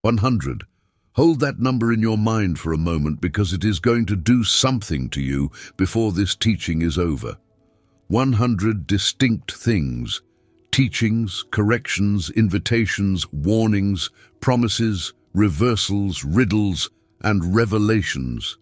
100. Hold that number in your mind for a moment because it is going to do something to you before this teaching is over. 100 distinct things, teachings, corrections, invitations, warnings, promises, reversals, riddles, and revelations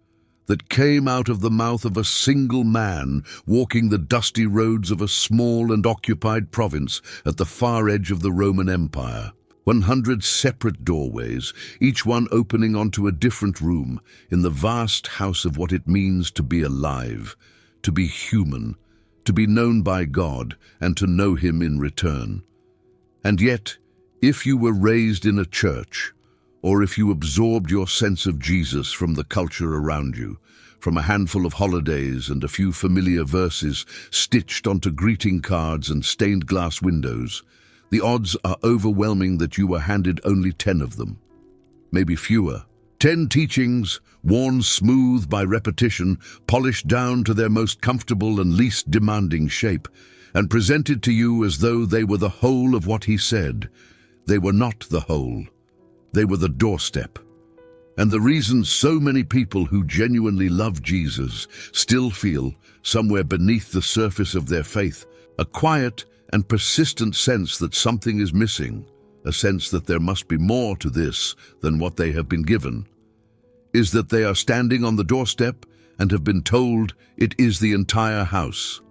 that came out of the mouth of a single man walking the dusty roads of a small and occupied province at the far edge of the Roman Empire. 100 separate doorways, each one opening onto a different room in the vast house of what it means to be alive, to be human, to be known by God, and to know Him in return. And yet, if you were raised in a church, or if you absorbed your sense of Jesus from the culture around you, from a handful of holidays and a few familiar verses stitched onto greeting cards and stained glass windows, the odds are overwhelming that you were handed only 10 of them. Maybe fewer. 10 teachings, worn smooth by repetition, polished down to their most comfortable and least demanding shape, and presented to you as though they were the whole of what He said. They were not the whole. They were the doorstep. And the reason so many people who genuinely love Jesus still feel, somewhere beneath the surface of their faith, a quiet and persistent sense that something is missing, a sense that there must be more to this than what they have been given, is that they are standing on the doorstep and have been told it is the entire house.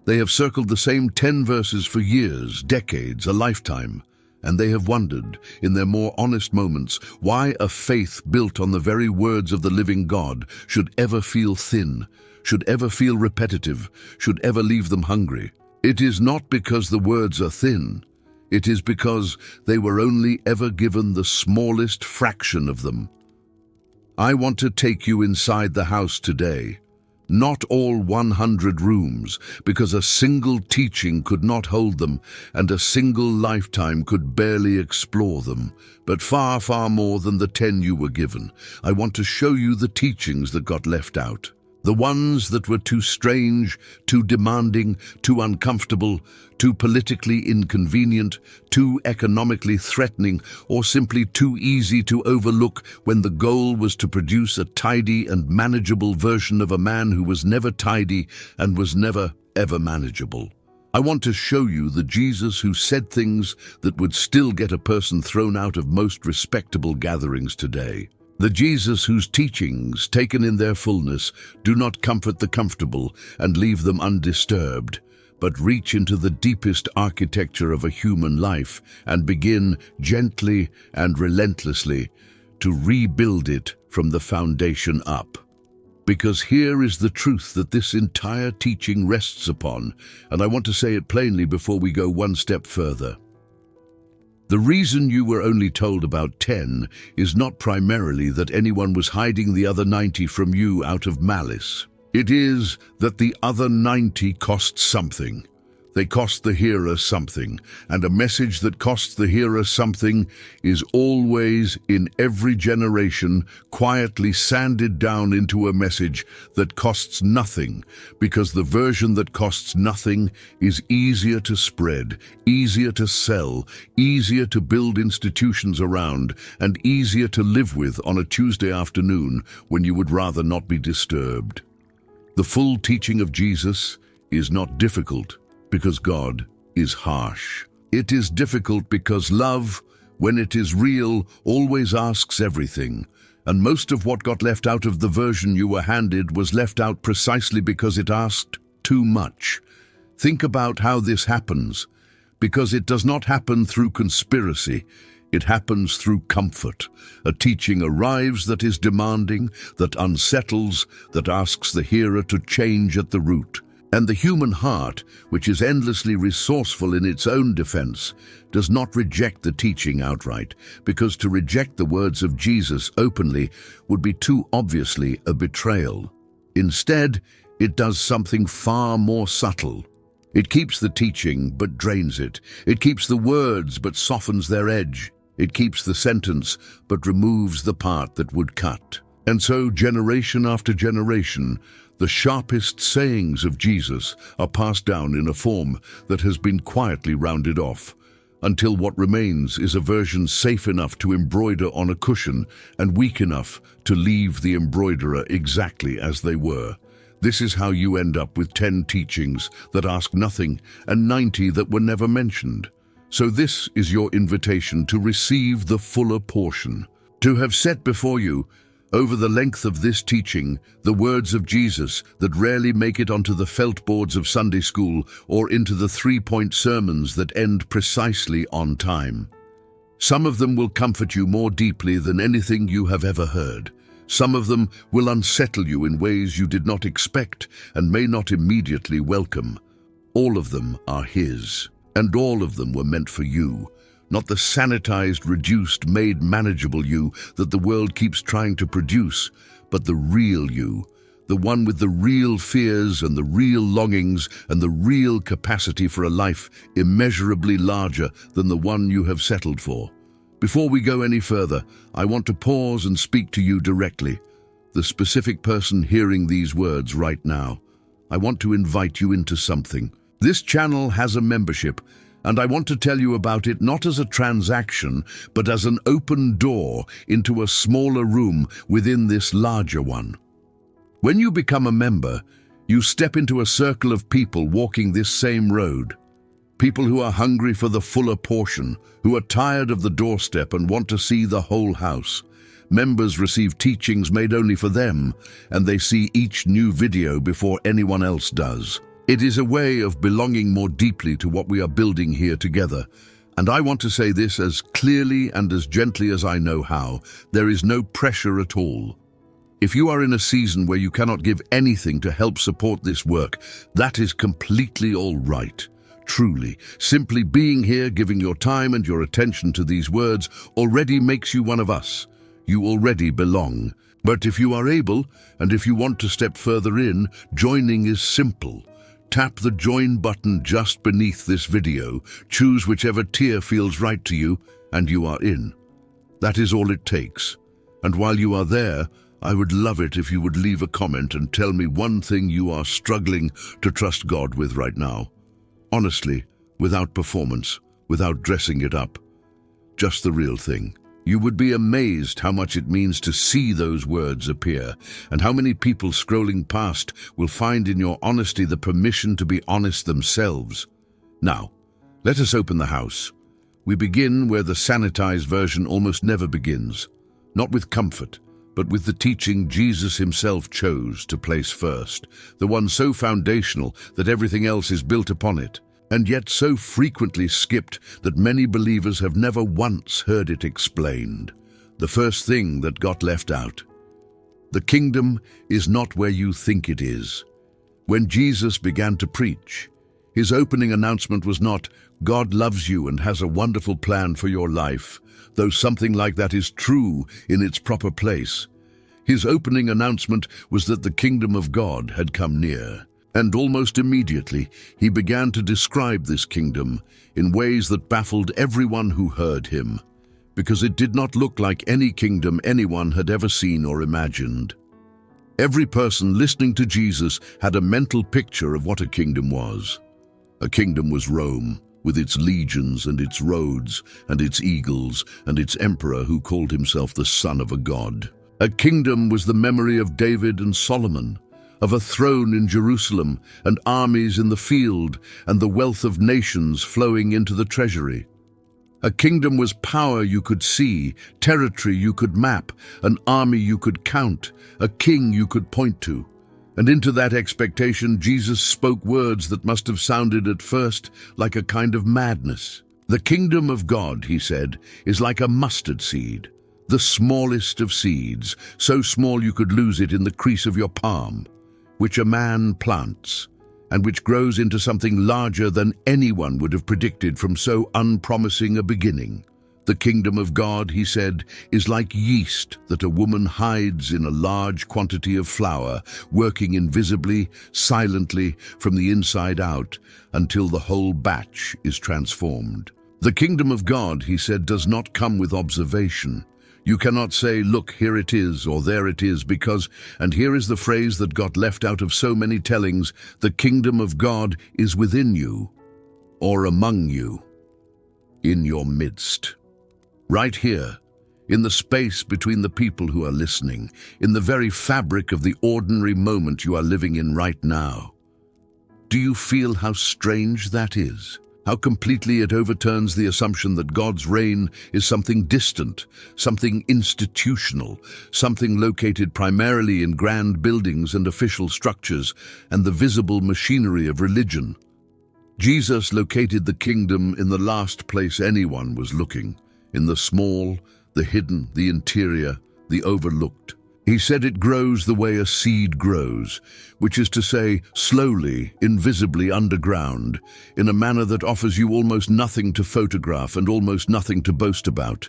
They have circled the same 10 verses for years, decades, a lifetime, and they have wondered, in their more honest moments, why a faith built on the very words of the living God should ever feel thin, should ever feel repetitive, should ever leave them hungry. It is not because the words are thin. It is because they were only ever given the smallest fraction of them. I want to take you inside the house today. Not all 100 rooms, because a single teaching could not hold them, and a single lifetime could barely explore them, but far, far more than the 10 you were given. I want to show you the teachings that got left out. The ones that were too strange, too demanding, too uncomfortable, too politically inconvenient, too economically threatening, or simply too easy to overlook when the goal was to produce a tidy and manageable version of a man who was never tidy and was never, ever manageable. I want to show you the Jesus who said things that would still get a person thrown out of most respectable gatherings today. The Jesus whose teachings, taken in their fullness, do not comfort the comfortable and leave them undisturbed, but reach into the deepest architecture of a human life and begin gently and relentlessly to rebuild it from the foundation up. Because here is the truth that this entire teaching rests upon, and I want to say it plainly before we go one step further. The reason you were only told about 10 is not primarily that anyone was hiding the other 90 from you out of malice. It is that the other 90 cost something. They cost the hearer something, and a message that costs the hearer something is always, in every generation, quietly sanded down into a message that costs nothing, because the version that costs nothing is easier to spread, easier to sell, easier to build institutions around, and easier to live with on a Tuesday afternoon when you would rather not be disturbed. The full teaching of Jesus is not difficult, because God is harsh. It is difficult because love, when it is real, always asks everything, and most of what got left out of the version you were handed was left out precisely because it asked too much. Think about how this happens, because it does not happen through conspiracy. It happens through comfort. A teaching arrives that is demanding, that unsettles, that asks the hearer to change at the root. And the human heart, which is endlessly resourceful in its own defense, does not reject the teaching outright, because to reject the words of Jesus openly would be too obviously a betrayal. Instead, it does something far more subtle. It keeps the teaching but drains it. It keeps the words but softens their edge. It keeps the sentence but removes the part that would cut. And so, generation after generation, the sharpest sayings of Jesus are passed down in a form that has been quietly rounded off, until what remains is a version safe enough to embroider on a cushion and weak enough to leave the embroiderer exactly as they were. This is how you end up with 10 teachings that ask nothing and 90 that were never mentioned. So this is your invitation to receive the fuller portion, to have set before you, over the length of this teaching, the words of Jesus that rarely make it onto the felt boards of Sunday school or into the 3-point sermons that end precisely on time. Some of them will comfort you more deeply than anything you have ever heard. Some of them will unsettle you in ways you did not expect and may not immediately welcome. All of them are His, and all of them were meant for you. Not the sanitized, reduced, made manageable you that the world keeps trying to produce, but the real you, the one with the real fears and the real longings and the real capacity for a life immeasurably larger than the one you have settled for. Before we go any further, I want to pause and speak to you directly, the specific person hearing these words right now. I want to invite you into something. This channel has a membership, and I want to tell you about it not as a transaction, but as an open door into a smaller room within this larger one. When you become a member, you step into a circle of people walking this same road. People who are hungry for the fuller portion, who are tired of the doorstep and want to see the whole house. Members receive teachings made only for them, and they see each new video before anyone else does. It is a way of belonging more deeply to what we are building here together. And I want to say this as clearly and as gently as I know how. There is no pressure at all. If you are in a season where you cannot give anything to help support this work, that is completely all right. Truly, simply being here, giving your time and your attention to these words already makes you one of us. You already belong. But if you are able, and if you want to step further in, joining is simple. Tap the join button just beneath this video, choose whichever tier feels right to you, and you are in. That is all it takes. And while you are there, I would love it if you would leave a comment and tell me one thing you are struggling to trust God with right now. Honestly, without performance, without dressing it up. Just the real thing. You would be amazed how much it means to see those words appear, and how many people scrolling past will find in your honesty the permission to be honest themselves. Now, let us open the house. We begin where the sanitized version almost never begins, not with comfort, but with the teaching Jesus himself chose to place first, the one so foundational that everything else is built upon it, and yet so frequently skipped that many believers have never once heard it explained. The first thing that got left out. The kingdom is not where you think it is. When Jesus began to preach, his opening announcement was not, "God loves you and has a wonderful plan for your life," though something like that is true in its proper place. His opening announcement was that the kingdom of God had come near. And almost immediately, he began to describe this kingdom in ways that baffled everyone who heard him, because it did not look like any kingdom anyone had ever seen or imagined. Every person listening to Jesus had a mental picture of what a kingdom was. A kingdom was Rome, with its legions and its roads and its eagles and its emperor who called himself the son of a god. A kingdom was the memory of David and Solomon, of a throne in Jerusalem and armies in the field and the wealth of nations flowing into the treasury. A kingdom was power you could see, territory you could map, an army you could count, a king you could point to. And into that expectation, Jesus spoke words that must have sounded at first like a kind of madness. The kingdom of God, he said, is like a mustard seed, the smallest of seeds, so small you could lose it in the crease of your palm, which a man plants, and which grows into something larger than anyone would have predicted from so unpromising a beginning. The kingdom of God, he said, is like yeast that a woman hides in a large quantity of flour, working invisibly, silently, from the inside out, until the whole batch is transformed. The kingdom of God, he said, does not come with observation. You cannot say, "Look, here it is," or "there it is," because, and here is the phrase that got left out of so many tellings, the kingdom of God is within you, or among you. in your midst. Right here, in the space between the people who are listening, in the very fabric of the ordinary moment you are living in right now. Do you feel how strange that is? How completely it overturns the assumption that God's reign is something distant, something institutional, something located primarily in grand buildings and official structures and the visible machinery of religion. Jesus located the kingdom in the last place anyone was looking, in the small, the hidden, the interior, the overlooked. He said it grows the way a seed grows, which is to say, slowly, invisibly underground, in a manner that offers you almost nothing to photograph and almost nothing to boast about.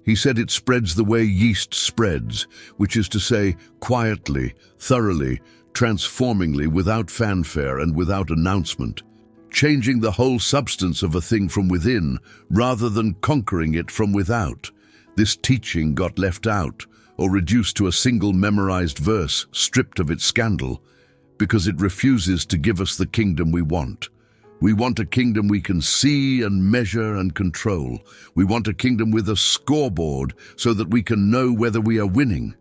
He said it spreads the way yeast spreads, which is to say, quietly, thoroughly, transformingly, without fanfare and without announcement, changing the whole substance of a thing from within, rather than conquering it from without. This teaching got left out, or reduced to a single memorized verse, stripped of its scandal, because it refuses to give us the kingdom we want. We want a kingdom we can see and measure and control. We want a kingdom with a scoreboard so that we can know whether we are winning.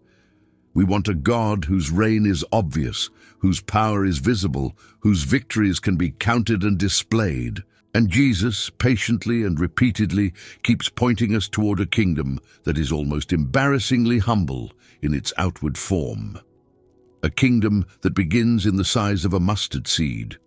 We want a God whose reign is obvious, whose power is visible, whose victories can be counted and displayed. And Jesus, patiently and repeatedly, keeps pointing us toward a kingdom that is almost embarrassingly humble in its outward form. A kingdom that begins in the size of a mustard seed.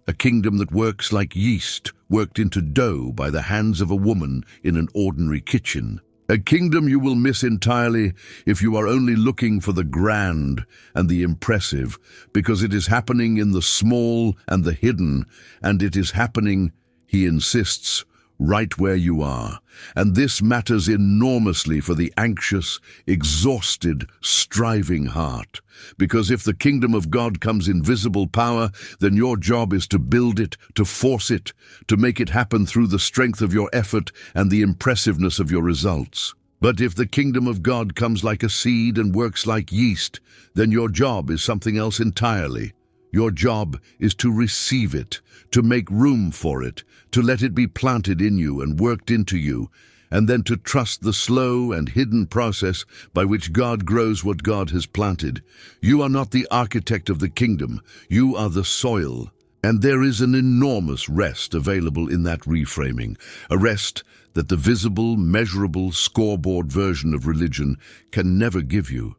A kingdom that works like yeast worked into dough by the hands of a woman in an ordinary kitchen. A kingdom you will miss entirely if you are only looking for the grand and the impressive, because it is happening in the small and the hidden, and it is happening, he insists, right where you are. And this matters enormously for the anxious, exhausted, striving heart. Because if the kingdom of God comes in visible power, then your job is to build it, to force it, to make it happen through the strength of your effort and the impressiveness of your results. But if the kingdom of God comes like a seed and works like yeast, then your job is something else entirely. Your job is to receive it, to make room for it, to let it be planted in you and worked into you, and then to trust the slow and hidden process by which God grows what God has planted. You are not the architect of the kingdom, you are the soil. And there is an enormous rest available in that reframing, a rest that the visible, measurable, scoreboard version of religion can never give you,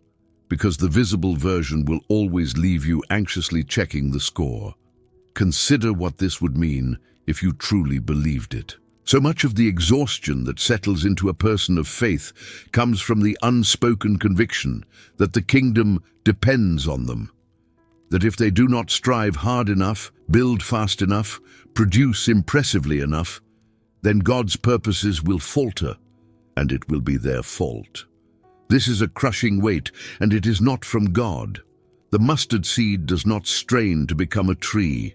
because the visible version will always leave you anxiously checking the score. Consider what this would mean if you truly believed it. So much of the exhaustion that settles into a person of faith comes from the unspoken conviction that the kingdom depends on them. That if they do not strive hard enough, build fast enough, produce impressively enough, then God's purposes will falter, and it will be their fault. This is a crushing weight, and it is not from God. The mustard seed does not strain to become a tree.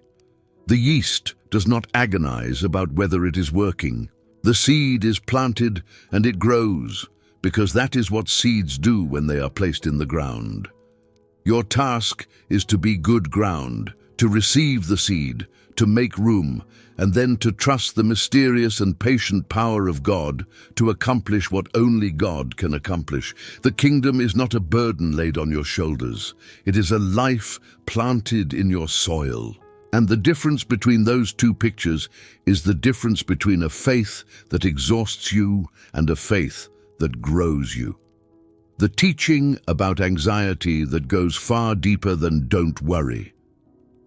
The yeast does not agonize about whether it is working. The seed is planted and it grows, because that is what seeds do when they are placed in the ground. Your task is to be good ground, to receive the seed, to make room, and then to trust the mysterious and patient power of God to accomplish what only God can accomplish. The kingdom is not a burden laid on your shoulders. It is a life planted in your soil. And the difference between those two pictures is the difference between a faith that exhausts you and a faith that grows you. The teaching about anxiety that goes far deeper than "don't worry."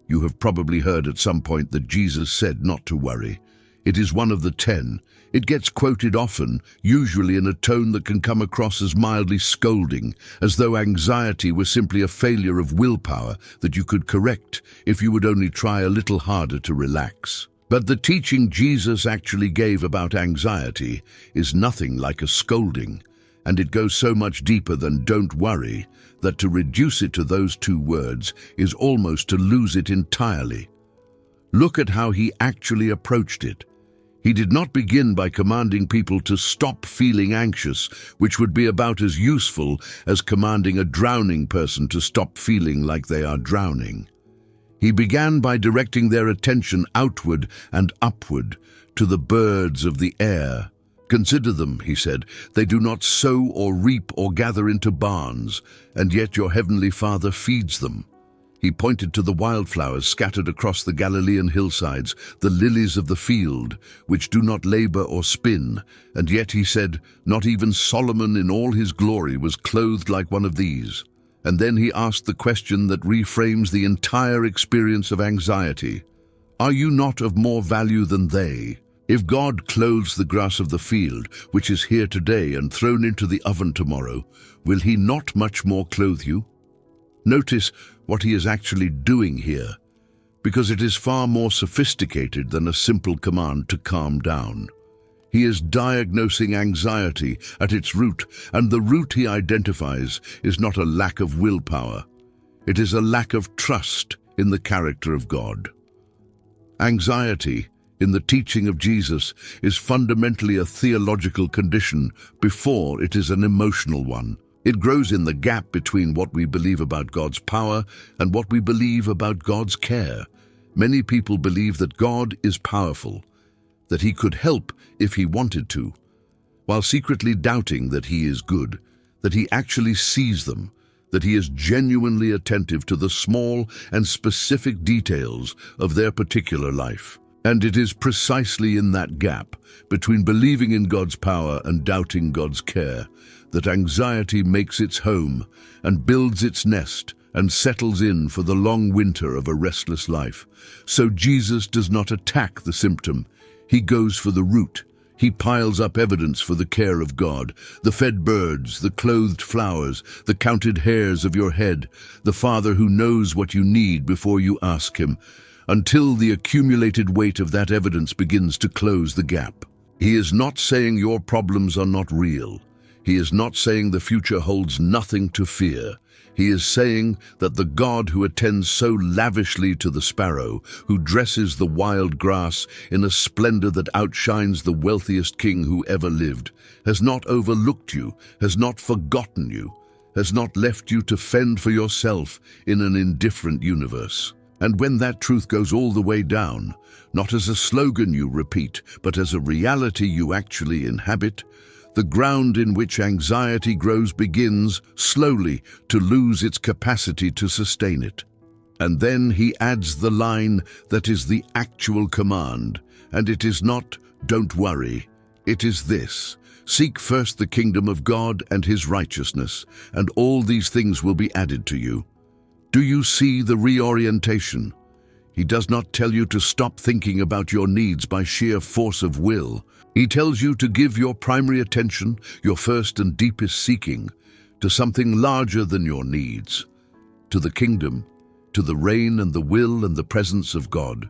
You have probably heard at some point that Jesus said not to worry. It is one of the 10. It gets quoted often, usually in a tone that can come across as mildly scolding, as though anxiety were simply a failure of willpower that you could correct if you would only try a little harder to relax. But the teaching Jesus actually gave about anxiety is nothing like a scolding, and it goes so much deeper than "don't worry" that to reduce it to those two words is almost to lose it entirely. Look at how he actually approached it. He did not begin by commanding people to stop feeling anxious, which would be about as useful as commanding a drowning person to stop feeling like they are drowning. He began by directing their attention outward and upward, to the birds of the air. Consider them, he said. They do not sow or reap or gather into barns, and yet your heavenly Father feeds them. He pointed to the wildflowers scattered across the Galilean hillsides, the lilies of the field, which do not labor or spin, and yet he said, not even Solomon in all his glory was clothed like one of these. And then he asked the question that reframes the entire experience of anxiety. Are you not of more value than they? If God clothes the grass of the field, which is here today and thrown into the oven tomorrow, will he not much more clothe you? Notice what he is actually doing here, because it is far more sophisticated than a simple command to calm down. He is diagnosing anxiety at its root, and the root he identifies is not a lack of willpower. It is a lack of trust in the character of God. Anxiety, in the teaching of Jesus, is fundamentally a theological condition before it is an emotional one. It grows in the gap between what we believe about God's power and what we believe about God's care. Many people believe that God is powerful, that he could help if he wanted to, while secretly doubting that he is good, that he actually sees them, that he is genuinely attentive to the small and specific details of their particular life. And it is precisely in that gap between believing in God's power and doubting God's care that anxiety makes its home and builds its nest and settles in for the long winter of a restless life. So Jesus does not attack the symptom. He goes for the root. He piles up evidence for the care of God, the fed birds, the clothed flowers, the counted hairs of your head, the Father who knows what you need before you ask him, until the accumulated weight of that evidence begins to close the gap. He is not saying your problems are not real. He is not saying the future holds nothing to fear. He is saying that the God who attends so lavishly to the sparrow, who dresses the wild grass in a splendor that outshines the wealthiest king who ever lived, has not overlooked you, has not forgotten you, has not left you to fend for yourself in an indifferent universe. And when that truth goes all the way down, not as a slogan you repeat, but as a reality you actually inhabit, the ground in which anxiety grows begins, slowly, to lose its capacity to sustain it. And then he adds the line that is the actual command, and it is not, "Don't worry." It is this: "Seek first the kingdom of God and his righteousness, and all these things will be added to you." Do you see the reorientation? He does not tell you to stop thinking about your needs by sheer force of will. He tells you to give your primary attention, your first and deepest seeking, to something larger than your needs, to the kingdom, to the reign and the will and the presence of God.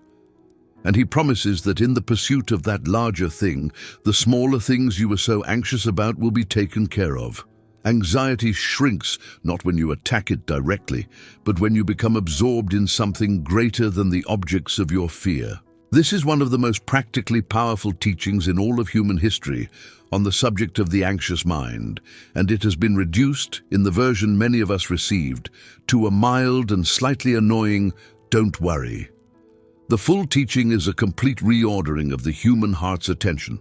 And he promises that in the pursuit of that larger thing, the smaller things you were so anxious about will be taken care of. Anxiety shrinks not when you attack it directly, but when you become absorbed in something greater than the objects of your fear. This is one of the most practically powerful teachings in all of human history on the subject of the anxious mind, and it has been reduced, in the version many of us received, to a mild and slightly annoying "don't worry." The full teaching is a complete reordering of the human heart's attention.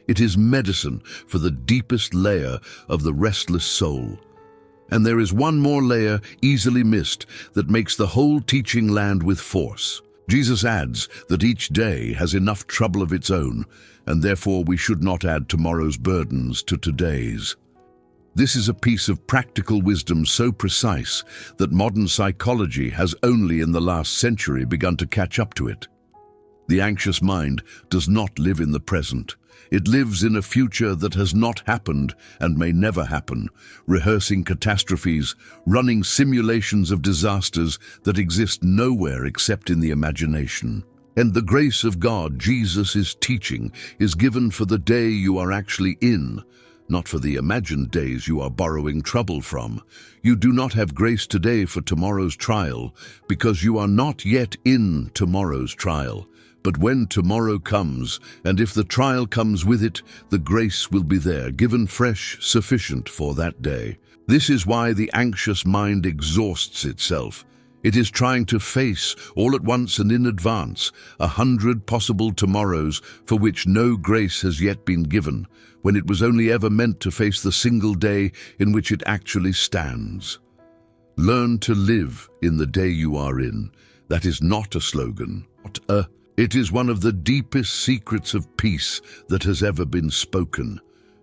It is medicine for the deepest layer of the restless soul. And there is one more layer easily missed that makes the whole teaching land with force. Jesus adds that each day has enough trouble of its own, and therefore we should not add tomorrow's burdens to today's. This is a piece of practical wisdom so precise that modern psychology has only in the last century begun to catch up to it. The anxious mind does not live in the present. It lives in a future that has not happened and may never happen, rehearsing catastrophes, running simulations of disasters that exist nowhere except in the imagination. And the grace of God Jesus is teaching is given for the day you are actually in, not for the imagined days you are borrowing trouble from. You do not have grace today for tomorrow's trial, because you are not yet in tomorrow's trial. But when tomorrow comes, and if the trial comes with it, the grace will be there, given fresh, sufficient for that day. This is why the anxious mind exhausts itself. It is trying to face, all at once and in advance, 100 possible tomorrows for which no grace has yet been given, when it was only ever meant to face the single day in which it actually stands. Learn to live in the day you are in. That is not a slogan, it is one of the deepest secrets of peace that has ever been spoken.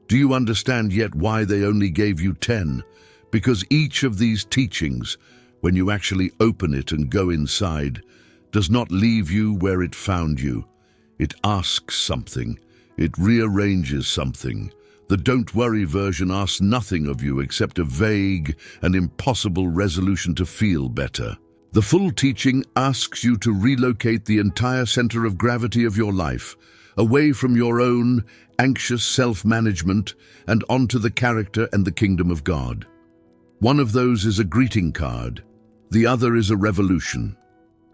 Do you understand yet why they only gave you 10? Because each of these teachings, when you actually open it and go inside, does not leave you where it found you. It asks something. It rearranges something. The don't worry version asks nothing of you except a vague and impossible resolution to feel better. The full teaching asks you to relocate the entire center of gravity of your life, away from your own anxious self-management and onto the character and the kingdom of God. One of those is a greeting card. The other is a revolution.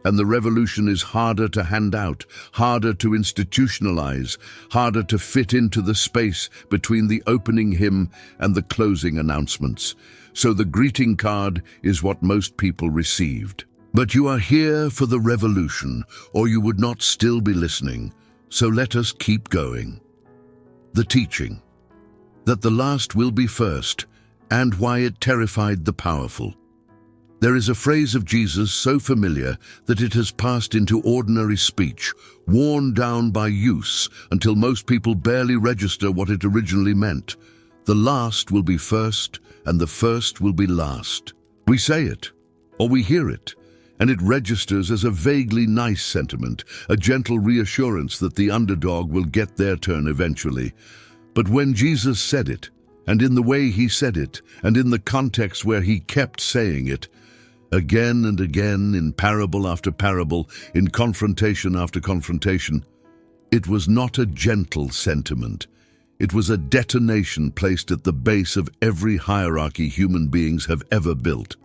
And the revolution is harder to hand out, harder to institutionalize, harder to fit into the space between the opening hymn and the closing announcements. So the greeting card is what most people received. But you are here for the revolution, or you would not still be listening. So let us keep going. The teaching. That the last will be first, and why it terrified the powerful. There is a phrase of Jesus so familiar that it has passed into ordinary speech, worn down by use until most people barely register what it originally meant. The last will be first, and the first will be last. We say it, or we hear it, and it registers as a vaguely nice sentiment, a gentle reassurance that the underdog will get their turn eventually. But when Jesus said it, and in the way he said it, and in the context where he kept saying it, again and again, in parable after parable, in confrontation after confrontation, it was not a gentle sentiment. It was a detonation placed at the base of every hierarchy human beings have ever built.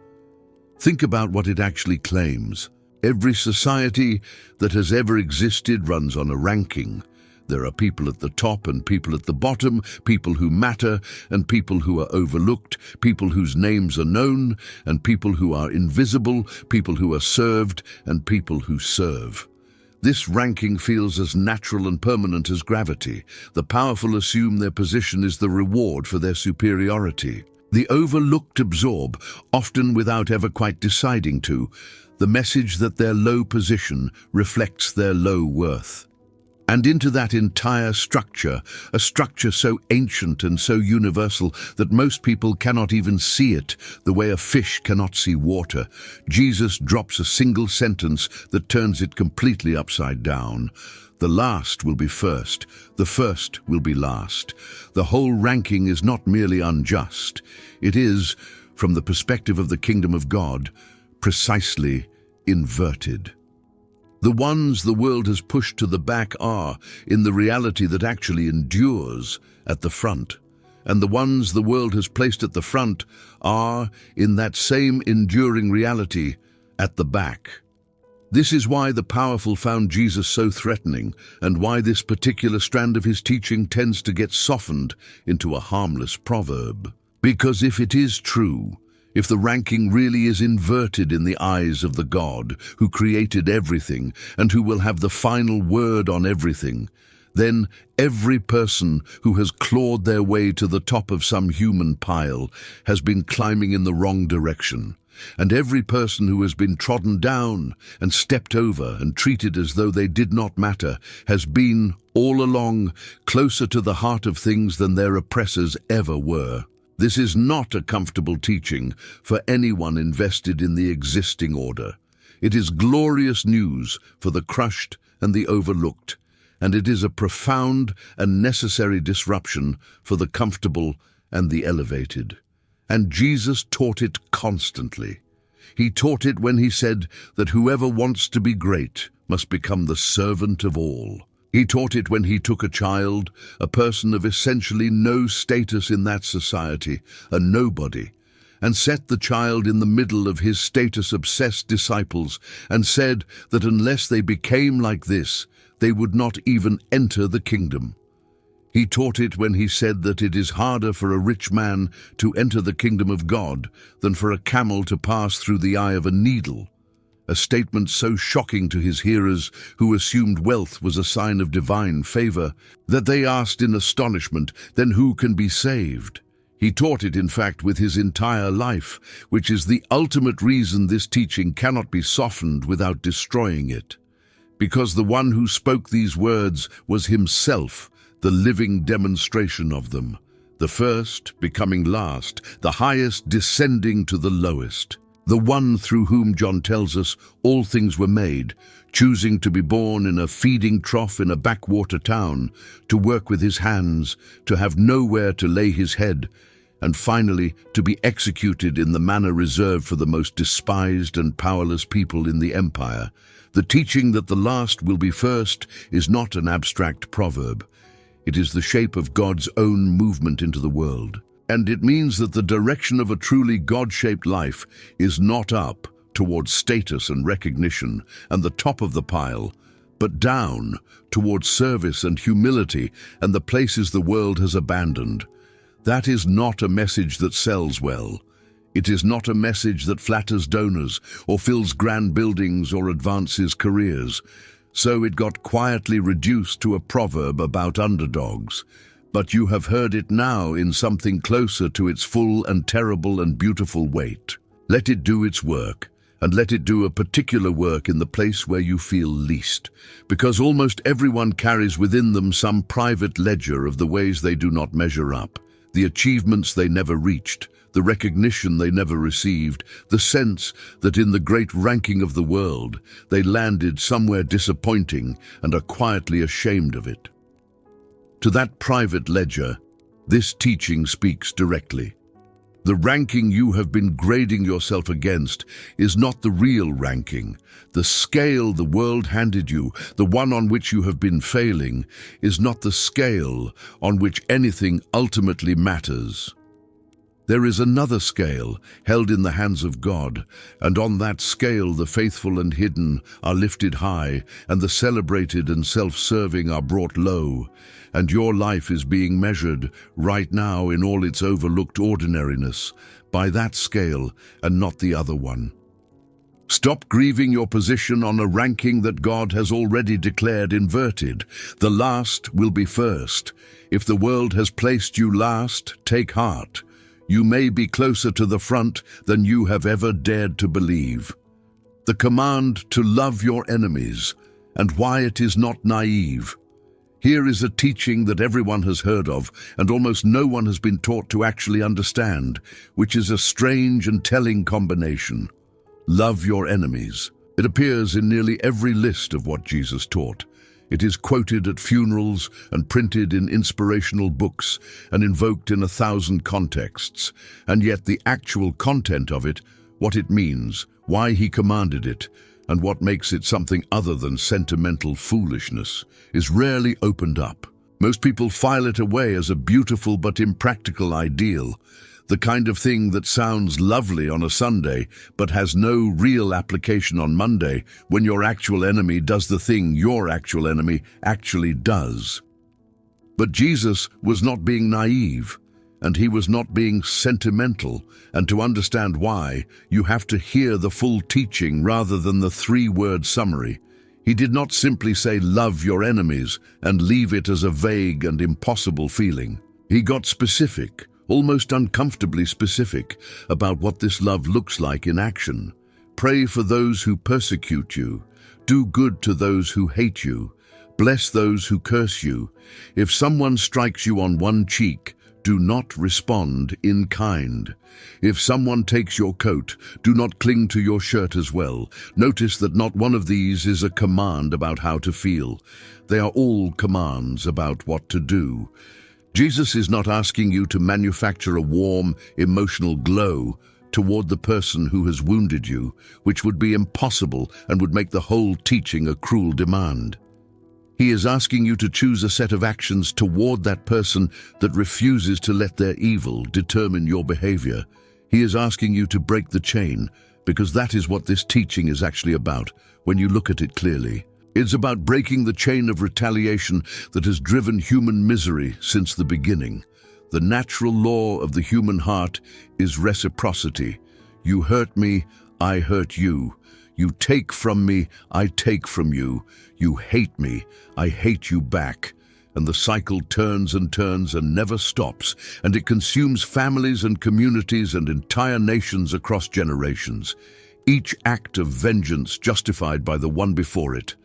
Think about what it actually claims. Every society that has ever existed runs on a ranking. There are people at the top and people at the bottom, people who matter and people who are overlooked, people whose names are known and people who are invisible, people who are served and people who serve. This ranking feels as natural and permanent as gravity. The powerful assume their position is the reward for their superiority. The overlooked absorb, often without ever quite deciding to, the message that their low position reflects their low worth. And into that entire structure, a structure so ancient and so universal that most people cannot even see it, the way a fish cannot see water, Jesus drops a single sentence that turns it completely upside down. The last will be first, the first will be last. The whole ranking is not merely unjust. It is, from the perspective of the kingdom of God, precisely inverted. The ones the world has pushed to the back are, in the reality that actually endures, at the front. And the ones the world has placed at the front are, in that same enduring reality, at the back. This is why the powerful found Jesus so threatening, and why this particular strand of his teaching tends to get softened into a harmless proverb. Because if it is true, if the ranking really is inverted in the eyes of the God who created everything and who will have the final word on everything, then every person who has clawed their way to the top of some human pile has been climbing in the wrong direction. And every person who has been trodden down and stepped over and treated as though they did not matter has been, all along, closer to the heart of things than their oppressors ever were. This is not a comfortable teaching for anyone invested in the existing order. It is glorious news for the crushed and the overlooked, and it is a profound and necessary disruption for the comfortable and the elevated. And Jesus taught it constantly. He taught it when he said that whoever wants to be great must become the servant of all. He taught it when he took a child, a person of essentially no status in that society, a nobody, and set the child in the middle of his status-obsessed disciples and said that unless they became like this, they would not even enter the kingdom. He taught it when he said that it is harder for a rich man to enter the kingdom of God than for a camel to pass through the eye of a needle. a statement so shocking to his hearers, who assumed wealth was a sign of divine favor, that they asked in astonishment, "Then who can be saved?" He taught it, in fact, with his entire life, which is the ultimate reason this teaching cannot be softened without destroying it. Because the one who spoke these words was himself the living demonstration of them, the first becoming last, the highest descending to the lowest, the one through whom John tells us all things were made, choosing to be born in a feeding trough in a backwater town, to work with his hands, to have nowhere to lay his head, and finally to be executed in the manner reserved for the most despised and powerless people in the empire. The teaching that the last will be first is not an abstract proverb. It is the shape of God's own movement into the world. And it means that the direction of a truly God-shaped life is not up towards status and recognition and the top of the pile, but down towards service and humility and the places the world has abandoned. That is not a message that sells well. It is not a message that flatters donors or fills grand buildings or advances careers. So it got quietly reduced to a proverb about underdogs. But you have heard it now in something closer to its full and terrible and beautiful weight. Let it do its work, and let it do a particular work in the place where you feel least, because almost everyone carries within them some private ledger of the ways they do not measure up, the achievements they never reached, the recognition they never received, the sense that in the great ranking of the world they landed somewhere disappointing and are quietly ashamed of it. To that private ledger, this teaching speaks directly. The ranking you have been grading yourself against is not the real ranking. The scale the world handed you, the one on which you have been failing, is not the scale on which anything ultimately matters. There is another scale held in the hands of God, and on that scale the faithful and hidden are lifted high, and the celebrated and self-serving are brought low, and your life is being measured right now in all its overlooked ordinariness by that scale and not the other one. Stop grieving your position on a ranking that God has already declared inverted. The last will be first. If the world has placed you last, take heart. You may be closer to the front than you have ever dared to believe. The command to love your enemies, and why it is not naive. Here is a teaching that everyone has heard of, and almost no one has been taught to actually understand, which is a strange and telling combination. Love your enemies. It appears in nearly every list of what Jesus taught. It is quoted at funerals and printed in inspirational books and invoked in 1,000 contexts. And yet the actual content of it, what it means, why he commanded it, and what makes it something other than sentimental foolishness, is rarely opened up. Most people file it away as a beautiful but impractical ideal, the kind of thing that sounds lovely on a Sunday but has no real application on Monday when your actual enemy does the thing your actual enemy actually does. But Jesus was not being naive, and he was not being sentimental, and to understand why, you have to hear the full teaching rather than the 3-word summary. He did not simply say, "Love your enemies," and leave it as a vague and impossible feeling. He got specific, almost uncomfortably specific, about what this love looks like in action. Pray for those who persecute you. Do good to those who hate you. Bless those who curse you. If someone strikes you on one cheek, do not respond in kind. If someone takes your coat, do not cling to your shirt as well. Notice that not one of these is a command about how to feel. They are all commands about what to do. Jesus is not asking you to manufacture a warm, emotional glow toward the person who has wounded you, which would be impossible and would make the whole teaching a cruel demand. He is asking you to choose a set of actions toward that person that refuses to let their evil determine your behavior. He is asking you to break the chain, because that is what this teaching is actually about, when you look at it clearly. It's about breaking the chain of retaliation that has driven human misery since the beginning. The natural law of the human heart is reciprocity. You hurt me, I hurt you. You take from me, I take from you. You hate me, I hate you back. And the cycle turns and turns and never stops, and it consumes families and communities and entire nations across generations. Each act of vengeance justified by the one before it,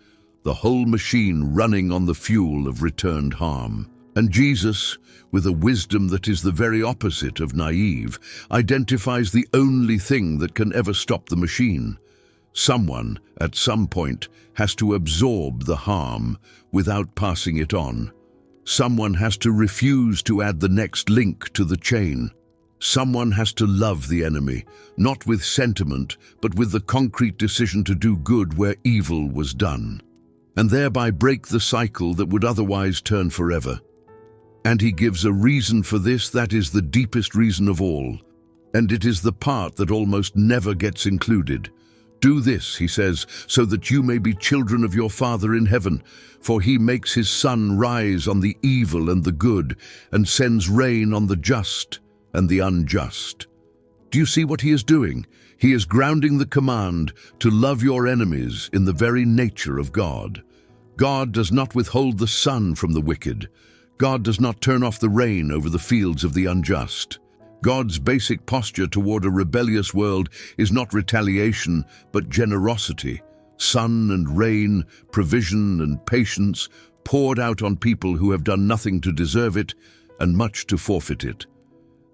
the whole machine running on the fuel of returned harm. And Jesus, with a wisdom that is the very opposite of naive, identifies the only thing that can ever stop the machine. Someone, at some point, has to absorb the harm without passing it on. Someone has to refuse to add the next link to the chain. Someone has to love the enemy, not with sentiment, but with the concrete decision to do good where evil was done, and thereby break the cycle that would otherwise turn forever. And he gives a reason for this that is the deepest reason of all, and it is the part that almost never gets included. Do this, he says, so that you may be children of your Father in heaven, for he makes his sun rise on the evil and the good, and sends rain on the just and the unjust. Do you see what he is doing? He is grounding the command to love your enemies in the very nature of God. God does not withhold the sun from the wicked. God does not turn off the rain over the fields of the unjust. God's basic posture toward a rebellious world is not retaliation, but generosity. Sun and rain, provision and patience poured out on people who have done nothing to deserve it and much to forfeit it.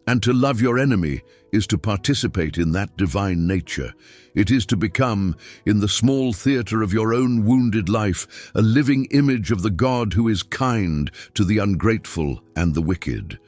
And to love your enemy is to participate in that divine nature. It is to become, in the small theater of your own wounded life, a living image of the God who is kind to the ungrateful and the wicked.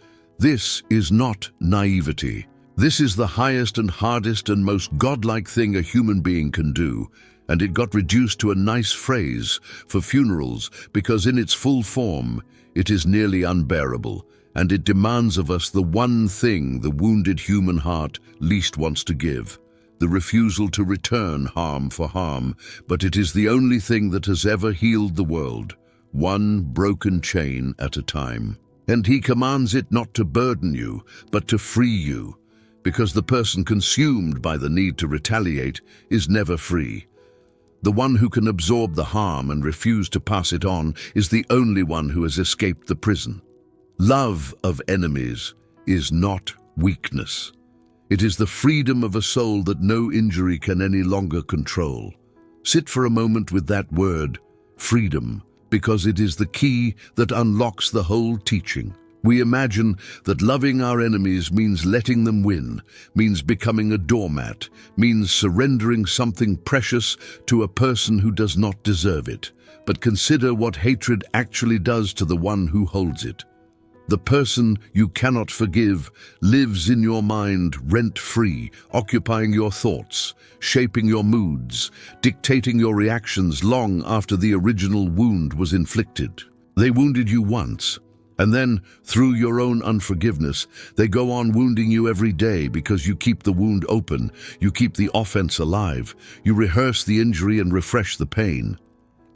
This is not naivety. This is the highest and hardest and most godlike thing a human being can do, and it got reduced to a nice phrase for funerals because in its full form it is nearly unbearable, and it demands of us the one thing the wounded human heart least wants to give, the refusal to return harm for harm, but it is the only thing that has ever healed the world, one broken chain at a time. And he commands it not to burden you, but to free you, because the person consumed by the need to retaliate is never free. The one who can absorb the harm and refuse to pass it on is the only one who has escaped the prison. Love of enemies is not weakness. It is the freedom of a soul that no injury can any longer control. Sit for a moment with that word, freedom, because it is the key that unlocks the whole teaching. We imagine that loving our enemies means letting them win, means becoming a doormat, means surrendering something precious to a person who does not deserve it. But consider what hatred actually does to the one who holds it. The person you cannot forgive lives in your mind rent-free, occupying your thoughts, shaping your moods, dictating your reactions long after the original wound was inflicted. They wounded you once, and then, through your own unforgiveness, they go on wounding you every day because you keep the wound open, you keep the offense alive, you rehearse the injury and refresh the pain.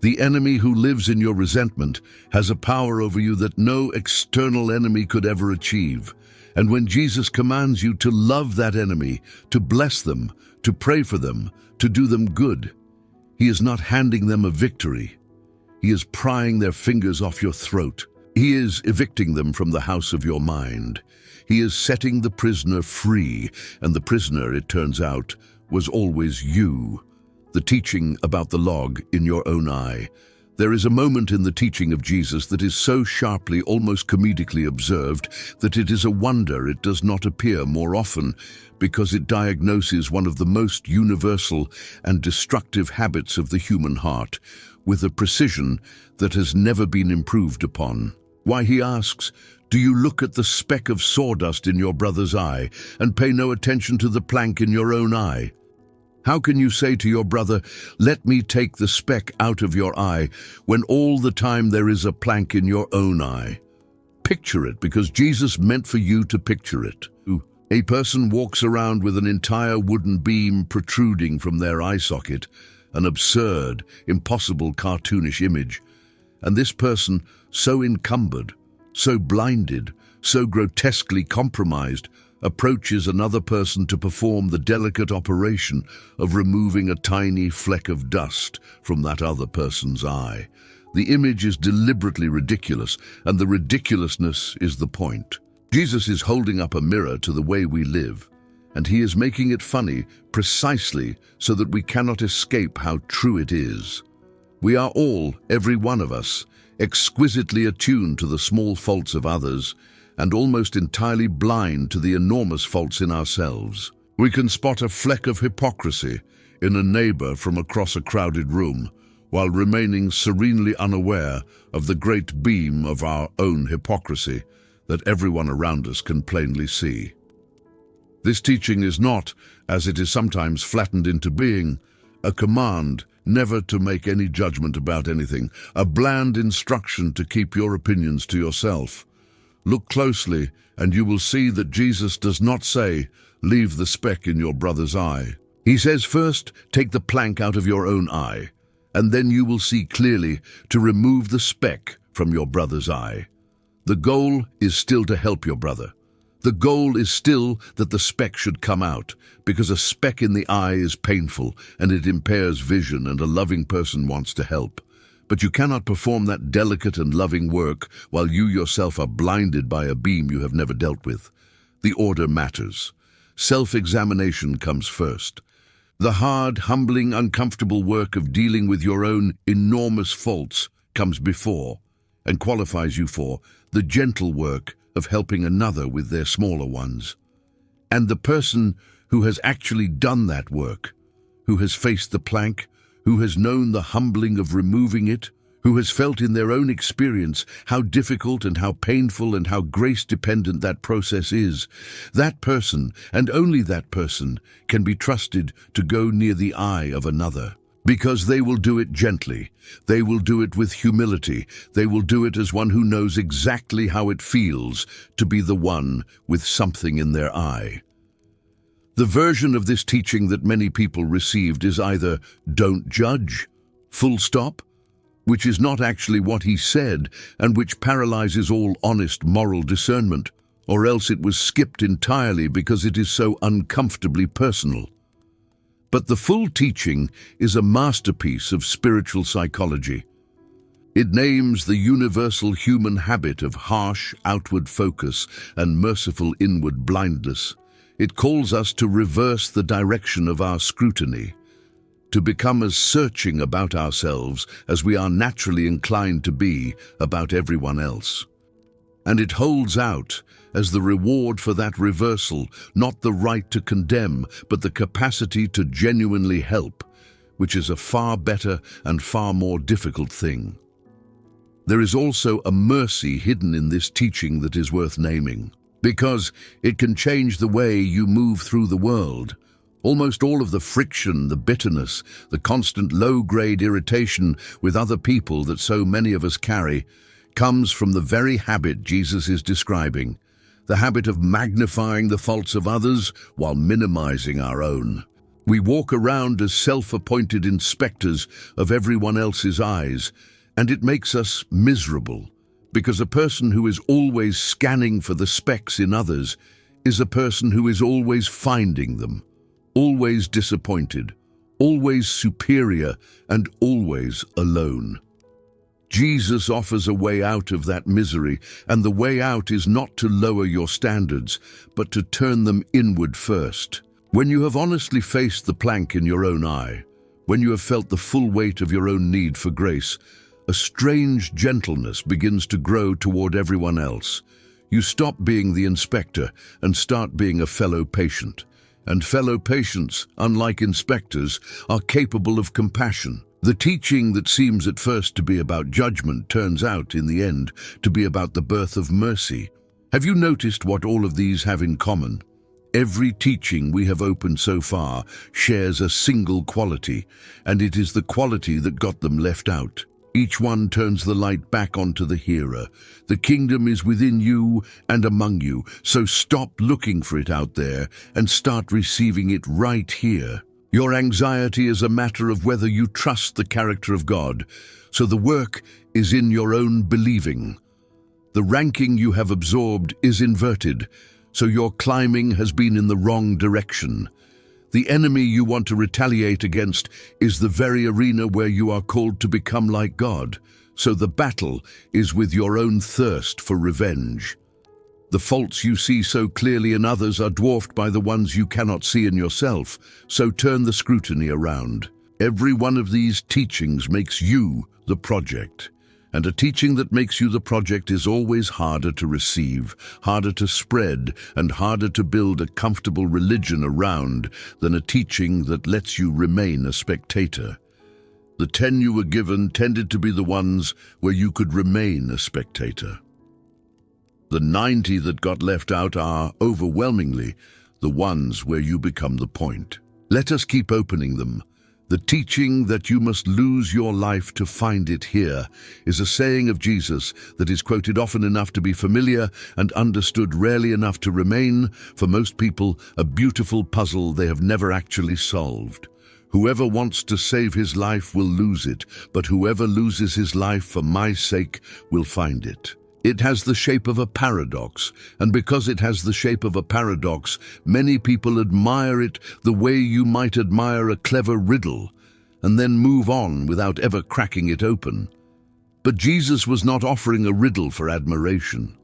The enemy who lives in your resentment has a power over you that no external enemy could ever achieve. And when Jesus commands you to love that enemy, to bless them, to pray for them, to do them good, he is not handing them a victory. He is prying their fingers off your throat. He is evicting them from the house of your mind. He is setting the prisoner free, and the prisoner, it turns out, was always you. The teaching about the log in your own eye. There is a moment in the teaching of Jesus that is so sharply, almost comedically observed that it is a wonder it does not appear more often, because it diagnoses one of the most universal and destructive habits of the human heart, with a precision that has never been improved upon. Why, he asks, do you look at the speck of sawdust in your brother's eye and pay no attention to the plank in your own eye? How can you say to your brother, let me take the speck out of your eye, when all the time there is a plank in your own eye? Picture it, because Jesus meant for you to picture it. A person walks around with an entire wooden beam protruding from their eye socket, an absurd, impossible cartoonish image. And this person, so encumbered, so blinded, so grotesquely compromised, approaches another person to perform the delicate operation of removing a tiny fleck of dust from that other person's eye. The image is deliberately ridiculous, and the ridiculousness is the point. Jesus is holding up a mirror to the way we live, and he is making it funny precisely so that we cannot escape how true it is. We are all, every one of us, exquisitely attuned to the small faults of others and almost entirely blind to the enormous faults in ourselves. We can spot a fleck of hypocrisy in a neighbor from across a crowded room, while remaining serenely unaware of the great beam of our own hypocrisy that everyone around us can plainly see. This teaching is not, as it is sometimes flattened into being, a command never to make any judgment about anything, a bland instruction to keep your opinions to yourself. Look closely, and you will see that Jesus does not say, "Leave the speck in your brother's eye." He says, first, take the plank out of your own eye, and then you will see clearly to remove the speck from your brother's eye. The goal is still to help your brother. The goal is still that the speck should come out, because a speck in the eye is painful and it impairs vision, and a loving person wants to help. But you cannot perform that delicate and loving work while you yourself are blinded by a beam you have never dealt with. The order matters. Self-examination comes first. The hard, humbling, uncomfortable work of dealing with your own enormous faults comes before, and qualifies you for, the gentle work of helping another with their smaller ones. And the person who has actually done that work, who has faced the plank, who has known the humbling of removing it, who has felt in their own experience how difficult and how painful and how grace-dependent that process is, that person, and only that person, can be trusted to go near the eye of another. Because they will do it gently, they will do it with humility, they will do it as one who knows exactly how it feels to be the one with something in their eye. The version of this teaching that many people received is either "don't judge," full stop, which is not actually what he said and which paralyzes all honest moral discernment, or else it was skipped entirely because it is so uncomfortably personal. But the full teaching is a masterpiece of spiritual psychology. It names the universal human habit of harsh outward focus and merciful inward blindness. It calls us to reverse the direction of our scrutiny, to become as searching about ourselves as we are naturally inclined to be about everyone else. And it holds out as the reward for that reversal, not the right to condemn, but the capacity to genuinely help, which is a far better and far more difficult thing. There is also a mercy hidden in this teaching that is worth naming, because it can change the way you move through the world. Almost all of the friction, the bitterness, the constant low-grade irritation with other people that so many of us carry comes from the very habit Jesus is describing, the habit of magnifying the faults of others while minimizing our own. We walk around as self-appointed inspectors of everyone else's eyes, and it makes us miserable, because a person who is always scanning for the specks in others is a person who is always finding them, always disappointed, always superior, and always alone. Jesus offers a way out of that misery, and the way out is not to lower your standards, but to turn them inward first. When you have honestly faced the plank in your own eye, when you have felt the full weight of your own need for grace, a strange gentleness begins to grow toward everyone else. You stop being the inspector and start being a fellow patient. And fellow patients, unlike inspectors, are capable of compassion. The teaching that seems at first to be about judgment turns out, in the end, to be about the birth of mercy. Have you noticed what all of these have in common? Every teaching we have opened so far shares a single quality, and it is the quality that got them left out. Each one turns the light back onto the hearer. The kingdom is within you and among you, so stop looking for it out there and start receiving it right here. Your anxiety is a matter of whether you trust the character of God, so the work is in your own believing. The ranking you have absorbed is inverted, so your climbing has been in the wrong direction. The enemy you want to retaliate against is the very arena where you are called to become like God, so the battle is with your own thirst for revenge. The faults you see so clearly in others are dwarfed by the ones you cannot see in yourself, so turn the scrutiny around. Every one of these teachings makes you the project. And a teaching that makes you the project is always harder to receive, harder to spread, and harder to build a comfortable religion around than a teaching that lets you remain a spectator. The 10 you were given tended to be the ones where you could remain a spectator. The 90 that got left out are, overwhelmingly, the ones where you become the point. Let us keep opening them. The teaching that you must lose your life to find it here is a saying of Jesus that is quoted often enough to be familiar and understood rarely enough to remain, for most people, a beautiful puzzle they have never actually solved. Whoever wants to save his life will lose it, but whoever loses his life for my sake will find it. It has the shape of a paradox, and because it has the shape of a paradox, many people admire it the way you might admire a clever riddle, and then move on without ever cracking it open. But Jesus was not offering a riddle for admiration.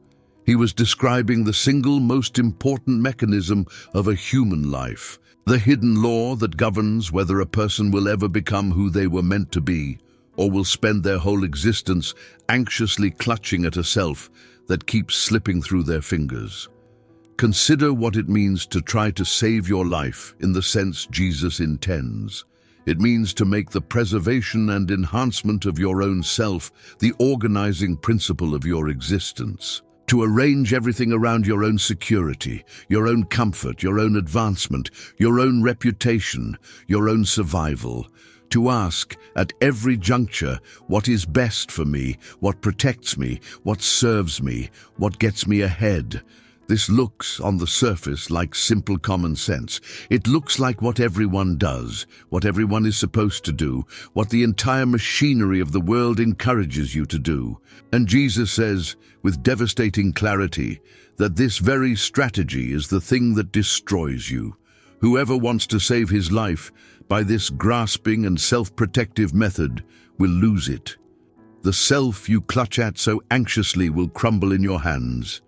He was describing the single most important mechanism of a human life, the hidden law that governs whether a person will ever become who they were meant to be, or will spend their whole existence anxiously clutching at a self that keeps slipping through their fingers. Consider what it means to try to save your life in the sense Jesus intends. It means to make the preservation and enhancement of your own self the organizing principle of your existence. To arrange everything around your own security, your own comfort, your own advancement, your own reputation, your own survival. To ask, at every juncture, what is best for me, what protects me, what serves me, what gets me ahead. This looks, on the surface, like simple common sense. It looks like what everyone does, what everyone is supposed to do, what the entire machinery of the world encourages you to do. And Jesus says, with devastating clarity, that this very strategy is the thing that destroys you. Whoever wants to save his life by this grasping and self-protective method will lose it. The self you clutch at so anxiously will crumble in your hands.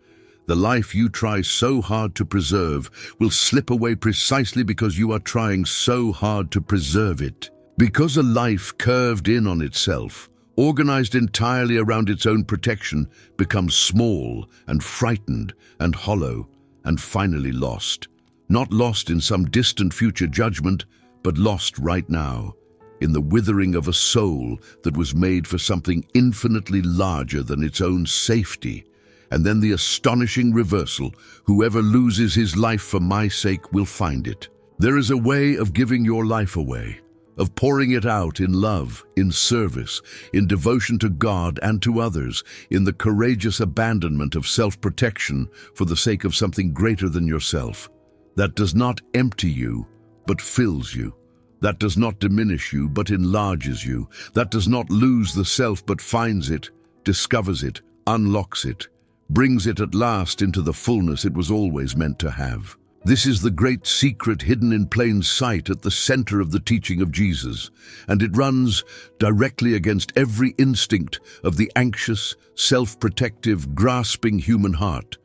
The life you try so hard to preserve will slip away precisely because you are trying so hard to preserve it. Because a life curved in on itself, organized entirely around its own protection, becomes small and frightened and hollow and finally lost. Not lost in some distant future judgment, but lost right now, in the withering of a soul that was made for something infinitely larger than its own safety. And then the astonishing reversal, whoever loses his life for my sake will find it. There is a way of giving your life away, of pouring it out in love, in service, in devotion to God and to others, in the courageous abandonment of self-protection for the sake of something greater than yourself. That does not empty you, but fills you. That does not diminish you, but enlarges you. That does not lose the self, but finds it, discovers it, unlocks it, brings it at last into the fullness it was always meant to have. This is the great secret hidden in plain sight at the center of the teaching of Jesus, and it runs directly against every instinct of the anxious, self-protective, grasping human heart.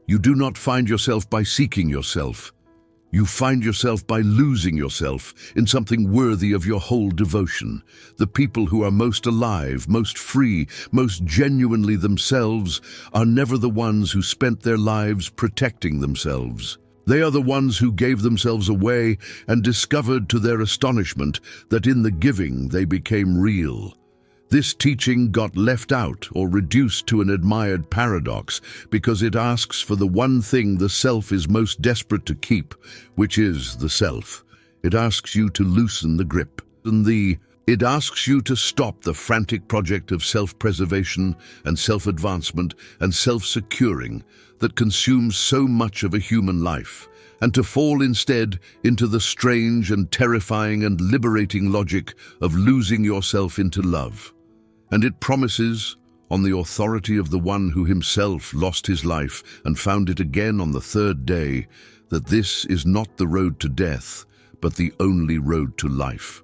You do not find yourself by seeking yourself. You find yourself by losing yourself in something worthy of your whole devotion. The people who are most alive, most free, most genuinely themselves are never the ones who spent their lives protecting themselves. They are the ones who gave themselves away and discovered to their astonishment that in the giving they became real. This teaching got left out or reduced to an admired paradox because it asks for the one thing the self is most desperate to keep, which is the self. It asks you to loosen the grip. It asks you to stop the frantic project of self-preservation and self-advancement and self-securing that consumes so much of a human life, and to fall instead into the strange and terrifying and liberating logic of losing yourself into love. And it promises, on the authority of the one who himself lost his life and found it again on the third day, that this is not the road to death, but the only road to life.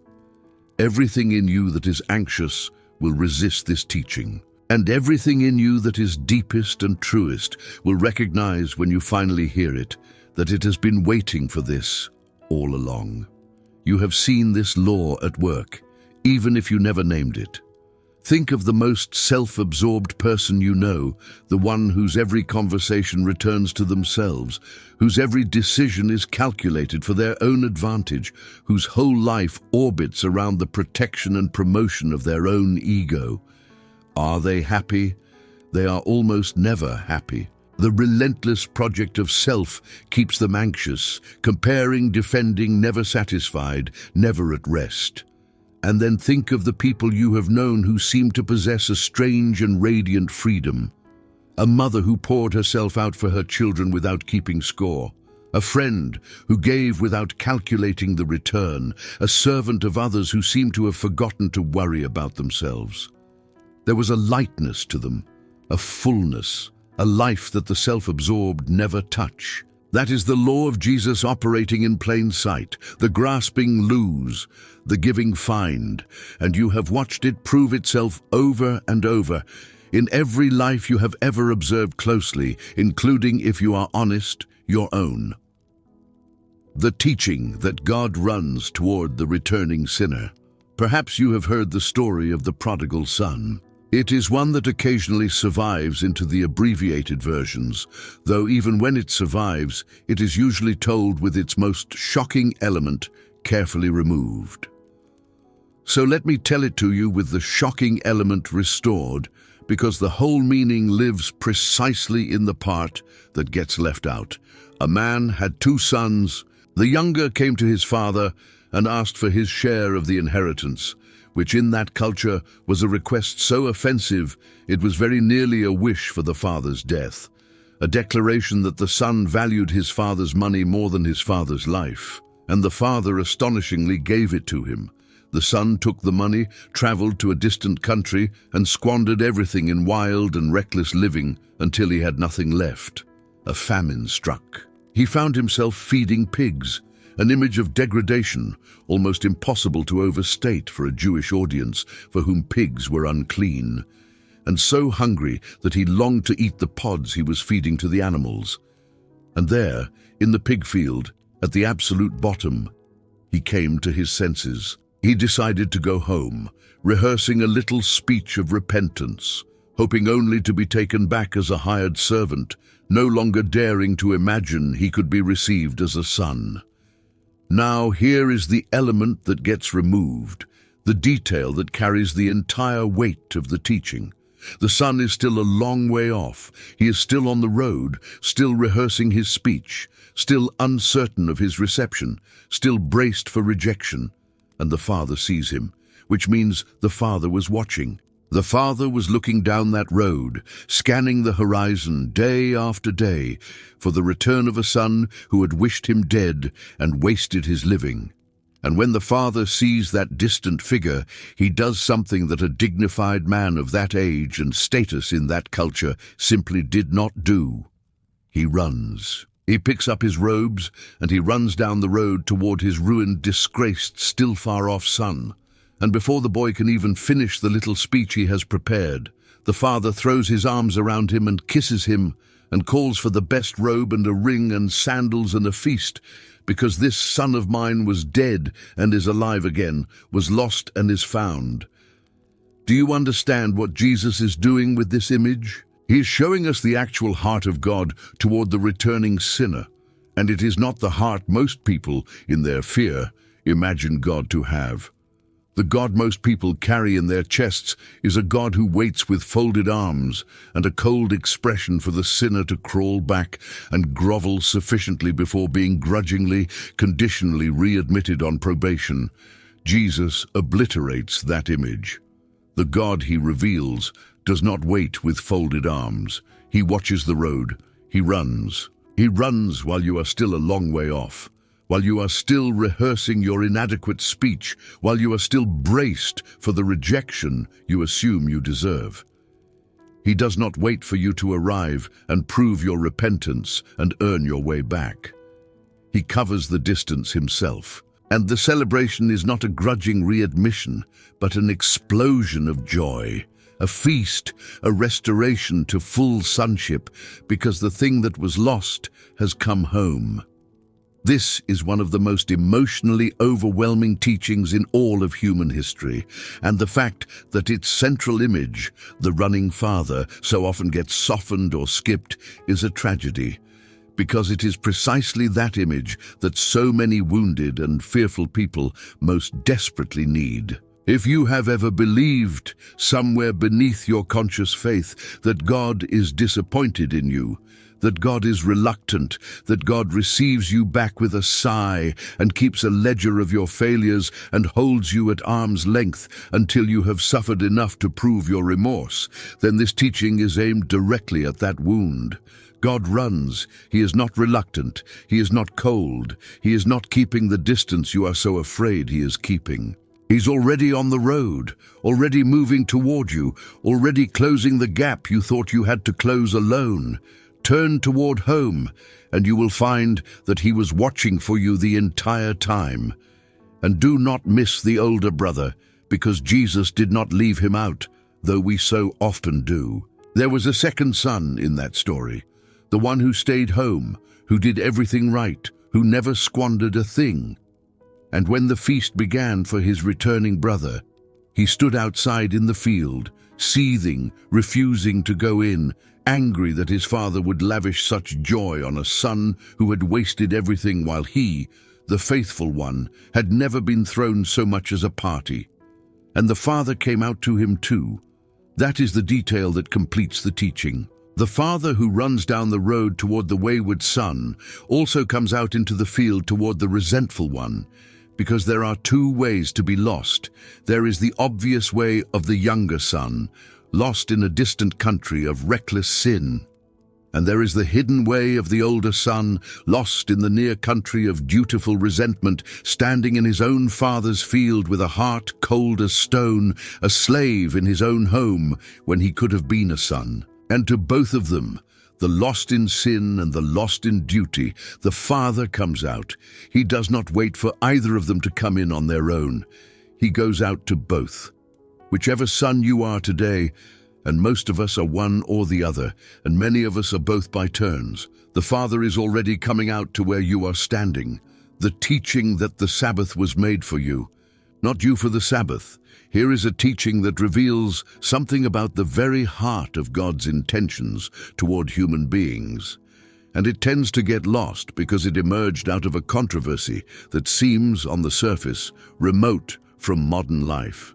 Everything in you that is anxious will resist this teaching, and everything in you that is deepest and truest will recognize when you finally hear it that it has been waiting for this all along. You have seen this law at work, even if you never named it. Think of the most self-absorbed person you know, the one whose every conversation returns to themselves, whose every decision is calculated for their own advantage, whose whole life orbits around the protection and promotion of their own ego. Are they happy? They are almost never happy. The relentless project of self keeps them anxious, comparing, defending, never satisfied, never at rest. And then think of the people you have known who seem to possess a strange and radiant freedom. A mother who poured herself out for her children without keeping score. A friend who gave without calculating the return. A servant of others who seemed to have forgotten to worry about themselves. There was a lightness to them, a fullness, a life that the self-absorbed never touch. That is the law of Jesus operating in plain sight. The grasping lose, the giving find, and you have watched it prove itself over and over in every life you have ever observed closely, including, if you are honest, your own. The teaching that God runs toward the returning sinner. Perhaps you have heard the story of the prodigal son. It is one that occasionally survives into the abbreviated versions, though even when it survives, it is usually told with its most shocking element carefully removed. So let me tell it to you with the shocking element restored, because the whole meaning lives precisely in the part that gets left out. A man had 2 sons. The younger came to his father and asked for his share of the inheritance, which in that culture was a request so offensive it was very nearly a wish for the father's death, a declaration that the son valued his father's money more than his father's life, and the father astonishingly gave it to him. The son took the money, traveled to a distant country, and squandered everything in wild and reckless living until he had nothing left. A famine struck. He found himself feeding pigs, an image of degradation, almost impossible to overstate for a Jewish audience for whom pigs were unclean, and so hungry that he longed to eat the pods he was feeding to the animals. And there, in the pig field, at the absolute bottom, he came to his senses. He decided to go home, rehearsing a little speech of repentance, hoping only to be taken back as a hired servant, no longer daring to imagine he could be received as a son. Now here is the element that gets removed, the detail that carries the entire weight of the teaching. The son is still a long way off. He is still on the road, still rehearsing his speech, still uncertain of his reception, still braced for rejection. And the father sees him, which means the father was watching. The father was looking down that road, scanning the horizon day after day for the return of a son who had wished him dead and wasted his living. And when the father sees that distant figure, he does something that a dignified man of that age and status in that culture simply did not do. He runs. He picks up his robes and he runs down the road toward his ruined, disgraced, still far-off son. And before the boy can even finish the little speech he has prepared, the father throws his arms around him and kisses him and calls for the best robe and a ring and sandals and a feast, because this son of mine was dead and is alive again, was lost and is found. Do you understand what Jesus is doing with this image? He is showing us the actual heart of God toward the returning sinner, and it is not the heart most people, in their fear, imagine God to have. The God most people carry in their chests is a God who waits with folded arms and a cold expression for the sinner to crawl back and grovel sufficiently before being grudgingly, conditionally readmitted on probation. Jesus obliterates that image. The God he reveals does not wait with folded arms. He watches the road. He runs. He runs while you are still a long way off, while you are still rehearsing your inadequate speech, while you are still braced for the rejection you assume you deserve. He does not wait for you to arrive and prove your repentance and earn your way back. He covers the distance himself. And the celebration is not a grudging readmission, but an explosion of joy, a feast, a restoration to full sonship, because the thing that was lost has come home. This is one of the most emotionally overwhelming teachings in all of human history, and the fact that its central image, the running father, so often gets softened or skipped is a tragedy, because it is precisely that image that so many wounded and fearful people most desperately need. If you have ever believed, somewhere beneath your conscious faith, that God is disappointed in you, that God is reluctant, that God receives you back with a sigh and keeps a ledger of your failures and holds you at arm's length until you have suffered enough to prove your remorse, then this teaching is aimed directly at that wound. God runs. He is not reluctant. He is not cold. He is not keeping the distance you are so afraid he is keeping. He's already on the road, already moving toward you, already closing the gap you thought you had to close alone. Turn toward home, and you will find that he was watching for you the entire time. And do not miss the older brother, because Jesus did not leave him out, though we so often do. There was a second son in that story, the one who stayed home, who did everything right, who never squandered a thing. And when the feast began for his returning brother, he stood outside in the field, seething, refusing to go in, angry that his father would lavish such joy on a son who had wasted everything while he, the faithful one, had never been thrown so much as a party. And the father came out to him too. That is the detail that completes the teaching. The father who runs down the road toward the wayward son also comes out into the field toward the resentful one, because there are two ways to be lost. There is the obvious way of the younger son, lost in a distant country of reckless sin. And there is the hidden way of the older son, lost in the near country of dutiful resentment, standing in his own father's field with a heart cold as stone, a slave in his own home when he could have been a son. And to both of them, the lost in sin and the lost in duty, the Father comes out. He does not wait for either of them to come in on their own. He goes out to both. Whichever son you are today, and most of us are one or the other, and many of us are both by turns, the Father is already coming out to where you are standing. The teaching that the Sabbath was made for you, not you for the Sabbath. Here is a teaching that reveals something about the very heart of God's intentions toward human beings. And it tends to get lost because it emerged out of a controversy that seems, on the surface, remote from modern life.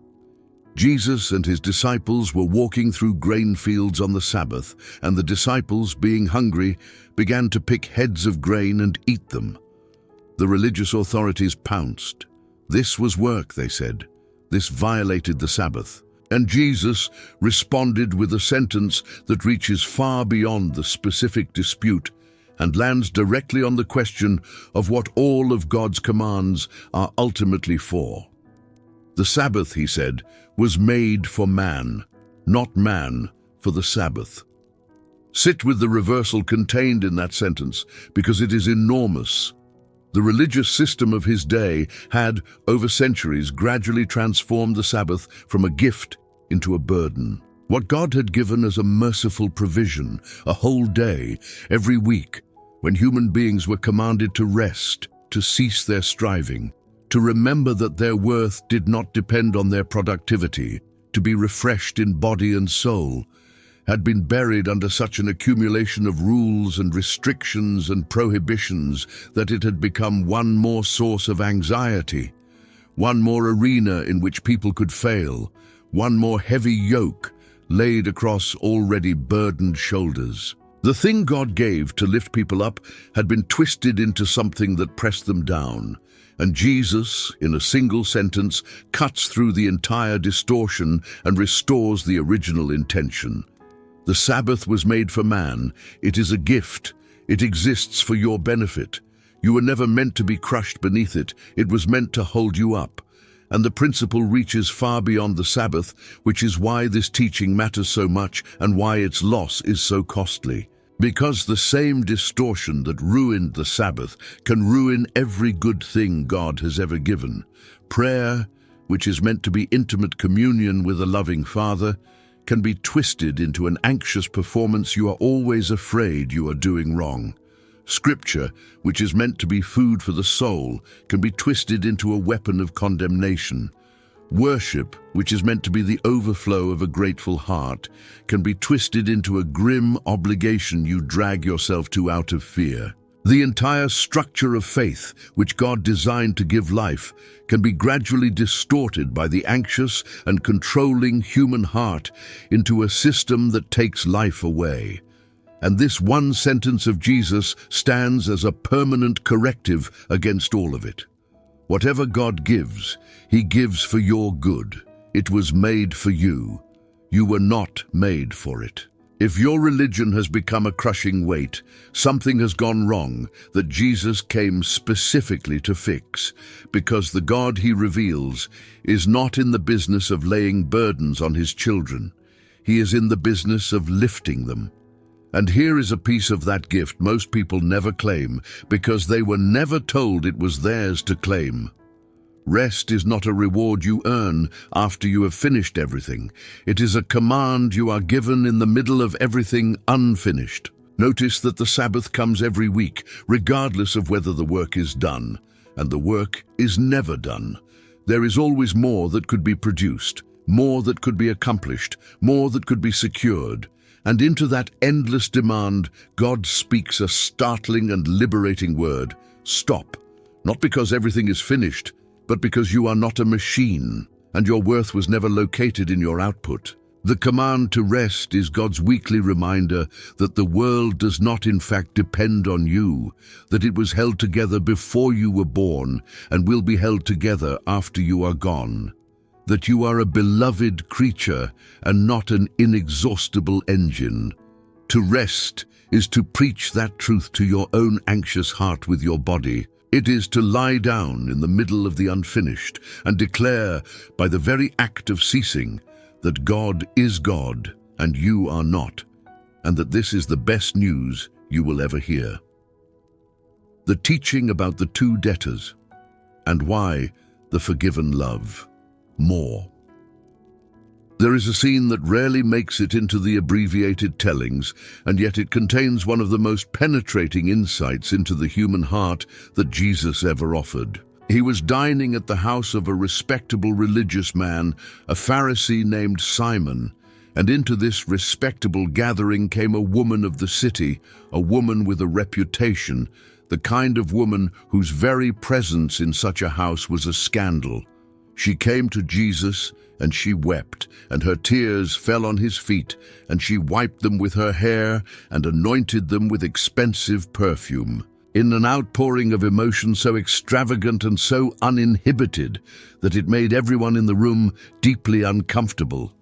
Jesus and his disciples were walking through grain fields on the Sabbath, and the disciples, being hungry, began to pick heads of grain and eat them. The religious authorities pounced. This was work, they said. This violated the Sabbath. And Jesus responded with a sentence that reaches far beyond the specific dispute and lands directly on the question of what all of God's commands are ultimately for. The Sabbath, he said, was made for man, not man for the Sabbath. Sit with the reversal contained in that sentence, because it is enormous. The religious system of his day had, over centuries, gradually transformed the Sabbath from a gift into a burden. What God had given as a merciful provision, a whole day, every week, when human beings were commanded to rest, to cease their striving, to remember that their worth did not depend on their productivity, to be refreshed in body and soul, had been buried under such an accumulation of rules and restrictions and prohibitions that it had become one more source of anxiety, one more arena in which people could fail, one more heavy yoke laid across already burdened shoulders. The thing God gave to lift people up had been twisted into something that pressed them down. And Jesus, in a single sentence, cuts through the entire distortion and restores the original intention. The Sabbath was made for man. It is a gift. It exists for your benefit. You were never meant to be crushed beneath it. It was meant to hold you up. And the principle reaches far beyond the Sabbath, which is why this teaching matters so much and why its loss is so costly. Because the same distortion that ruined the Sabbath can ruin every good thing God has ever given. Prayer, which is meant to be intimate communion with a loving Father, can be twisted into an anxious performance you are always afraid you are doing wrong. Scripture, which is meant to be food for the soul, can be twisted into a weapon of condemnation. Worship, which is meant to be the overflow of a grateful heart, can be twisted into a grim obligation you drag yourself to out of fear. The entire structure of faith, which God designed to give life, can be gradually distorted by the anxious and controlling human heart into a system that takes life away. And this one sentence of Jesus stands as a permanent corrective against all of it. Whatever God gives, He gives for your good. It was made for you. You were not made for it. If your religion has become a crushing weight, something has gone wrong that Jesus came specifically to fix, because the God He reveals is not in the business of laying burdens on His children. He is in the business of lifting them. And here is a piece of that gift most people never claim because they were never told it was theirs to claim. Rest is not a reward you earn after you have finished everything. It is a command you are given in the middle of everything unfinished. Notice that the Sabbath comes every week, regardless of whether the work is done. And the work is never done. There is always more that could be produced, more that could be accomplished, more that could be secured. And into that endless demand, God speaks a startling and liberating word: stop. Not because everything is finished, but because you are not a machine, and your worth was never located in your output. The command to rest is God's weekly reminder that the world does not in fact depend on you, that it was held together before you were born and will be held together after you are gone. That you are a beloved creature and not an inexhaustible engine. To rest is to preach that truth to your own anxious heart with your body. It is to lie down in the middle of the unfinished and declare, by the very act of ceasing, that God is God and you are not, and that this is the best news you will ever hear. The teaching about the two debtors, and why the forgiven love more. There is a scene that rarely makes it into the abbreviated tellings, and yet it contains one of the most penetrating insights into the human heart that Jesus ever offered. He was dining at the house of a respectable religious man, a Pharisee named Simon, and into this respectable gathering came a woman of the city, a woman with a reputation, the kind of woman whose very presence in such a house was a scandal. She came to Jesus, and she wept, and her tears fell on his feet, and she wiped them with her hair and anointed them with expensive perfume. In an outpouring of emotion so extravagant and so uninhibited that it made everyone in the room deeply uncomfortable.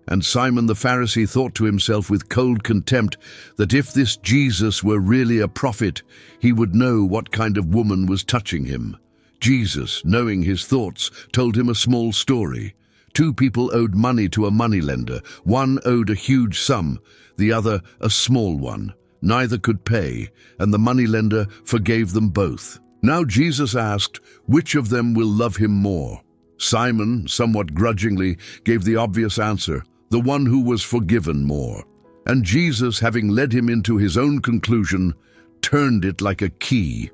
And Simon the Pharisee thought to himself with cold contempt that if this Jesus were really a prophet, he would know what kind of woman was touching him. Jesus, knowing his thoughts, told him a small story. Two people owed money to a moneylender. One owed a huge sum, the other a small one. Neither could pay, and the moneylender forgave them both. Now Jesus asked, which of them will love him more? Simon, somewhat grudgingly, gave the obvious answer, the one who was forgiven more. And Jesus, having led him into his own conclusion, turned it like a key.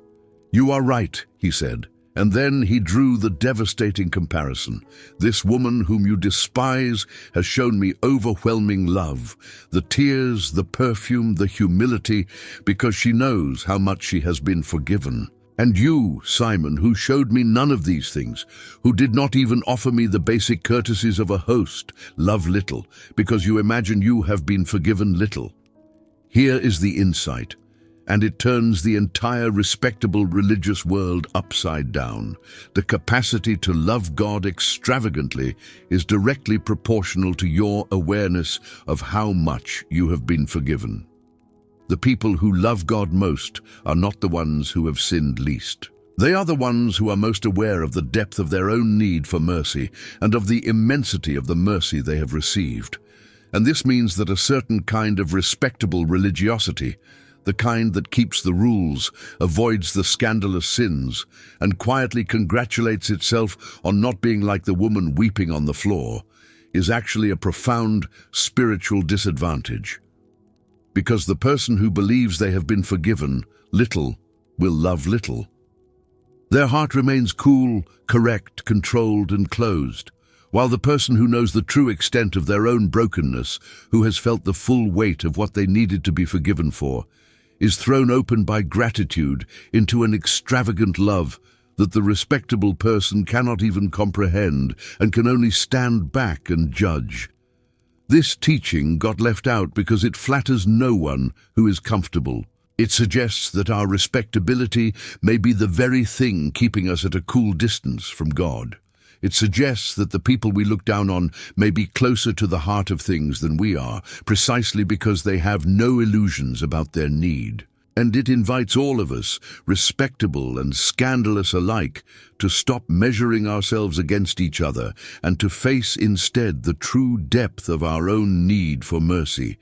You are right, he said. And then he drew the devastating comparison. This woman whom you despise has shown me overwhelming love, the tears, the perfume, the humility, because she knows how much she has been forgiven. And you, Simon, who showed me none of these things, who did not even offer me the basic courtesies of a host, love little, because you imagine you have been forgiven little. Here is the insight. And it turns the entire respectable religious world upside down. The capacity to love God extravagantly is directly proportional to your awareness of how much you have been forgiven. The people who love God most are not the ones who have sinned least. They are the ones who are most aware of the depth of their own need for mercy and of the immensity of the mercy they have received. And this means that a certain kind of respectable religiosity, the kind that keeps the rules, avoids the scandalous sins, and quietly congratulates itself on not being like the woman weeping on the floor, is actually a profound spiritual disadvantage. Because the person who believes they have been forgiven little will love little. Their heart remains cool, correct, controlled, and closed, while the person who knows the true extent of their own brokenness, who has felt the full weight of what they needed to be forgiven for, is thrown open by gratitude into an extravagant love that the respectable person cannot even comprehend and can only stand back and judge. This teaching got left out because it flatters no one who is comfortable. It suggests that our respectability may be the very thing keeping us at a cool distance from God. It suggests that the people we look down on may be closer to the heart of things than we are, precisely because they have no illusions about their need. And it invites all of us, respectable and scandalous alike, to stop measuring ourselves against each other and to face instead the true depth of our own need for mercy,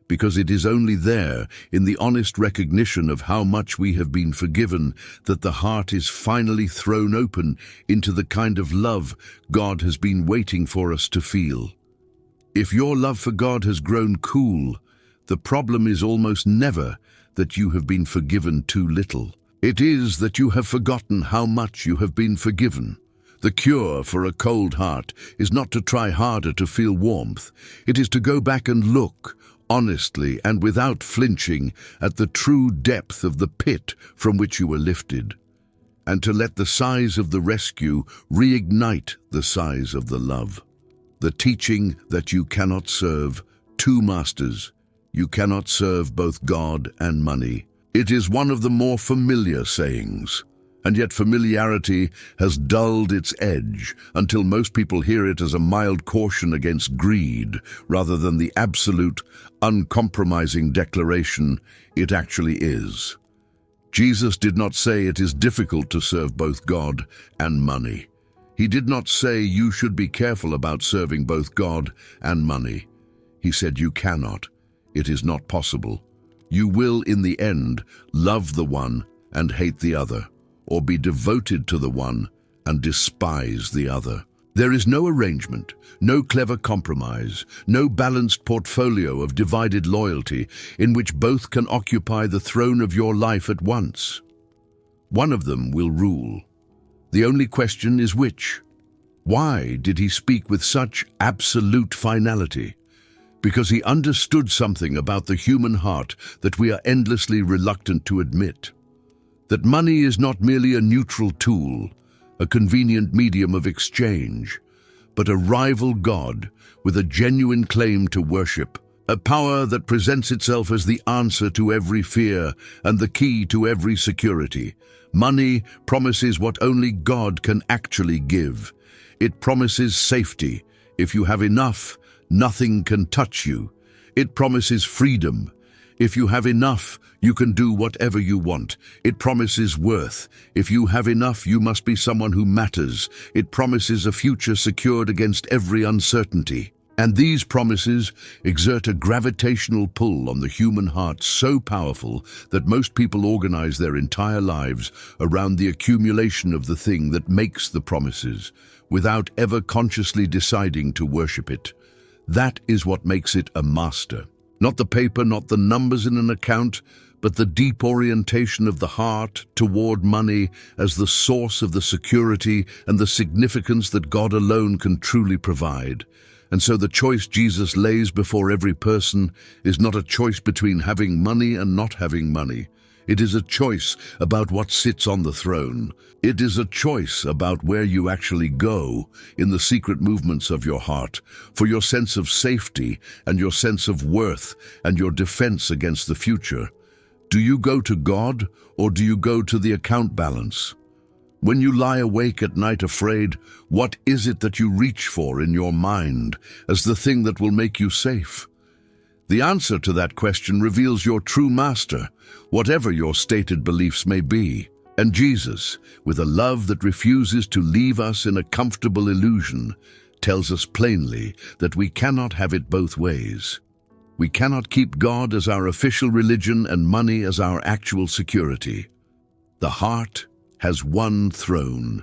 because it is only there, in the honest recognition of how much we have been forgiven, that the heart is finally thrown open into the kind of love God has been waiting for us to feel. If your love for God has grown cool, the problem is almost never that you have been forgiven too little. It is that you have forgotten how much you have been forgiven. The cure for a cold heart is not to try harder to feel warmth. It is to go back and look, honestly and without flinching, at the true depth of the pit from which you were lifted, and to let the sighs of the rescue reignite the sighs of the love. The teaching that you cannot serve two masters, you cannot serve both God and money. It is one of the more familiar sayings, and yet familiarity has dulled its edge until most people hear it as a mild caution against greed rather than the absolute, uncompromising declaration it actually is. Jesus did not say it is difficult to serve both God and money. He did not say you should be careful about serving both God and money. He said you cannot. It is not possible. You will, in the end, love the one and hate the other, or be devoted to the one and despise the other. There is no arrangement, no clever compromise, no balanced portfolio of divided loyalty in which both can occupy the throne of your life at once. One of them will rule. The only question is which. Why did he speak with such absolute finality? Because he understood something about the human heart that we are endlessly reluctant to admit. That money is not merely a neutral tool, a convenient medium of exchange, but a rival God with a genuine claim to worship, a power that presents itself as the answer to every fear and the key to every security. Money promises what only God can actually give. It promises safety. If you have enough, nothing can touch you. It promises freedom. If you have enough, you can do whatever you want. It promises worth. If you have enough, you must be someone who matters. It promises a future secured against every uncertainty. And these promises exert a gravitational pull on the human heart so powerful that most people organize their entire lives around the accumulation of the thing that makes the promises, without ever consciously deciding to worship it. That is what makes it a master. Not the paper, not the numbers in an account, but the deep orientation of the heart toward money as the source of the security and the significance that God alone can truly provide. And so the choice Jesus lays before every person is not a choice between having money and not having money. It is a choice about what sits on the throne. It is a choice about where you actually go in the secret movements of your heart, for your sense of safety and your sense of worth and your defense against the future. Do you go to God or do you go to the account balance? When you lie awake at night afraid, what is it that you reach for in your mind as the thing that will make you safe? The answer to that question reveals your true master, whatever your stated beliefs may be. And Jesus, with a love that refuses to leave us in a comfortable illusion, tells us plainly that we cannot have it both ways. We cannot keep God as our official religion and money as our actual security. The heart has one throne,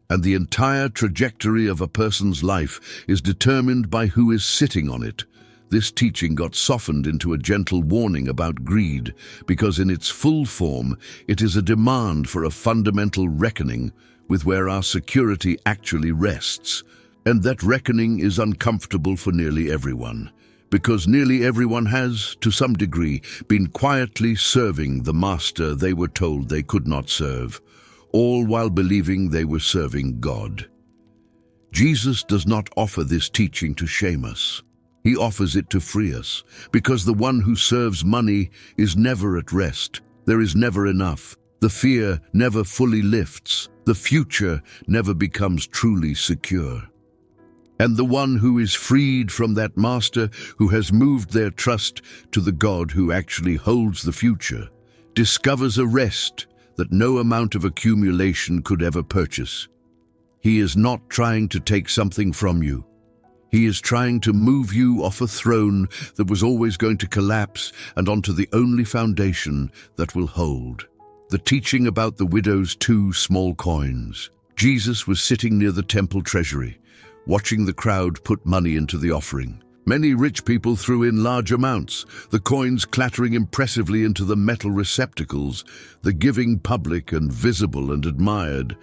and the entire trajectory of a person's life is determined by who is sitting on it. This teaching got softened into a gentle warning about greed, because in its full form, it is a demand for a fundamental reckoning with where our security actually rests. And that reckoning is uncomfortable for nearly everyone, because nearly everyone has, to some degree, been quietly serving the master they were told they could not serve, all while believing they were serving God. Jesus does not offer this teaching to shame us. He offers it to free us, because the one who serves money is never at rest. There is never enough. The fear never fully lifts. The future never becomes truly secure. And the one who is freed from that master who has moved their trust to the God who actually holds the future discovers a rest that no amount of accumulation could ever purchase. He is not trying to take something from you. He is trying to move you off a throne that was always going to collapse and onto the only foundation that will hold. The teaching about the widow's 2 small coins. Jesus was sitting near the temple treasury, watching the crowd put money into the offering. Many rich people threw in large amounts, the coins clattering impressively into the metal receptacles, the giving public and visible and admired.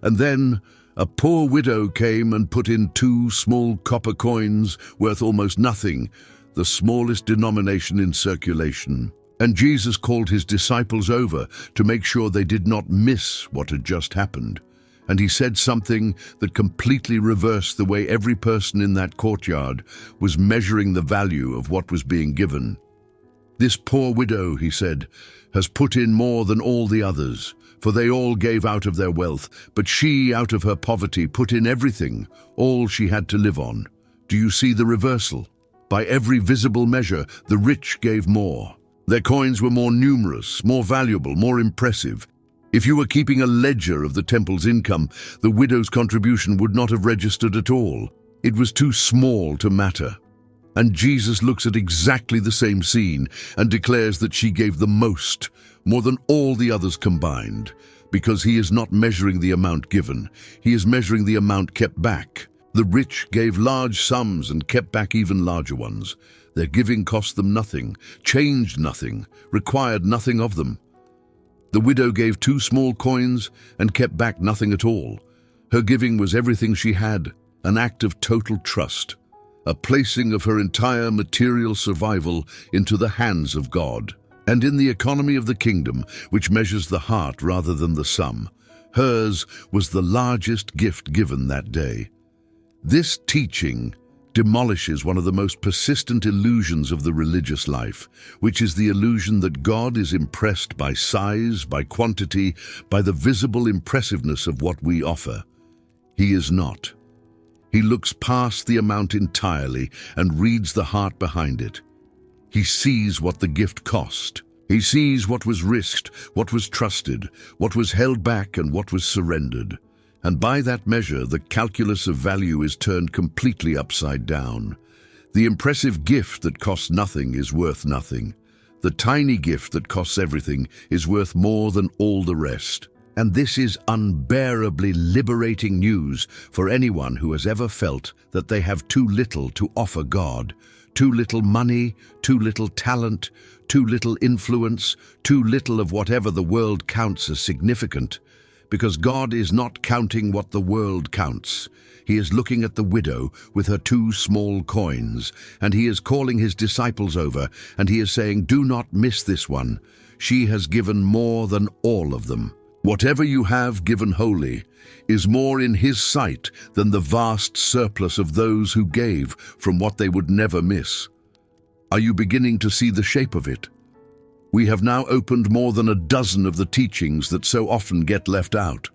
And then a poor widow came and put in 2 small copper coins worth almost nothing, the smallest denomination in circulation. And Jesus called his disciples over to make sure they did not miss what had just happened. And he said something that completely reversed the way every person in that courtyard was measuring the value of what was being given. This poor widow, he said, has put in more than all the others, for they all gave out of their wealth, but she, out of her poverty, put in everything, all she had to live on. Do you see the reversal? By every visible measure, the rich gave more. Their coins were more numerous, more valuable, more impressive. If you were keeping a ledger of the temple's income, the widow's contribution would not have registered at all. It was too small to matter. And Jesus looks at exactly the same scene and declares that she gave the most, more than all the others combined, because he is not measuring the amount given, he is measuring the amount kept back. The rich gave large sums and kept back even larger ones. Their giving cost them nothing, changed nothing, required nothing of them. The widow gave 2 small coins and kept back nothing at all. Her giving was everything she had, an act of total trust, a placing of her entire material survival into the hands of God. And in the economy of the kingdom, which measures the heart rather than the sum, hers was the largest gift given that day. This teaching demolishes one of the most persistent illusions of the religious life, which is the illusion that God is impressed by size, by quantity, by the visible impressiveness of what we offer. He is not. He looks past the amount entirely and reads the heart behind it. He sees what the gift cost. He sees what was risked, what was trusted, what was held back, and what was surrendered. And by that measure, the calculus of value is turned completely upside down. The impressive gift that costs nothing is worth nothing. The tiny gift that costs everything is worth more than all the rest. And this is unbearably liberating news for anyone who has ever felt that they have too little to offer God. Too little money, too little talent, too little influence, too little of whatever the world counts as significant. Because God is not counting what the world counts. He is looking at the widow with her 2 small coins, and he is calling his disciples over, and he is saying, do not miss this one. She has given more than all of them. Whatever you have given wholly is more in his sight than the vast surplus of those who gave from what they would never miss. Are you beginning to see the shape of it? We have now opened more than a dozen of the teachings that so often get left out,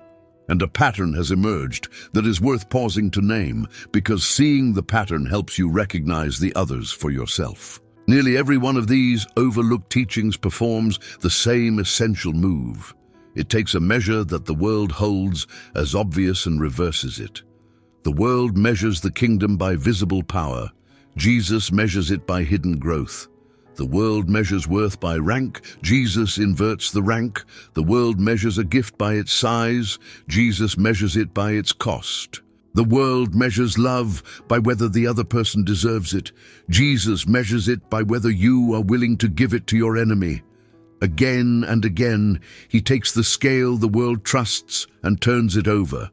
and a pattern has emerged that is worth pausing to name, because seeing the pattern helps you recognize the others for yourself. Nearly every one of these overlooked teachings performs the same essential move. It takes a measure that the world holds as obvious and reverses it. The world measures the kingdom by visible power. Jesus measures it by hidden growth. The world measures worth by rank. Jesus inverts the rank. The world measures a gift by its size. Jesus measures it by its cost. The world measures love by whether the other person deserves it. Jesus measures it by whether you are willing to give it to your enemy. Again and again, he takes the scale the world trusts and turns it over.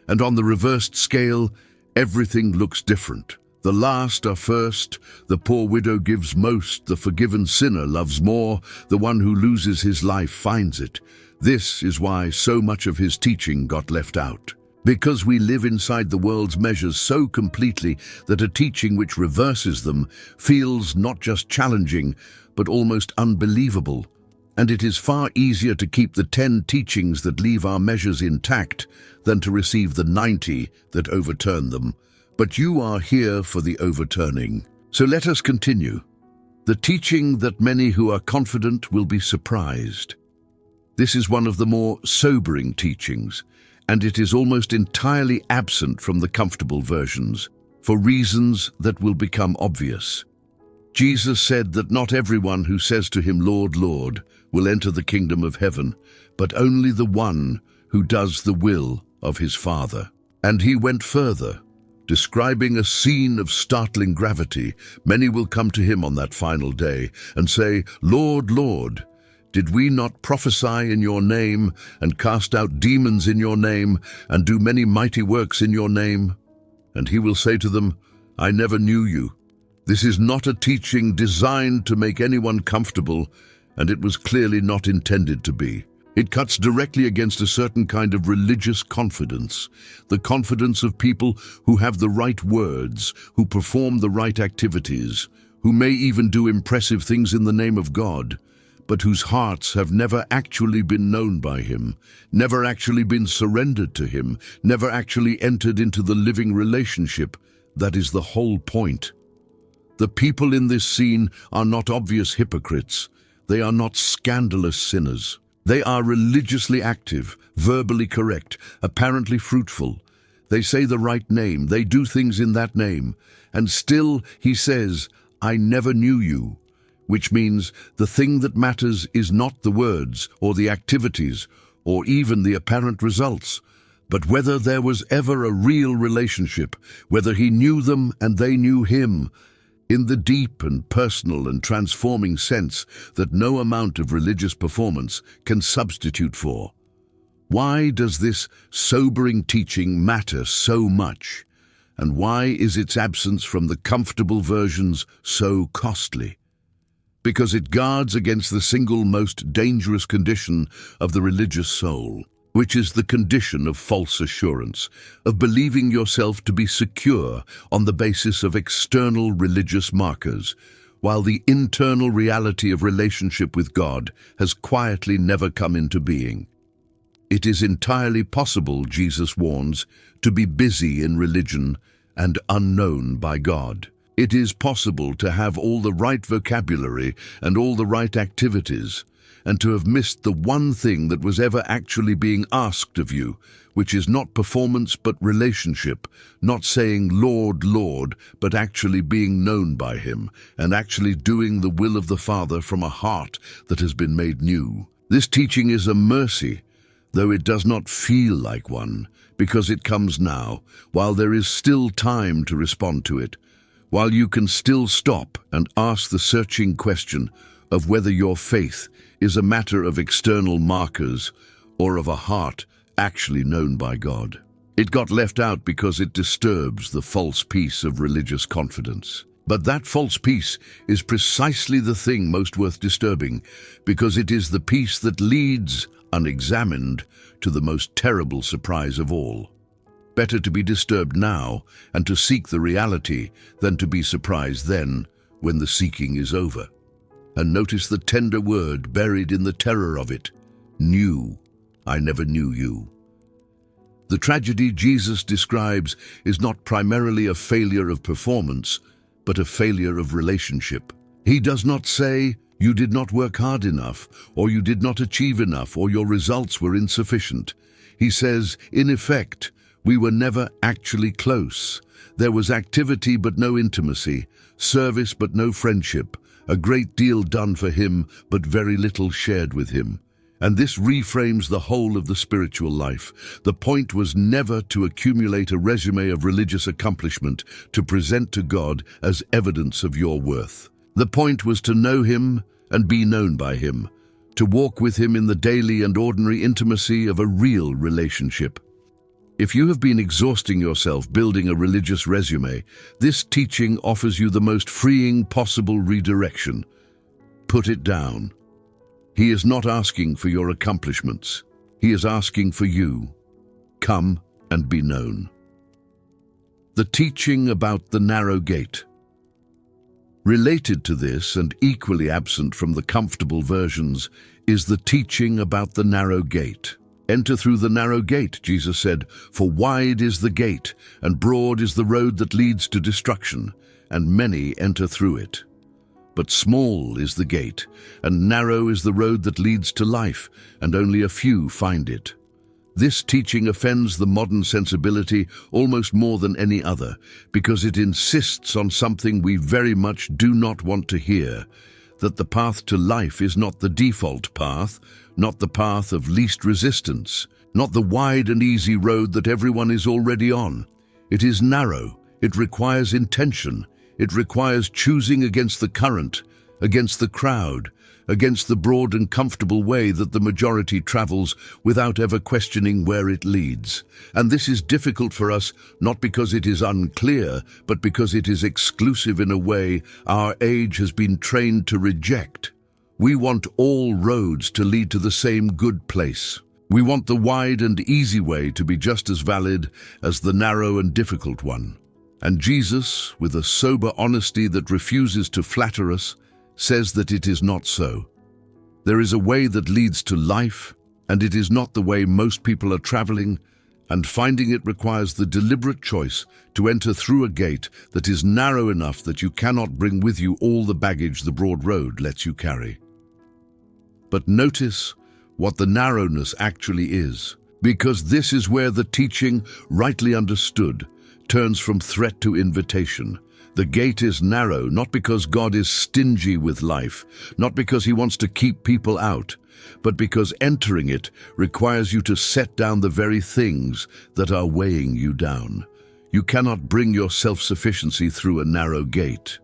And on the reversed scale, everything looks different. The last are first, the poor widow gives most, the forgiven sinner loves more, the one who loses his life finds it. This is why so much of his teaching got left out. Because we live inside the world's measures so completely that a teaching which reverses them feels not just challenging, but almost unbelievable. And it is far easier to keep the 10 teachings that leave our measures intact than to receive the 90 that overturn them. But you are here for the overturning. So let us continue. The teaching that many who are confident will be surprised. This is one of the more sobering teachings, and it is almost entirely absent from the comfortable versions, for reasons that will become obvious. Jesus said that not everyone who says to him, "Lord, Lord," will enter the kingdom of heaven, but only the one who does the will of his Father. And he went further, describing a scene of startling gravity. Many will come to him on that final day and say, "Lord, Lord, did we not prophesy in your name and cast out demons in your name and do many mighty works in your name?" And he will say to them, "I never knew you." This is not a teaching designed to make anyone comfortable, and it was clearly not intended to be. It cuts directly against a certain kind of religious confidence, the confidence of people who have the right words, who perform the right activities, who may even do impressive things in the name of God, but whose hearts have never actually been known by him, never actually been surrendered to him, never actually entered into the living relationship. That is the whole point. The people in this scene are not obvious hypocrites. They are not scandalous sinners. They are religiously active, verbally correct, apparently fruitful. They say the right name, they do things in that name, and still he says, "I never knew you," which means the thing that matters is not the words or the activities or even the apparent results, but whether there was ever a real relationship, whether he knew them and they knew him, in the deep and personal and transforming sense that no amount of religious performance can substitute for. Why does this sobering teaching matter so much? And why is its absence from the comfortable versions so costly? Because it guards against the single most dangerous condition of the religious soul, which is the condition of false assurance, of believing yourself to be secure on the basis of external religious markers, while the internal reality of relationship with God has quietly never come into being. It is entirely possible, Jesus warns, to be busy in religion and unknown by God. It is possible to have all the right vocabulary and all the right activities, and to have missed the one thing that was ever actually being asked of you, which is not performance but relationship, not saying "Lord, Lord," but actually being known by him, and actually doing the will of the Father from a heart that has been made new. This teaching is a mercy, though it does not feel like one, because it comes now, while there is still time to respond to it, while you can still stop and ask the searching question of whether your faith is a matter of external markers or of a heart actually known by God. It got left out because it disturbs the false peace of religious confidence. But that false peace is precisely the thing most worth disturbing, because it is the peace that leads, unexamined, to the most terrible surprise of all. Better to be disturbed now and to seek the reality than to be surprised then when the seeking is over. And notice the tender word buried in the terror of it: "Knew. I never knew you." The tragedy Jesus describes is not primarily a failure of performance, but a failure of relationship. He does not say, You did not work hard enough, or you did not achieve enough, or your results were insufficient. He says, in effect, we were never actually close. There was activity but no intimacy, service but no friendship, a great deal done for him but very little shared with him. And this reframes the whole of the spiritual life. The point was never to accumulate a resume of religious accomplishment to present to God as evidence of your worth. The point was to know him and be known by him, to walk with him in the daily and ordinary intimacy of a real relationship. If you have been exhausting yourself building a religious resume, this teaching offers you the most freeing possible redirection. Put it down. He is not asking for your accomplishments. He is asking for you. Come and be known. The teaching about the narrow gate. Related to this, and equally absent from the comfortable versions, is the teaching about the narrow gate. Enter through the narrow gate, Jesus said, for wide is the gate, and broad is the road that leads to destruction, and many enter through it. But small is the gate, and narrow is the road that leads to life, and only a few find it. This teaching offends the modern sensibility almost more than any other, because it insists on something we very much do not want to hear, that the path to life is not the default path, not the path of least resistance, not the wide and easy road that everyone is already on. It is narrow, it requires intention, it requires choosing against the current, against the crowd, against the broad and comfortable way that the majority travels without ever questioning where it leads. And this is difficult for us, not because it is unclear, but because it is exclusive in a way our age has been trained to reject. We want all roads to lead to the same good place. We want the wide and easy way to be just as valid as the narrow and difficult one. And Jesus, with a sober honesty that refuses to flatter us, says that it is not so. There is a way that leads to life, and it is not the way most people are traveling, and finding it requires the deliberate choice to enter through a gate that is narrow enough that you cannot bring with you all the baggage the broad road lets you carry. But notice what the narrowness actually is, because this is where the teaching, rightly understood, turns from threat to invitation. The gate is narrow, not because God is stingy with life, not because he wants to keep people out, but because entering it requires you to set down the very things that are weighing you down. You cannot bring your self-sufficiency through a narrow gate.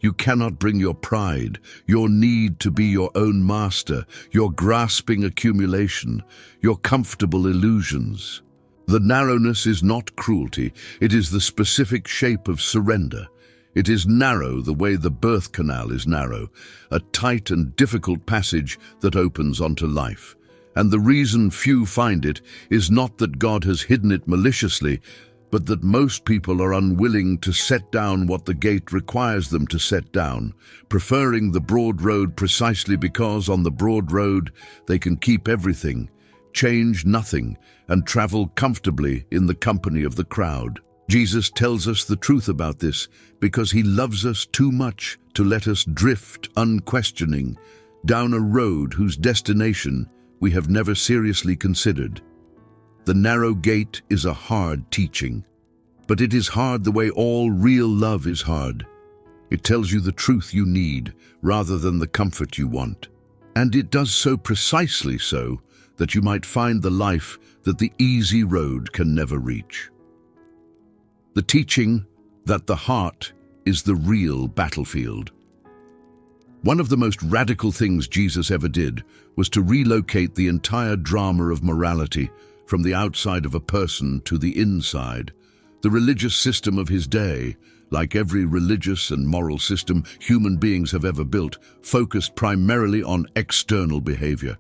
You cannot bring your pride, your need to be your own master, your grasping accumulation, your comfortable illusions. The narrowness is not cruelty, it is the specific shape of surrender. It is narrow the way the birth canal is narrow, a tight and difficult passage that opens onto life. And the reason few find it is not that God has hidden it maliciously, but that most people are unwilling to set down what the gate requires them to set down, preferring the broad road precisely because on the broad road they can keep everything, change nothing, and travel comfortably in the company of the crowd. Jesus tells us the truth about this because he loves us too much to let us drift unquestioning down a road whose destination we have never seriously considered. The narrow gate is a hard teaching, but it is hard the way all real love is hard. It tells you the truth you need rather than the comfort you want. And it does so precisely so that you might find the life that the easy road can never reach. The teaching that the heart is the real battlefield. One of the most radical things Jesus ever did was to relocate the entire drama of morality from the outside of a person to the inside. The religious system of his day, like every religious and moral system human beings have ever built, focused primarily on external behavior.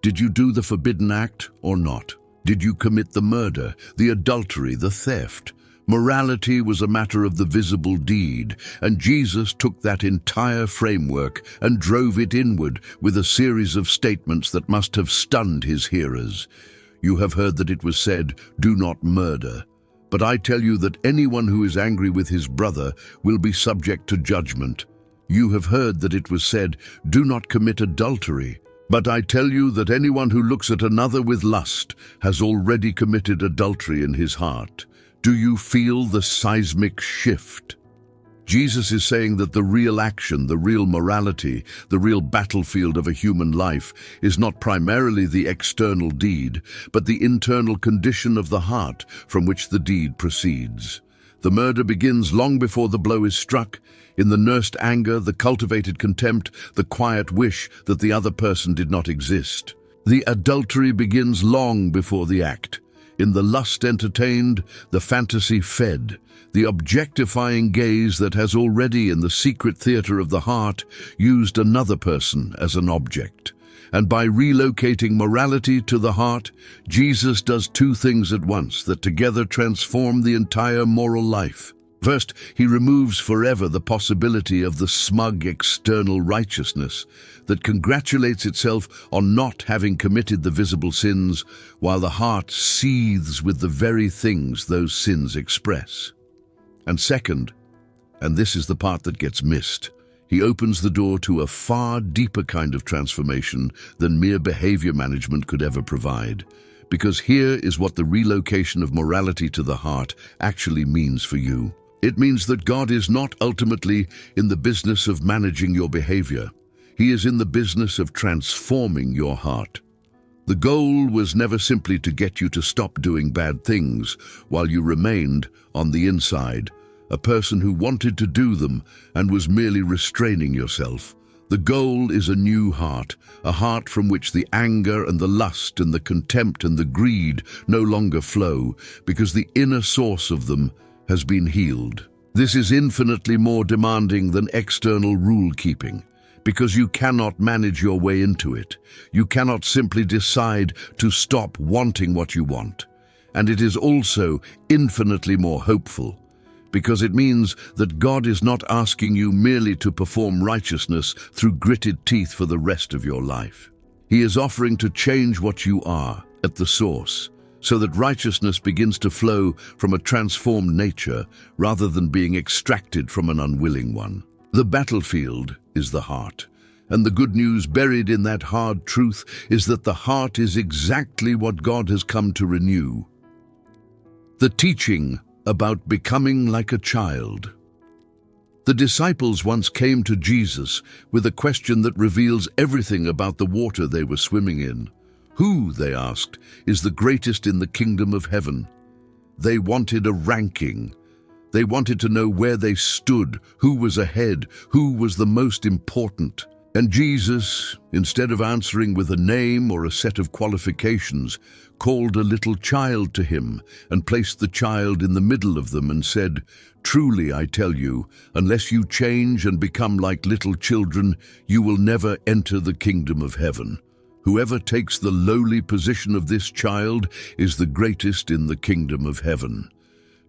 Did you do the forbidden act or not? Did you commit the murder, the adultery, the theft? Morality was a matter of the visible deed, and Jesus took that entire framework and drove it inward with a series of statements that must have stunned his hearers. You have heard that it was said, "Do not murder." But I tell you that anyone who is angry with his brother will be subject to judgment. You have heard that it was said, 'Do not commit adultery.' But I tell you that anyone who looks at another with lust has already committed adultery in his heart." Do you feel the seismic shift? Jesus is saying that the real action, the real morality, the real battlefield of a human life is not primarily the external deed, but the internal condition of the heart from which the deed proceeds. The murder begins long before the blow is struck, in the nursed anger, the cultivated contempt, the quiet wish that the other person did not exist. The adultery begins long before the act, in the lust entertained, the fantasy fed, the objectifying gaze that has already, in the secret theater of the heart, used another person as an object. And by relocating morality to the heart, Jesus does two things at once that together transform the entire moral life. First, he removes forever the possibility of the smug external righteousness that congratulates itself on not having committed the visible sins, while the heart seethes with the very things those sins express. And second, and this is the part that gets missed, he opens the door to a far deeper kind of transformation than mere behavior management could ever provide. Because here is what the relocation of morality to the heart actually means for you. It means that God is not ultimately in the business of managing your behavior. He is in the business of transforming your heart. The goal was never simply to get you to stop doing bad things while you remained, on the inside, a person who wanted to do them and was merely restraining yourself. The goal is a new heart, a heart from which the anger and the lust and the contempt and the greed no longer flow, because the inner source of them has been healed. This is infinitely more demanding than external rule-keeping, because you cannot manage your way into it. You cannot simply decide to stop wanting what you want. And it is also infinitely more hopeful, because it means that God is not asking you merely to perform righteousness through gritted teeth for the rest of your life. He is offering to change what you are at the source, so that righteousness begins to flow from a transformed nature rather than being extracted from an unwilling one. The battlefield is the heart, and the good news buried in that hard truth is that the heart is exactly what God has come to renew. The teaching about becoming like a child. The disciples once came to Jesus with a question that reveals everything about the water they were swimming in. Who, they asked, is the greatest in the kingdom of heaven? They wanted a ranking. They wanted to know where they stood, who was ahead, who was the most important. And Jesus, instead of answering with a name or a set of qualifications, called a little child to him and placed the child in the middle of them and said, "Truly, I tell you, unless you change and become like little children, you will never enter the kingdom of heaven. Whoever takes the lowly position of this child is the greatest in the kingdom of heaven."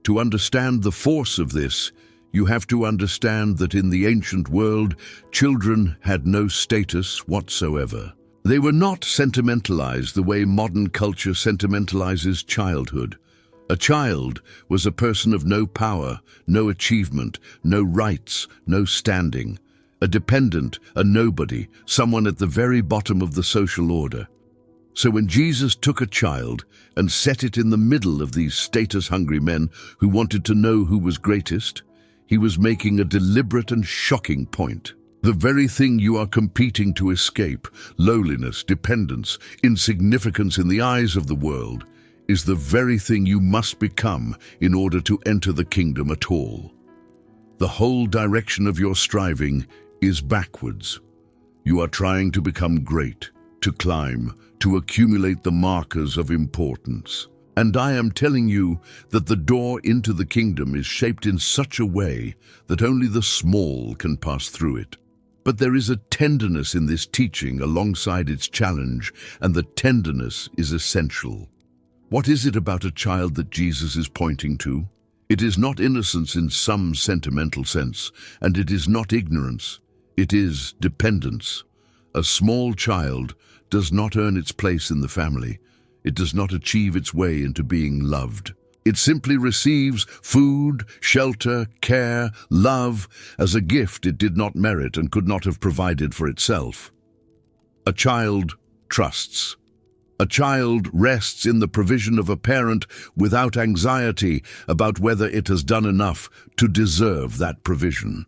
To understand the force of this, you have to understand that in the ancient world, children had no status whatsoever. They were not sentimentalized the way modern culture sentimentalizes childhood. A child was a person of no power, no achievement, no rights, no standing. A dependent, a nobody, someone at the very bottom of the social order. So when Jesus took a child and set it in the middle of these status-hungry men who wanted to know who was greatest, he was making a deliberate and shocking point. The very thing you are competing to escape, lowliness, dependence, insignificance in the eyes of the world, is the very thing you must become in order to enter the kingdom at all. The whole direction of your striving is backwards. You are trying to become great, to climb, to accumulate the markers of importance. And I am telling you that the door into the kingdom is shaped in such a way that only the small can pass through it. But there is a tenderness in this teaching alongside its challenge, and the tenderness is essential. What is it about a child that Jesus is pointing to? It is not innocence in some sentimental sense, and it is not ignorance. It is dependence. A small child does not earn its place in the family. It does not achieve its way into being loved. It simply receives food, shelter, care, love as a gift it did not merit and could not have provided for itself. A child trusts. A child rests in the provision of a parent without anxiety about whether it has done enough to deserve that provision.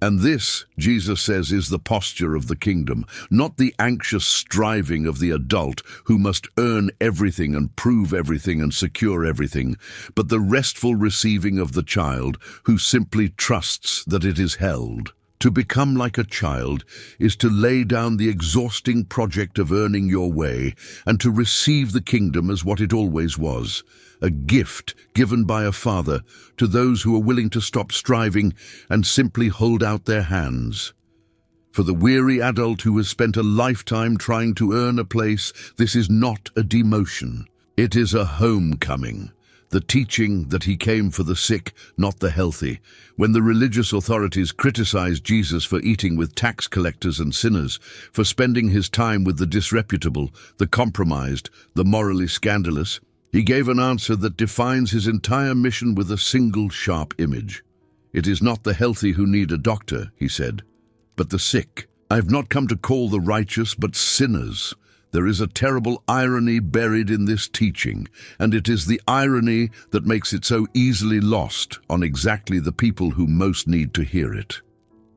And this, Jesus says, is the posture of the kingdom, not the anxious striving of the adult who must earn everything and prove everything and secure everything, but the restful receiving of the child who simply trusts that it is held. To become like a child is to lay down the exhausting project of earning your way and to receive the kingdom as what it always was, a gift given by a father to those who are willing to stop striving and simply hold out their hands. For the weary adult who has spent a lifetime trying to earn a place, this is not a demotion. It is a homecoming. The teaching that he came for the sick, not the healthy. When the religious authorities criticized Jesus for eating with tax collectors and sinners, for spending his time with the disreputable, the compromised, the morally scandalous, he gave an answer that defines his entire mission with a single sharp image. It is not the healthy who need a doctor, he said, but the sick. I have not come to call the righteous, but sinners. There is a terrible irony buried in this teaching, and it is the irony that makes it so easily lost on exactly the people who most need to hear it.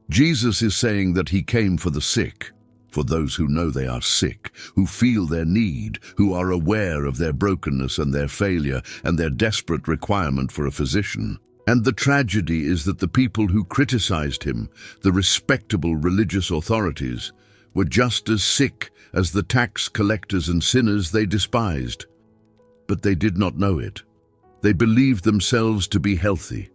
Jesus is saying that he came for the sick, for those who know they are sick, who feel their need, who are aware of their brokenness and their failure and their desperate requirement for a physician. And the tragedy is that the people who criticized him, the respectable religious authorities, were just as sick as the tax collectors and sinners they despised. But they did not know it. They believed themselves to be healthy.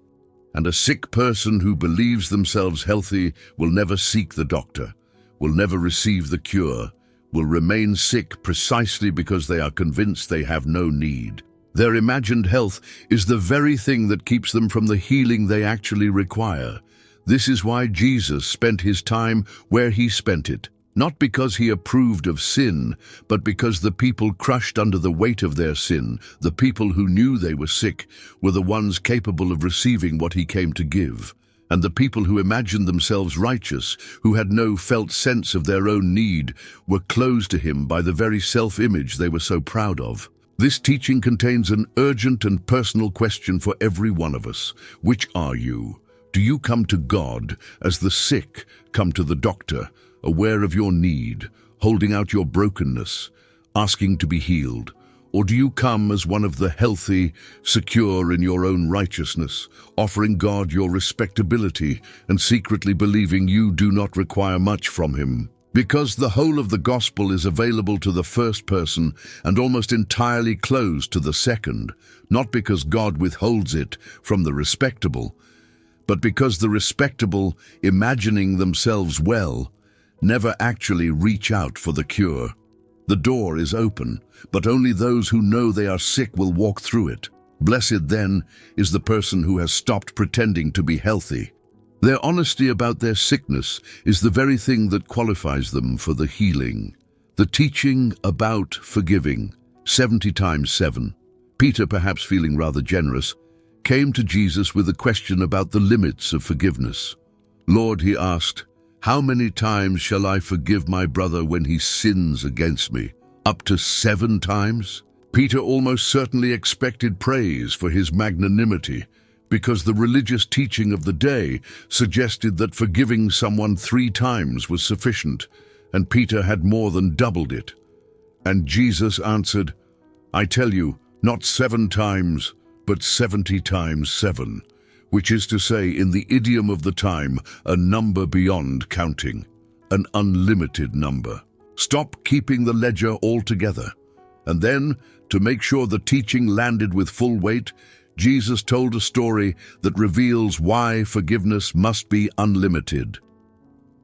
And a sick person who believes themselves healthy will never seek the doctor, will never receive the cure, will remain sick precisely because they are convinced they have no need. Their imagined health is the very thing that keeps them from the healing they actually require. This is why Jesus spent his time where he spent it. Not because he approved of sin, but because the people crushed under the weight of their sin, the people who knew they were sick, were the ones capable of receiving what he came to give. And the people who imagined themselves righteous, who had no felt sense of their own need, were closed to him by the very self-image they were so proud of. This teaching contains an urgent and personal question for every one of us. Which are you? Do you come to God as the sick come to the doctor, aware of your need, holding out your brokenness, asking to be healed? Or do you come as one of the healthy, secure in your own righteousness, offering God your respectability and secretly believing you do not require much from him? Because the whole of the gospel is available to the first person and almost entirely closed to the second, not because God withholds it from the respectable, but because the respectable, imagining themselves well, never actually reach out for the cure. The door is open, but only those who know they are sick will walk through it. Blessed, then, is the person who has stopped pretending to be healthy. Their honesty about their sickness is the very thing that qualifies them for the healing. The teaching about forgiving, 70 times 7. Peter, perhaps feeling rather generous, came to Jesus with a question about the limits of forgiveness. Lord, he asked, how many times shall I forgive my brother when he sins against me? Up to 7 times? Peter almost certainly expected praise for his magnanimity, because the religious teaching of the day suggested that forgiving someone 3 times was sufficient, and Peter had more than doubled it. And Jesus answered, I tell you, not 7 times, but 70 times 7. Which is to say, in the idiom of the time, a number beyond counting, an unlimited number. Stop keeping the ledger altogether. And then, to make sure the teaching landed with full weight, Jesus told a story that reveals why forgiveness must be unlimited.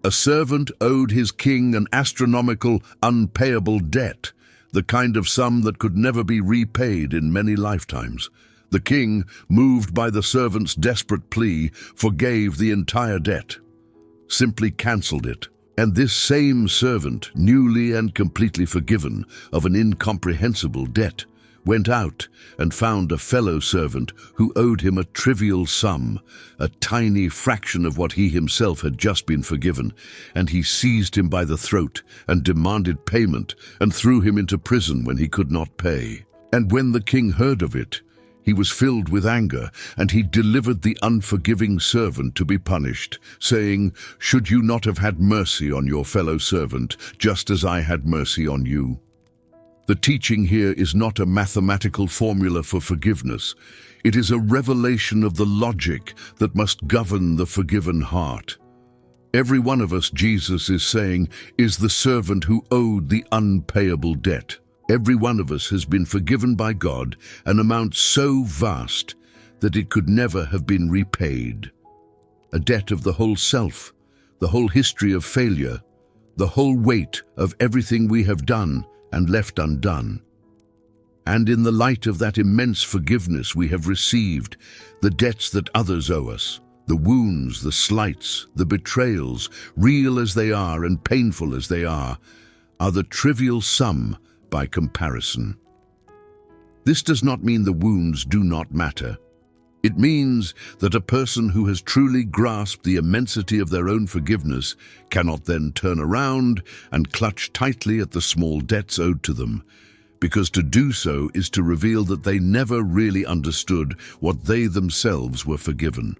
A servant owed his king an astronomical, unpayable debt, the kind of sum that could never be repaid in many lifetimes. The king, moved by the servant's desperate plea, forgave the entire debt, simply cancelled it. And this same servant, newly and completely forgiven of an incomprehensible debt, went out and found a fellow servant who owed him a trivial sum, a tiny fraction of what he himself had just been forgiven, and he seized him by the throat and demanded payment and threw him into prison when he could not pay. And when the king heard of it, he was filled with anger, and he delivered the unforgiving servant to be punished, saying, "Should you not have had mercy on your fellow servant, just as I had mercy on you?" The teaching here is not a mathematical formula for forgiveness. It is a revelation of the logic that must govern the forgiven heart. Every one of us, Jesus is saying, is the servant who owed the unpayable debt. Every one of us has been forgiven by God an amount so vast that it could never have been repaid. A debt of the whole self, the whole history of failure, the whole weight of everything we have done and left undone. And in the light of that immense forgiveness we have received, the debts that others owe us, the wounds, the slights, the betrayals, real as they are and painful as they are the trivial sum by comparison. This does not mean the wounds do not matter. It means that a person who has truly grasped the immensity of their own forgiveness cannot then turn around and clutch tightly at the small debts owed to them, because to do so is to reveal that they never really understood what they themselves were forgiven.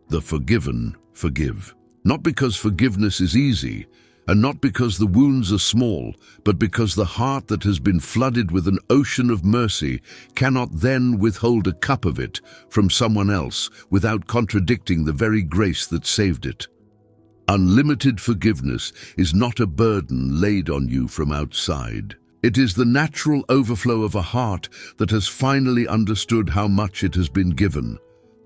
The forgiven forgive. Not because forgiveness is easy, and not because the wounds are small, but because the heart that has been flooded with an ocean of mercy cannot then withhold a cup of it from someone else without contradicting the very grace that saved it. Unlimited forgiveness is not a burden laid on you from outside. It is the natural overflow of a heart that has finally understood how much it has been given,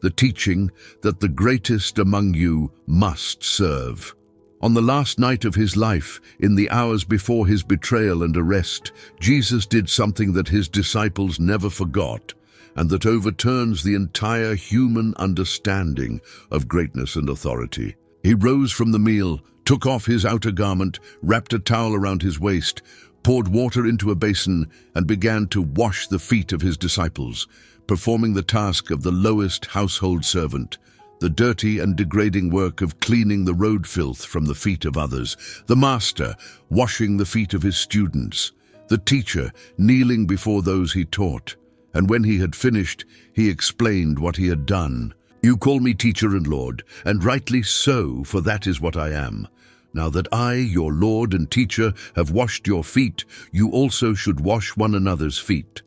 the teaching that the greatest among you must serve. On the last night of his life, in the hours before his betrayal and arrest, Jesus did something that his disciples never forgot, and that overturns the entire human understanding of greatness and authority. He rose from the meal, took off his outer garment, wrapped a towel around his waist, poured water into a basin, and began to wash the feet of his disciples, performing the task of the lowest household servant, the dirty and degrading work of cleaning the road filth from the feet of others, the master washing the feet of his students, the teacher kneeling before those he taught. And when he had finished, he explained what he had done. "You call me teacher and Lord, and rightly so, for that is what I am. Now that I, your Lord and teacher, have washed your feet, you also should wash one another's feet.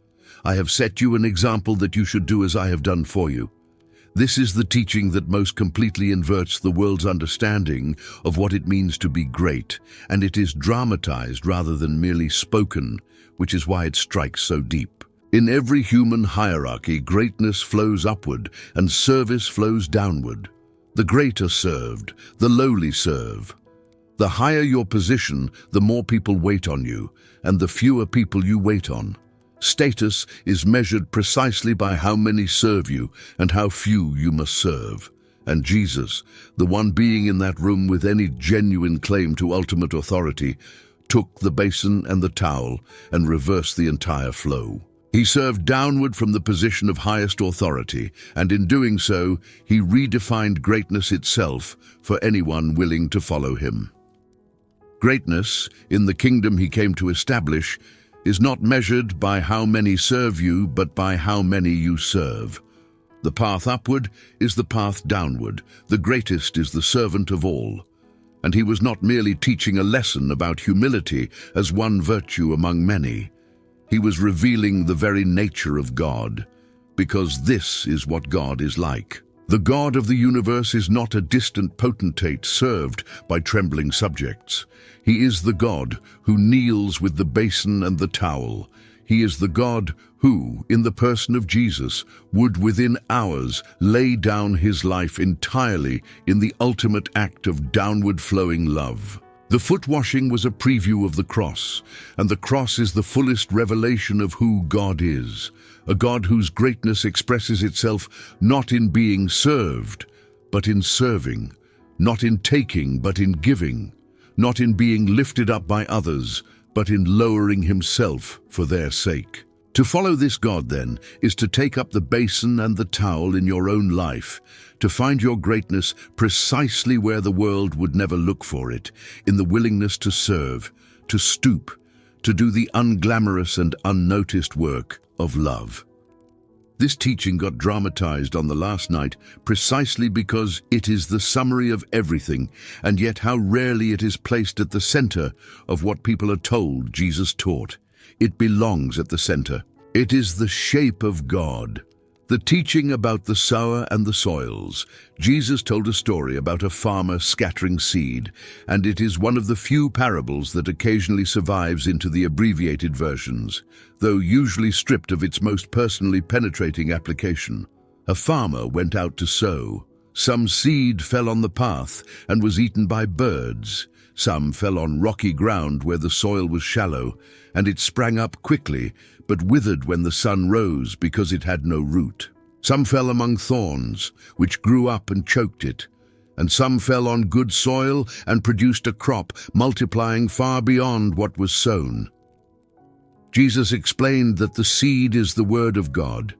I have set you an example that you should do as I have done for you." This is the teaching that most completely inverts the world's understanding of what it means to be great, and it is dramatized rather than merely spoken, which is why it strikes so deep. In every human hierarchy, greatness flows upward and service flows downward. The great are served, the lowly serve. The higher your position, the more people wait on you, and the fewer people you wait on. Status is measured precisely by how many serve you and how few you must serve. And Jesus, the one being in that room with any genuine claim to ultimate authority, took the basin and the towel and reversed the entire flow. He served downward from the position of highest authority, and in doing so, he redefined greatness itself for anyone willing to follow him. Greatness, in the kingdom he came to establish, is not measured by how many serve you, but by how many you serve. The path upward is the path downward. The greatest is the servant of all. And he was not merely teaching a lesson about humility as one virtue among many. He was revealing the very nature of God, because this is what God is like. The God of the universe is not a distant potentate served by trembling subjects. He is the God who kneels with the basin and the towel. He is the God who, in the person of Jesus, would within hours lay down his life entirely in the ultimate act of downward flowing love. The foot washing was a preview of the cross, and the cross is the fullest revelation of who God is, a God whose greatness expresses itself not in being served, but in serving, not in taking, but in giving, not in being lifted up by others, but in lowering himself for their sake. To follow this God, then, is to take up the basin and the towel in your own life, to find your greatness precisely where the world would never look for it, in the willingness to serve, to stoop, to do the unglamorous and unnoticed work of love. This teaching got dramatized on the last night precisely because it is the summary of everything, and yet how rarely it is placed at the center of what people are told Jesus taught. It belongs at the center. It is the shape of God. The teaching about the sower and the soils. Jesus told a story about a farmer scattering seed, and it is one of the few parables that occasionally survives into the abbreviated versions, though usually stripped of its most personally penetrating application. A farmer went out to sow. Some seed fell on the path and was eaten by birds. Some fell on rocky ground where the soil was shallow, and it sprang up quickly, but withered when the sun rose because it had no root. Some fell among thorns, which grew up and choked it, and some fell on good soil and produced a crop, multiplying far beyond what was sown. Jesus explained that the seed is the word of God,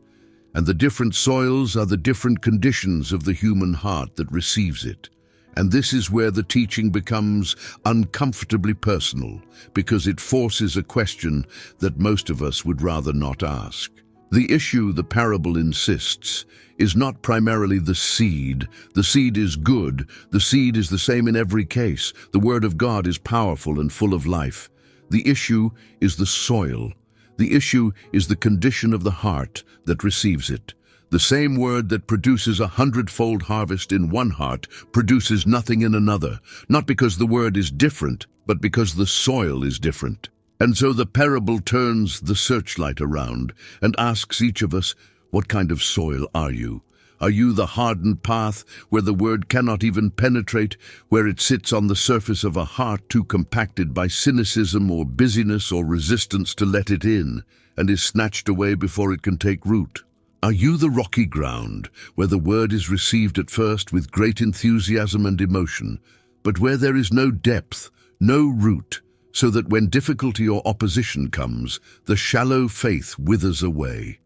and the different soils are the different conditions of the human heart that receives it. And this is where the teaching becomes uncomfortably personal, because it forces a question that most of us would rather not ask. The issue the parable insists is not primarily the seed. The seed is good. The seed is the same in every case. The word of God is powerful and full of life. The issue is the soil. The issue is the condition of the heart that receives it. The same word that produces 100-fold harvest in one heart produces nothing in another, not because the word is different, but because the soil is different. And so the parable turns the searchlight around and asks each of us, what kind of soil are you? Are you the hardened path where the word cannot even penetrate, where it sits on the surface of a heart too compacted by cynicism or busyness or resistance to let it in, and is snatched away before it can take root? Are you the rocky ground, where the word is received at first with great enthusiasm and emotion, but where there is no depth, no root, so that when difficulty or opposition comes, the shallow faith withers away?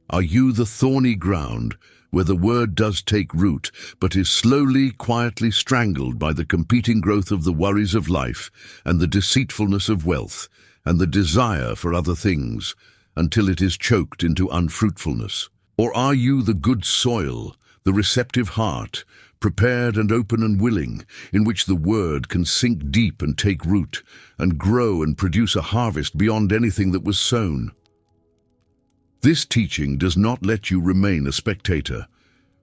Are you the thorny ground, where the word does take root, but is slowly, quietly strangled by the competing growth of the worries of life and the deceitfulness of wealth and the desire for other things, until it is choked into unfruitfulness? Or are you the good soil, the receptive heart, prepared and open and willing, in which the word can sink deep and take root, and grow and produce a harvest beyond anything that was sown? This teaching does not let you remain a spectator,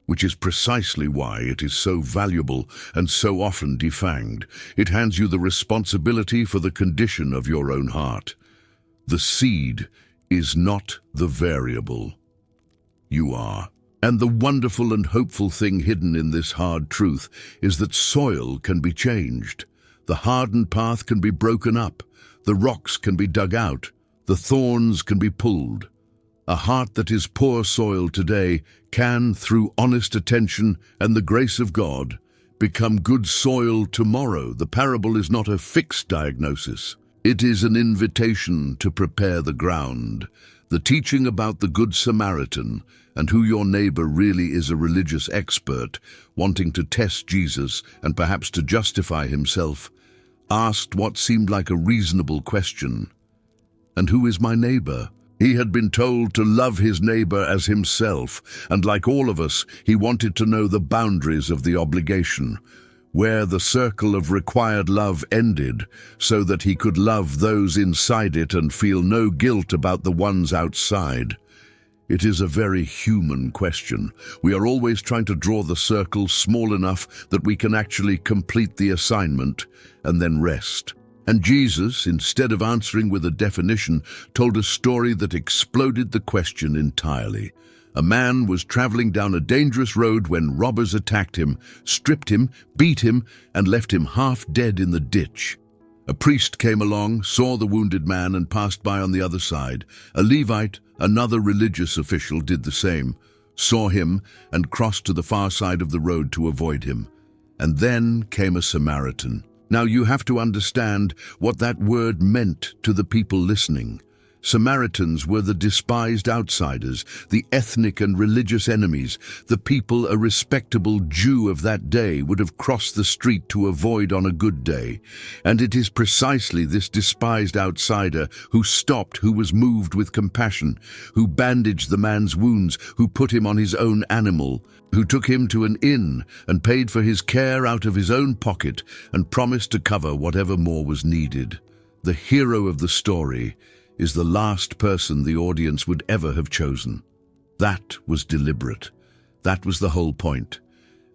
which is precisely why it is so valuable and so often defanged. It hands you the responsibility for the condition of your own heart. The seed is not the variable. You are. And the wonderful and hopeful thing hidden in this hard truth is that soil can be changed. The hardened path can be broken up. The rocks can be dug out. The thorns can be pulled. A heart that is poor soil today can, through honest attention and the grace of God, become good soil tomorrow. The parable is not a fixed diagnosis. It is an invitation to prepare the ground. The teaching about the Good Samaritan and who your neighbor really is a religious expert, wanting to test Jesus and perhaps to justify himself, asked what seemed like a reasonable question. And who is my neighbor? He had been told to love his neighbor as himself, and like all of us, he wanted to know the boundaries of the obligation, where the circle of required love ended, so that he could love those inside it and feel no guilt about the ones outside. It is a very human question. We are always trying to draw the circle small enough that we can actually complete the assignment and then rest. And Jesus, instead of answering with a definition, told a story that exploded the question entirely. A man was traveling down a dangerous road when robbers attacked him, stripped him, beat him, and left him half dead in the ditch. A priest came along, saw the wounded man, and passed by on the other side. A Levite, another religious official, did the same, saw him, and crossed to the far side of the road to avoid him. And then came a Samaritan. Now you have to understand what that word meant to the people listening. Samaritans were the despised outsiders, the ethnic and religious enemies, the people a respectable Jew of that day would have crossed the street to avoid on a good day. And it is precisely this despised outsider who stopped, who was moved with compassion, who bandaged the man's wounds, who put him on his own animal, who took him to an inn and paid for his care out of his own pocket and promised to cover whatever more was needed. The hero of the story is the last person the audience would ever have chosen. That was deliberate. That was the whole point.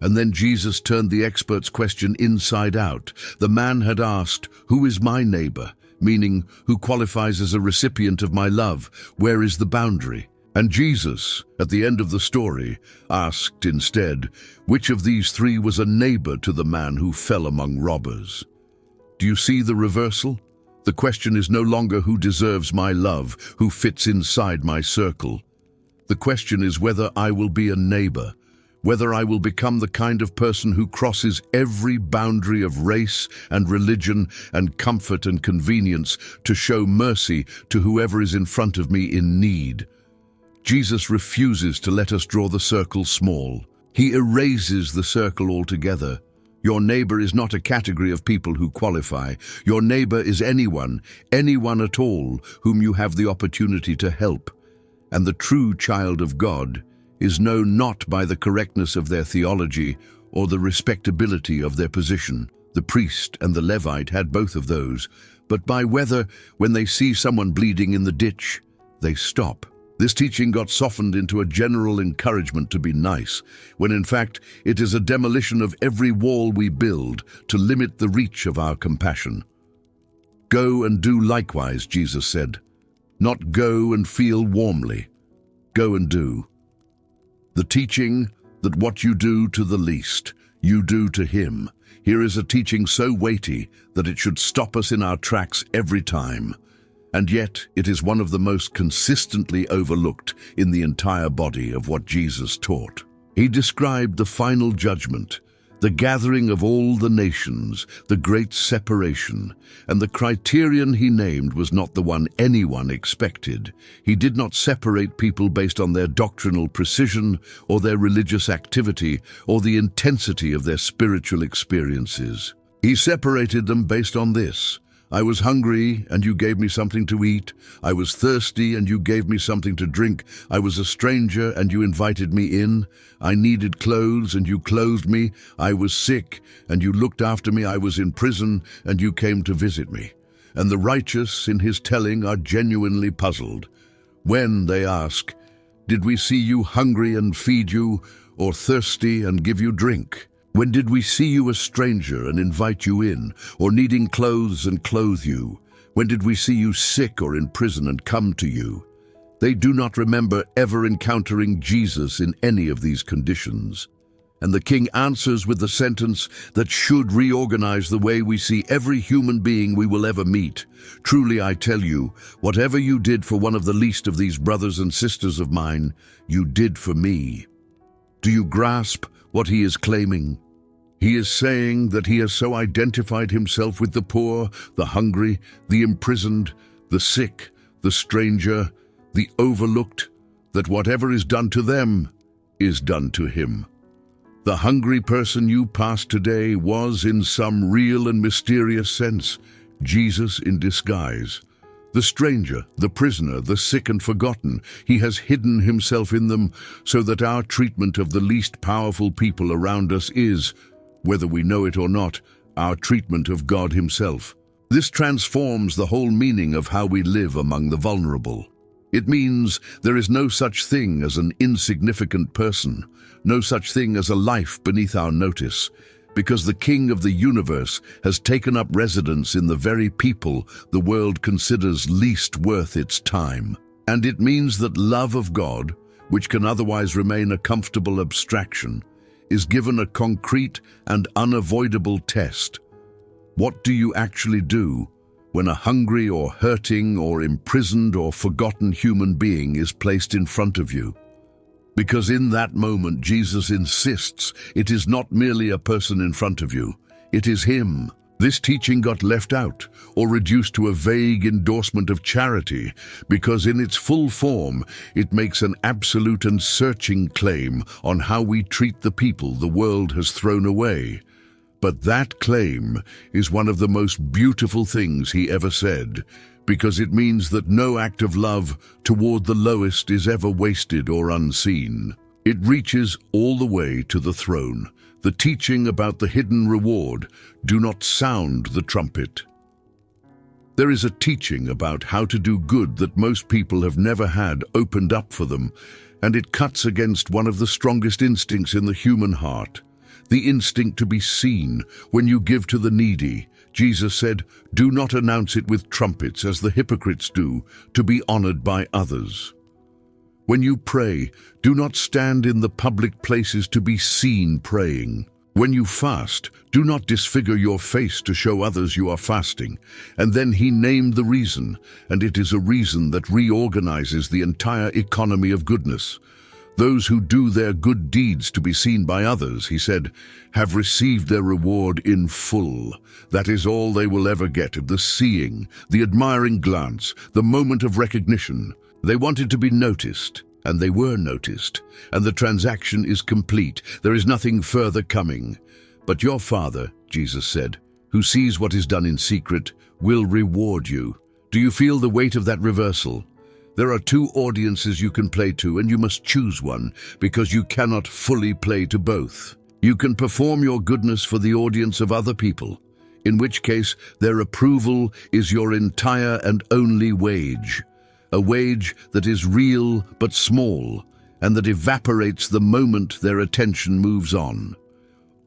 And then Jesus turned the expert's question inside out. The man had asked, "Who is my neighbor?" Meaning, who qualifies as a recipient of my love? Where is the boundary? And Jesus, at the end of the story, asked instead, which of these three was a neighbor to the man who fell among robbers? Do you see the reversal? The question is no longer who deserves my love, who fits inside my circle. The question is whether I will be a neighbor, whether I will become the kind of person who crosses every boundary of race and religion and comfort and convenience to show mercy to whoever is in front of me in need. Jesus refuses to let us draw the circle small. He erases the circle altogether. Your neighbor is not a category of people who qualify. Your neighbor is anyone at all, whom you have the opportunity to help. And the true child of God is known not by the correctness of their theology or the respectability of their position. The priest and the Levite had both of those, but by whether, when they see someone bleeding in the ditch, they stop. This teaching got softened into a general encouragement to be nice, when in fact it is a demolition of every wall we build to limit the reach of our compassion. Go and do likewise, Jesus said. Not go and feel warmly. Go and do. The teaching that what you do to the least, you do to him. Here is a teaching so weighty that it should stop us in our tracks every time. And yet, it is one of the most consistently overlooked in the entire body of what Jesus taught. He described the final judgment, the gathering of all the nations, the great separation, and the criterion he named was not the one anyone expected. He did not separate people based on their doctrinal precision or their religious activity or the intensity of their spiritual experiences. He separated them based on this: I was hungry, and you gave me something to eat. I was thirsty, and you gave me something to drink. I was a stranger, and you invited me in. I needed clothes, and you clothed me. I was sick, and you looked after me. I was in prison, and you came to visit me. And the righteous, in his telling, are genuinely puzzled. When, they ask, did we see you hungry and feed you, or thirsty and give you drink? When did we see you a stranger and invite you in, or needing clothes and clothe you? When did we see you sick or in prison and come to you? They do not remember ever encountering Jesus in any of these conditions. And the king answers with the sentence that should reorganize the way we see every human being we will ever meet. Truly I tell you, whatever you did for one of the least of these brothers and sisters of mine, you did for me. Do you grasp what he is claiming? He is saying that he has so identified himself with the poor, the hungry, the imprisoned, the sick, the stranger, the overlooked, that whatever is done to them is done to him. The hungry person you passed today was, in some real and mysterious sense, Jesus in disguise. The stranger, the prisoner, the sick and forgotten, he has hidden himself in them so that our treatment of the least powerful people around us is, whether we know it or not, our treatment of God himself. This transforms the whole meaning of how we live among the vulnerable. It means there is no such thing as an insignificant person, no such thing as a life beneath our notice, because the King of the universe has taken up residence in the very people the world considers least worth its time. And it means that love of God, which can otherwise remain a comfortable abstraction, is given a concrete and unavoidable test. What do you actually do when a hungry or hurting or imprisoned or forgotten human being is placed in front of you? Because in that moment, Jesus insists it is not merely a person in front of you, it is him. This teaching got left out or reduced to a vague endorsement of charity because in its full form it makes an absolute and searching claim on how we treat the people the world has thrown away. But that claim is one of the most beautiful things he ever said, because it means that no act of love toward the lowest is ever wasted or unseen. It reaches all the way to the throne. The teaching about the hidden reward, do not sound the trumpet. There is a teaching about how to do good that most people have never had opened up for them, and it cuts against one of the strongest instincts in the human heart, the instinct to be seen. When you give to the needy, Jesus said, do not announce it with trumpets as the hypocrites do, to be honored by others. When you pray, do not stand in the public places to be seen praying. When you fast, do not disfigure your face to show others you are fasting. And then he named the reason, and it is a reason that reorganizes the entire economy of goodness. Those who do their good deeds to be seen by others, he said, have received their reward in full. That is all they will ever get, the seeing, the admiring glance, the moment of recognition. They wanted to be noticed, and they were noticed, and the transaction is complete. There is nothing further coming. But your Father, Jesus said, who sees what is done in secret, will reward you. Do you feel the weight of that reversal? There are two audiences you can play to, and you must choose one, because you cannot fully play to both. You can perform your goodness for the audience of other people, in which case their approval is your entire and only wage, a wage that is real but small, and that evaporates the moment their attention moves on.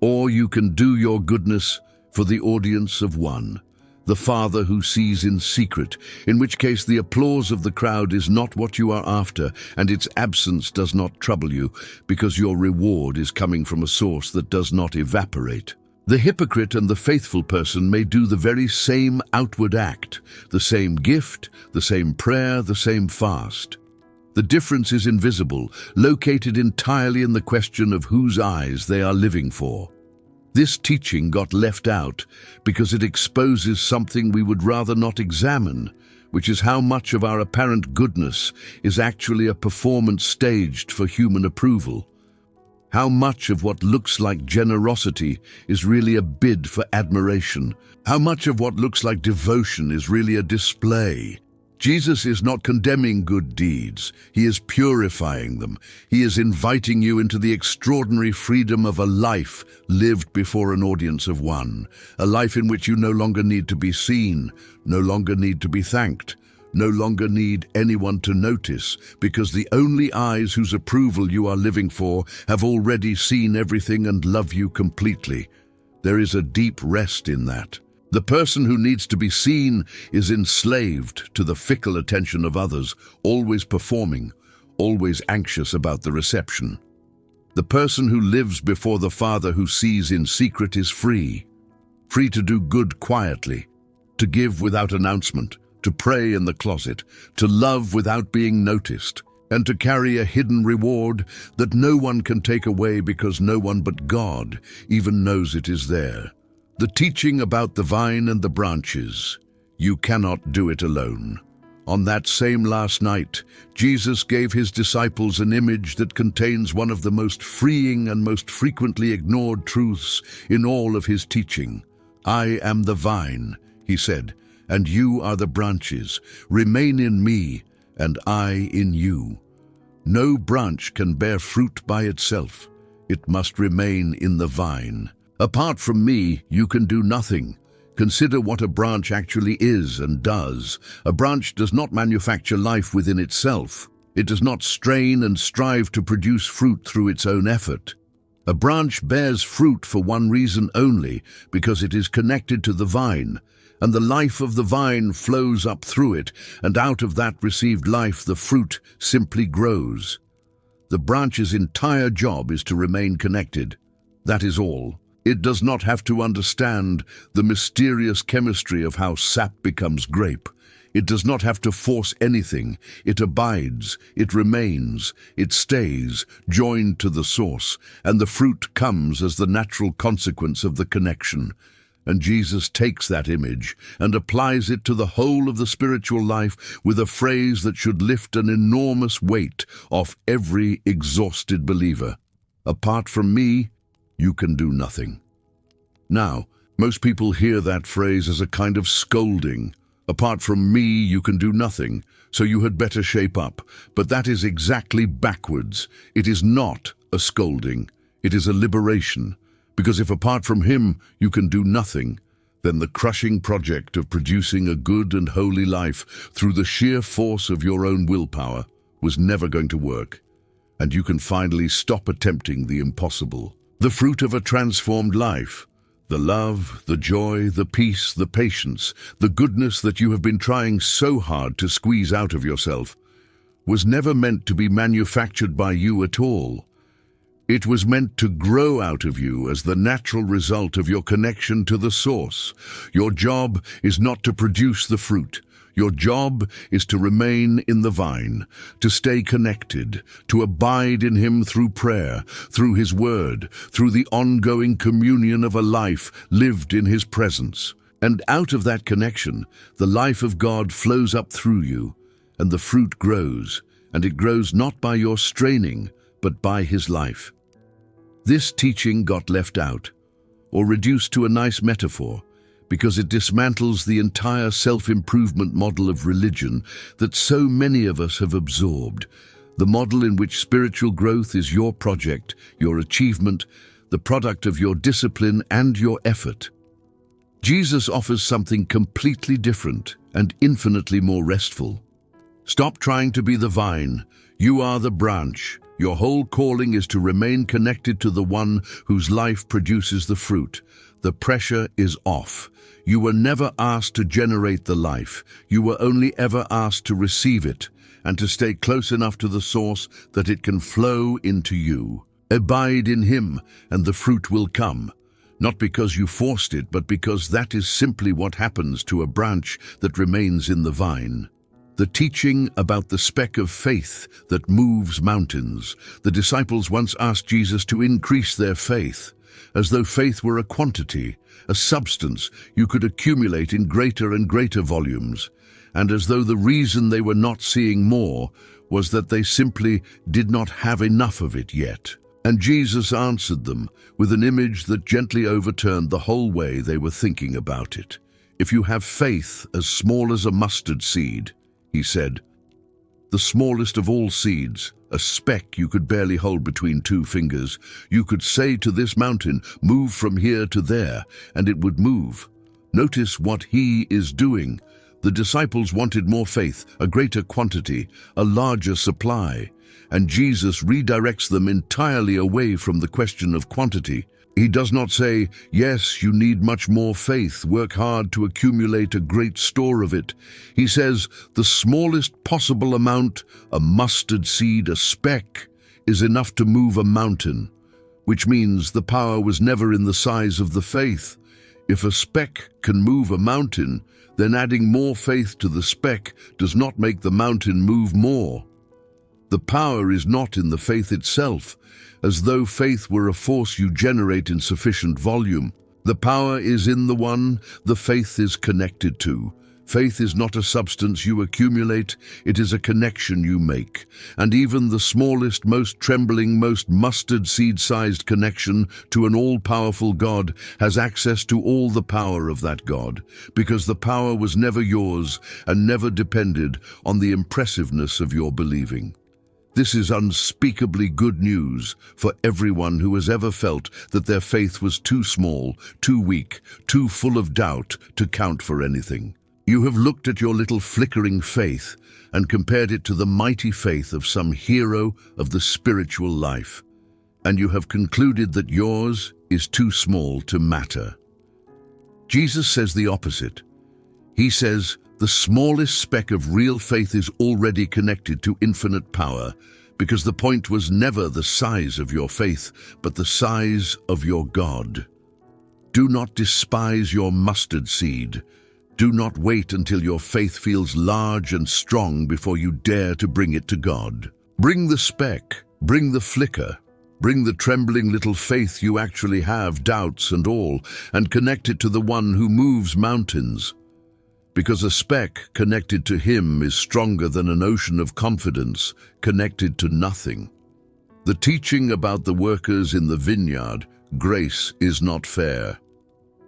Or you can do your goodness for the audience of one, the Father who sees in secret, in which case the applause of the crowd is not what you are after, and its absence does not trouble you, because your reward is coming from a source that does not evaporate. The hypocrite and the faithful person may do the very same outward act, the same gift, the same prayer, the same fast. The difference is invisible, located entirely in the question of whose eyes they are living for. This teaching got left out because it exposes something we would rather not examine, which is how much of our apparent goodness is actually a performance staged for human approval. How much of what looks like generosity is really a bid for admiration. How much of what looks like devotion is really a display. Jesus is not condemning good deeds. He is purifying them. He is inviting you into the extraordinary freedom of a life lived before an audience of one, a life in which you no longer need to be seen, no longer need to be thanked, no longer need anyone to notice, because the only eyes whose approval you are living for have already seen everything and love you completely. There is a deep rest in that. The person who needs to be seen is enslaved to the fickle attention of others, always performing, always anxious about the reception. The person who lives before the Father who sees in secret is free. Free to do good quietly, to give without announcement, to pray in the closet, to love without being noticed, and to carry a hidden reward that no one can take away because no one but God even knows it is there. The teaching about the vine and the branches, you cannot do it alone. On that same last night, Jesus gave his disciples an image that contains one of the most freeing and most frequently ignored truths in all of his teaching. I am the vine, he said, and you are the branches. Remain in me, and I in you. No branch can bear fruit by itself. It must remain in the vine. Apart from me, you can do nothing. Consider what a branch actually is and does. A branch does not manufacture life within itself. It does not strain and strive to produce fruit through its own effort. A branch bears fruit for one reason only, because it is connected to the vine, and the life of the vine flows up through it, and out of that received life the fruit simply grows. The branch's entire job is to remain connected. That is all. It does not have to understand the mysterious chemistry of how sap becomes grape. It does not have to force anything. It abides, it remains, it stays, joined to the source, and the fruit comes as the natural consequence of the connection. And Jesus takes that image and applies it to the whole of the spiritual life with a phrase that should lift an enormous weight off every exhausted believer. Apart from me, you can do nothing. Now, most people hear that phrase as a kind of scolding. Apart from me, you can do nothing, so you had better shape up. But that is exactly backwards. It is not a scolding. It is a liberation. Because if apart from him you can do nothing, then the crushing project of producing a good and holy life through the sheer force of your own willpower was never going to work. And you can finally stop attempting the impossible. The fruit of a transformed life, the love, the joy, the peace, the patience, the goodness that you have been trying so hard to squeeze out of yourself, was never meant to be manufactured by you at all. It was meant to grow out of you as the natural result of your connection to the source. Your job is not to produce the fruit. Your job is to remain in the vine, to stay connected, to abide in him through prayer, through his word, through the ongoing communion of a life lived in his presence. And out of that connection, the life of God flows up through you, and the fruit grows, and it grows not by your straining, but by his life. This teaching got left out, or reduced to a nice metaphor, because it dismantles the entire self-improvement model of religion that so many of us have absorbed, the model in which spiritual growth is your project, your achievement, the product of your discipline and your effort. Jesus offers something completely different and infinitely more restful. Stop trying to be the vine. You are the branch. Your whole calling is to remain connected to the one whose life produces the fruit. The pressure is off. You were never asked to generate the life. You were only ever asked to receive it and to stay close enough to the source that it can flow into you. Abide in him and the fruit will come. Not because you forced it, but because that is simply what happens to a branch that remains in the vine. The teaching about the speck of faith that moves mountains. The disciples once asked Jesus to increase their faith, as though faith were a quantity, a substance you could accumulate in greater and greater volumes, and as though the reason they were not seeing more was that they simply did not have enough of it yet. And Jesus answered them with an image that gently overturned the whole way they were thinking about it. If you have faith as small as a mustard seed, he said, the smallest of all seeds, a speck you could barely hold between two fingers, you could say to this mountain, move from here to there, and it would move. Notice what he is doing. The disciples wanted more faith, a greater quantity, a larger supply, and Jesus redirects them entirely away from the question of quantity. He does not say, yes, you need much more faith, work hard to accumulate a great store of it. He says, the smallest possible amount, a mustard seed, a speck, is enough to move a mountain, which means the power was never in the size of the faith. If a speck can move a mountain, then adding more faith to the speck does not make the mountain move more. The power is not in the faith itself, as though faith were a force you generate in sufficient volume. The power is in the one the faith is connected to. Faith is not a substance you accumulate, it is a connection you make. And even the smallest, most trembling, most mustard seed-sized connection to an all-powerful God has access to all the power of that God, because the power was never yours and never depended on the impressiveness of your believing. This is unspeakably good news for everyone who has ever felt that their faith was too small, too weak, too full of doubt to count for anything. You have looked at your little flickering faith and compared it to the mighty faith of some hero of the spiritual life, and you have concluded that yours is too small to matter. Jesus says the opposite. He says, the smallest speck of real faith is already connected to infinite power, because the point was never the size of your faith, but the size of your God. Do not despise your mustard seed. Do not wait until your faith feels large and strong before you dare to bring it to God. Bring the speck, bring the flicker, Bring the trembling little faith you actually have, doubts and all, and connect it to the one who moves mountains. Because a speck connected to him is stronger than an ocean of confidence connected to nothing. The teaching about the workers in the vineyard, grace is not fair.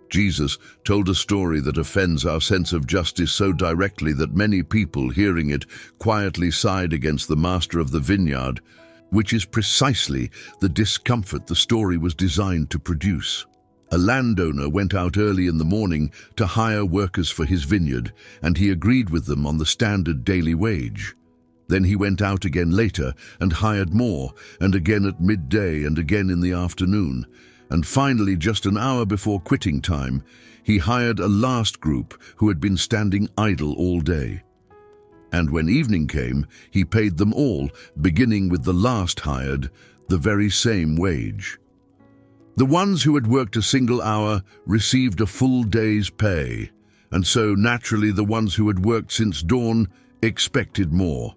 Jesus told a story that offends our sense of justice so directly that many people, hearing it, quietly sighed against the master of the vineyard, which is precisely the discomfort the story was designed to produce. A landowner went out early in the morning to hire workers for his vineyard, and he agreed with them on the standard daily wage. Then he went out again later and hired more, and again at midday and again in the afternoon. And finally, just an hour before quitting time, he hired a last group who had been standing idle all day. And when evening came, he paid them all, beginning with the last hired, the very same wage. The ones who had worked a single hour received a full day's pay, and so naturally the ones who had worked since dawn expected more.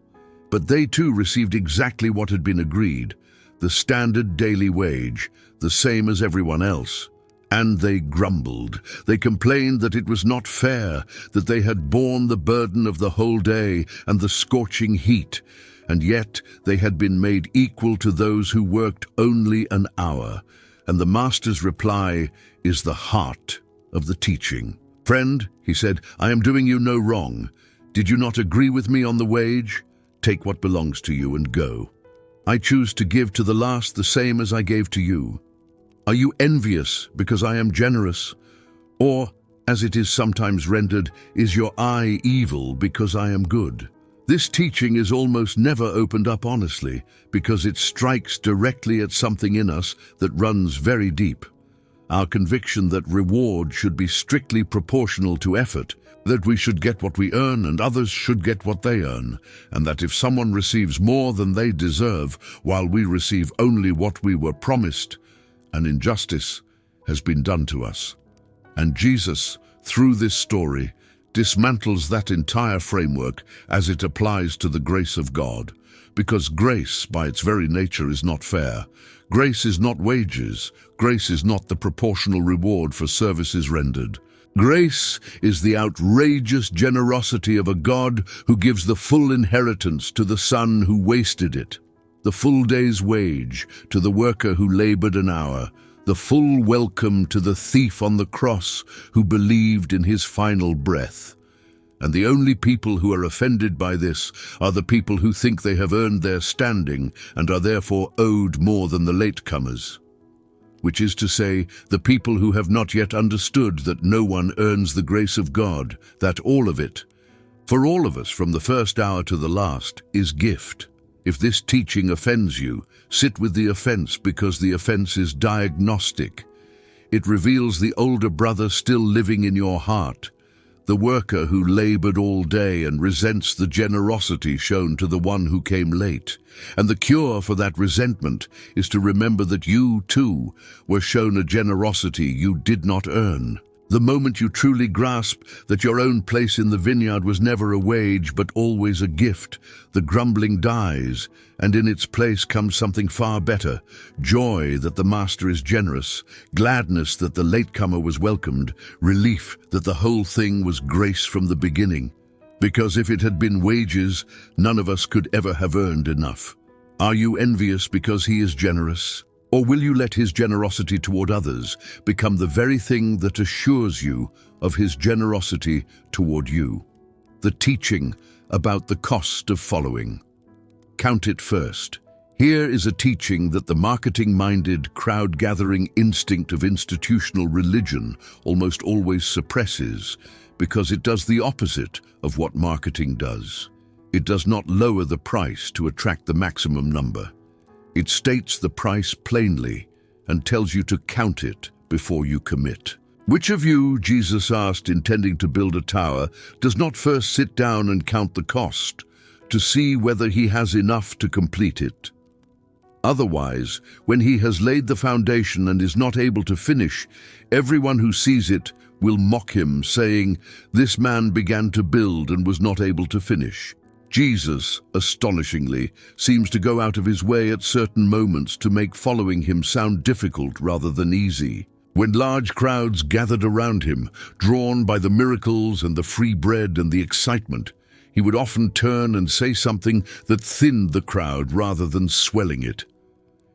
But they too received exactly what had been agreed, the standard daily wage, the same as everyone else. And they grumbled. They complained that it was not fair, that they had borne the burden of the whole day and the scorching heat, and yet they had been made equal to those who worked only an hour. And the master's reply is the heart of the teaching. "Friend," he said, "I am doing you no wrong. Did you not agree with me on the wage? Take what belongs to you and go. I choose to give to the last the same as I gave to you. Are you envious because I am generous? Or, as it is sometimes rendered, is your eye evil because I am good?" This teaching is almost never opened up honestly because it strikes directly at something in us that runs very deep. Our conviction that reward should be strictly proportional to effort, that we should get what we earn and others should get what they earn, and that if someone receives more than they deserve while we receive only what we were promised, an injustice has been done to us. And Jesus, through this story, dismantles that entire framework as it applies to the grace of God. Because grace, by its very nature, is not fair. Grace is not wages. Grace is not the proportional reward for services rendered. Grace is the outrageous generosity of a God who gives the full inheritance to the son who wasted it, the full day's wage to the worker who labored an hour, the full welcome to the thief on the cross who believed in his final breath. And the only people who are offended by this are the people who think they have earned their standing and are therefore owed more than the latecomers. Which is to say, the people who have not yet understood that no one earns the grace of God, that all of it, for all of us from the first hour to the last, is gift. If this teaching offends you, sit with the offense because the offense is diagnostic. It reveals the older brother still living in your heart, the worker who labored all day and resents the generosity shown to the one who came late. And the cure for that resentment is to remember that you, too, were shown a generosity you did not earn. The moment you truly grasp that your own place in the vineyard was never a wage but always a gift, the grumbling dies, and in its place comes something far better: joy that the master is generous, gladness that the latecomer was welcomed, relief that the whole thing was grace from the beginning. Because if it had been wages, none of us could ever have earned enough. Are you envious because he is generous? Or will you let his generosity toward others become the very thing that assures you of his generosity toward you? The teaching about the cost of following. Count it first. Here is a teaching that the marketing-minded, crowd-gathering instinct of institutional religion almost always suppresses, because it does the opposite of what marketing does. It does not lower the price to attract the maximum number. It states the price plainly and tells you to count it before you commit. Which of you, Jesus asked, intending to build a tower, does not first sit down and count the cost to see whether he has enough to complete it? Otherwise, when he has laid the foundation and is not able to finish, everyone who sees it will mock him, saying, "This man began to build and was not able to finish." Jesus, astonishingly, seems to go out of his way at certain moments to make following him sound difficult rather than easy. When large crowds gathered around him, drawn by the miracles and the free bread and the excitement, he would often turn and say something that thinned the crowd rather than swelling it.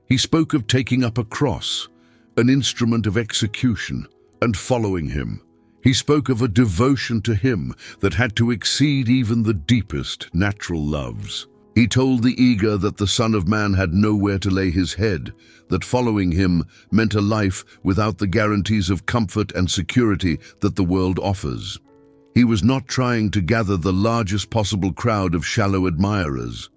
He spoke of taking up a cross, an instrument of execution, and following him. He spoke of a devotion to him that had to exceed even the deepest natural loves. He told the eager that the Son of Man had nowhere to lay his head, that following him meant a life without the guarantees of comfort and security that the world offers. He was not trying to gather the largest possible crowd of shallow admirers.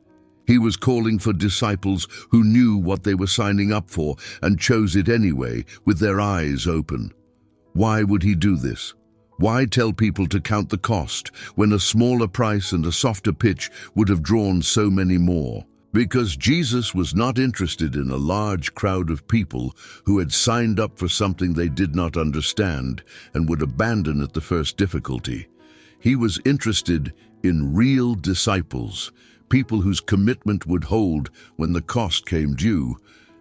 He was calling for disciples who knew what they were signing up for and chose it anyway, with their eyes open. Why would he do this? Why tell people to count the cost when a smaller price and a softer pitch would have drawn so many more? Because Jesus was not interested in a large crowd of people who had signed up for something they did not understand and would abandon at the first difficulty. He was interested in real disciples, people whose commitment would hold when the cost came due,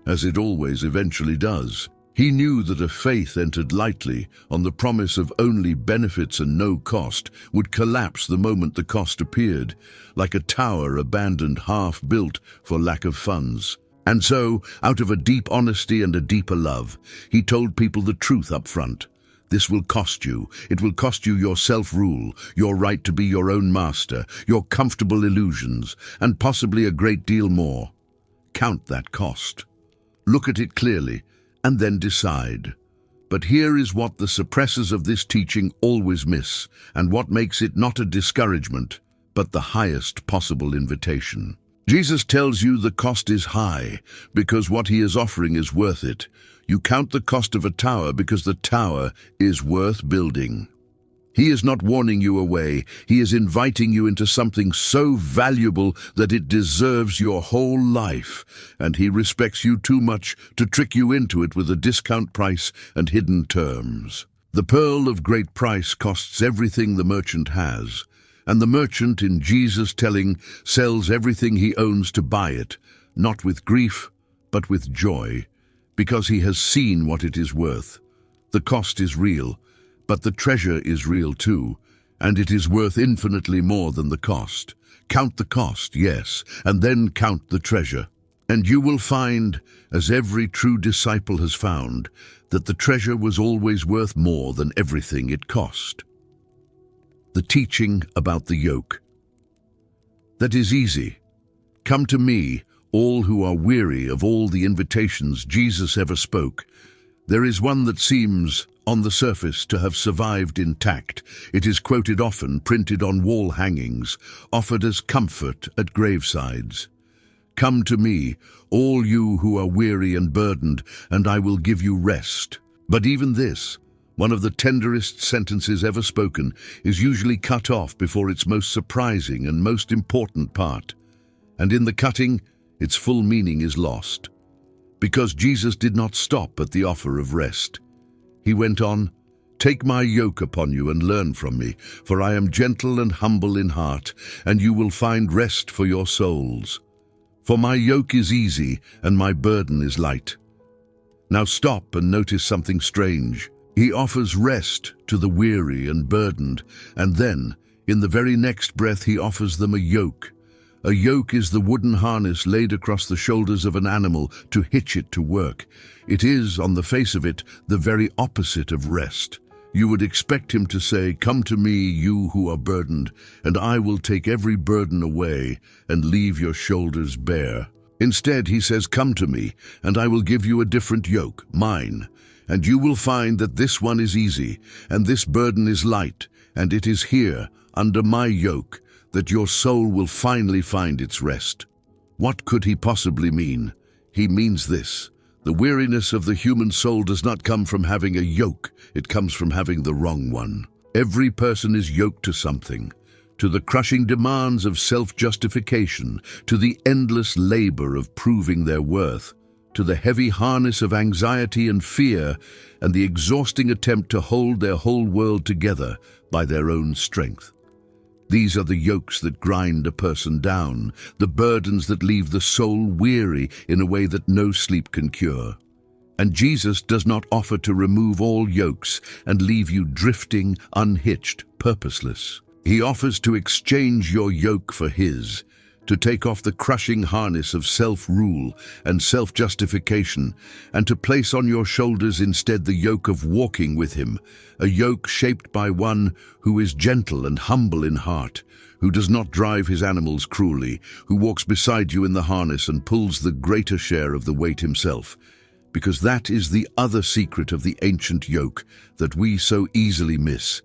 as it always eventually does. He knew that a faith entered lightly on the promise of only benefits and no cost would collapse the moment the cost appeared, like a tower abandoned half-built for lack of funds. And so, out of a deep honesty and a deeper love, he told people the truth up front. This will cost you. It will cost you your self-rule, your right to be your own master, your comfortable illusions, and possibly a great deal more. Count that cost. Look at it clearly, and then decide. But here is what the suppressors of this teaching always miss, and what makes it not a discouragement, but the highest possible invitation. Jesus tells you the cost is high, because what he is offering is worth it. You count the cost of a tower because the tower is worth building. He is not warning you away. He is inviting you into something so valuable that it deserves your whole life, and he respects you too much to trick you into it with a discount price and hidden terms. The pearl of great price costs everything the merchant has, and the merchant, in Jesus' telling, sells everything he owns to buy it, not with grief, but with joy, because he has seen what it is worth. The cost is real, but the treasure is real too, and it is worth infinitely more than the cost. Count the cost, yes, and then count the treasure. And you will find, as every true disciple has found, that the treasure was always worth more than everything it cost. The teaching about the yoke. That is easy. Come to me, all who are weary of all the invitations Jesus ever spoke. There is one that seems, on the surface, to have survived intact. It is quoted often, printed on wall hangings, offered as comfort at gravesides. Come to me, all you who are weary and burdened, and I will give you rest. But even this, one of the tenderest sentences ever spoken, is usually cut off before its most surprising and most important part. And in the cutting, its full meaning is lost. Because Jesus did not stop at the offer of rest. He went on, "Take my yoke upon you and learn from me, for I am gentle and humble in heart, and you will find rest for your souls. For my yoke is easy and my burden is light." Now stop and notice something strange. He offers rest to the weary and burdened, and then, in the very next breath, he offers them a yoke. A yoke is the wooden harness laid across the shoulders of an animal to hitch it to work. It is, on the face of it, the very opposite of rest. You would expect him to say, "Come to me, you who are burdened, and I will take every burden away and leave your shoulders bare." Instead, he says, "Come to me, and I will give you a different yoke, mine. And you will find that this one is easy, and this burden is light, and it is here, under my yoke, that your soul will finally find its rest." What could he possibly mean? He means this: the weariness of the human soul does not come from having a yoke, it comes from having the wrong one. Every person is yoked to something, to the crushing demands of self-justification, to the endless labor of proving their worth, to the heavy harness of anxiety and fear, and the exhausting attempt to hold their whole world together by their own strength. These are the yokes that grind a person down, the burdens that leave the soul weary in a way that no sleep can cure. And Jesus does not offer to remove all yokes and leave you drifting, unhitched, purposeless. He offers to exchange your yoke for His, to take off the crushing harness of self-rule and self-justification, and to place on your shoulders instead the yoke of walking with Him, a yoke shaped by one who is gentle and humble in heart, who does not drive his animals cruelly, who walks beside you in the harness and pulls the greater share of the weight himself. Because that is the other secret of the ancient yoke that we so easily miss.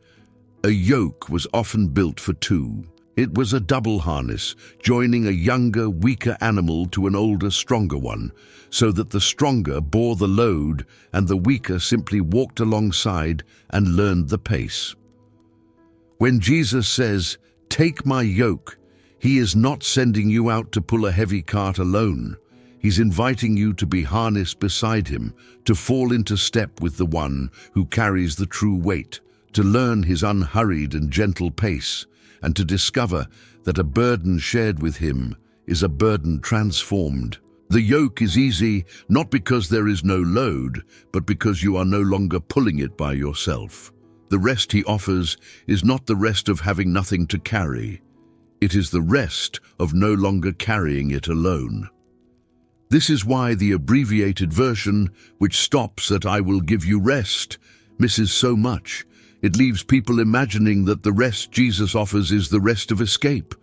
A yoke was often built for two. It was a double harness, joining a younger, weaker animal to an older, stronger one, so that the stronger bore the load and the weaker simply walked alongside and learned the pace. When Jesus says, "Take my yoke," He is not sending you out to pull a heavy cart alone. He's inviting you to be harnessed beside Him, to fall into step with the one who carries the true weight, to learn His unhurried and gentle pace, and to discover that a burden shared with Him is a burden transformed. The yoke is easy not because there is no load, but because you are no longer pulling it by yourself. The rest He offers is not the rest of having nothing to carry. It is the rest of no longer carrying it alone. This is why the abbreviated version, which stops at "I will give you rest," misses so much. It leaves people imagining that the rest Jesus offers is the rest of escape,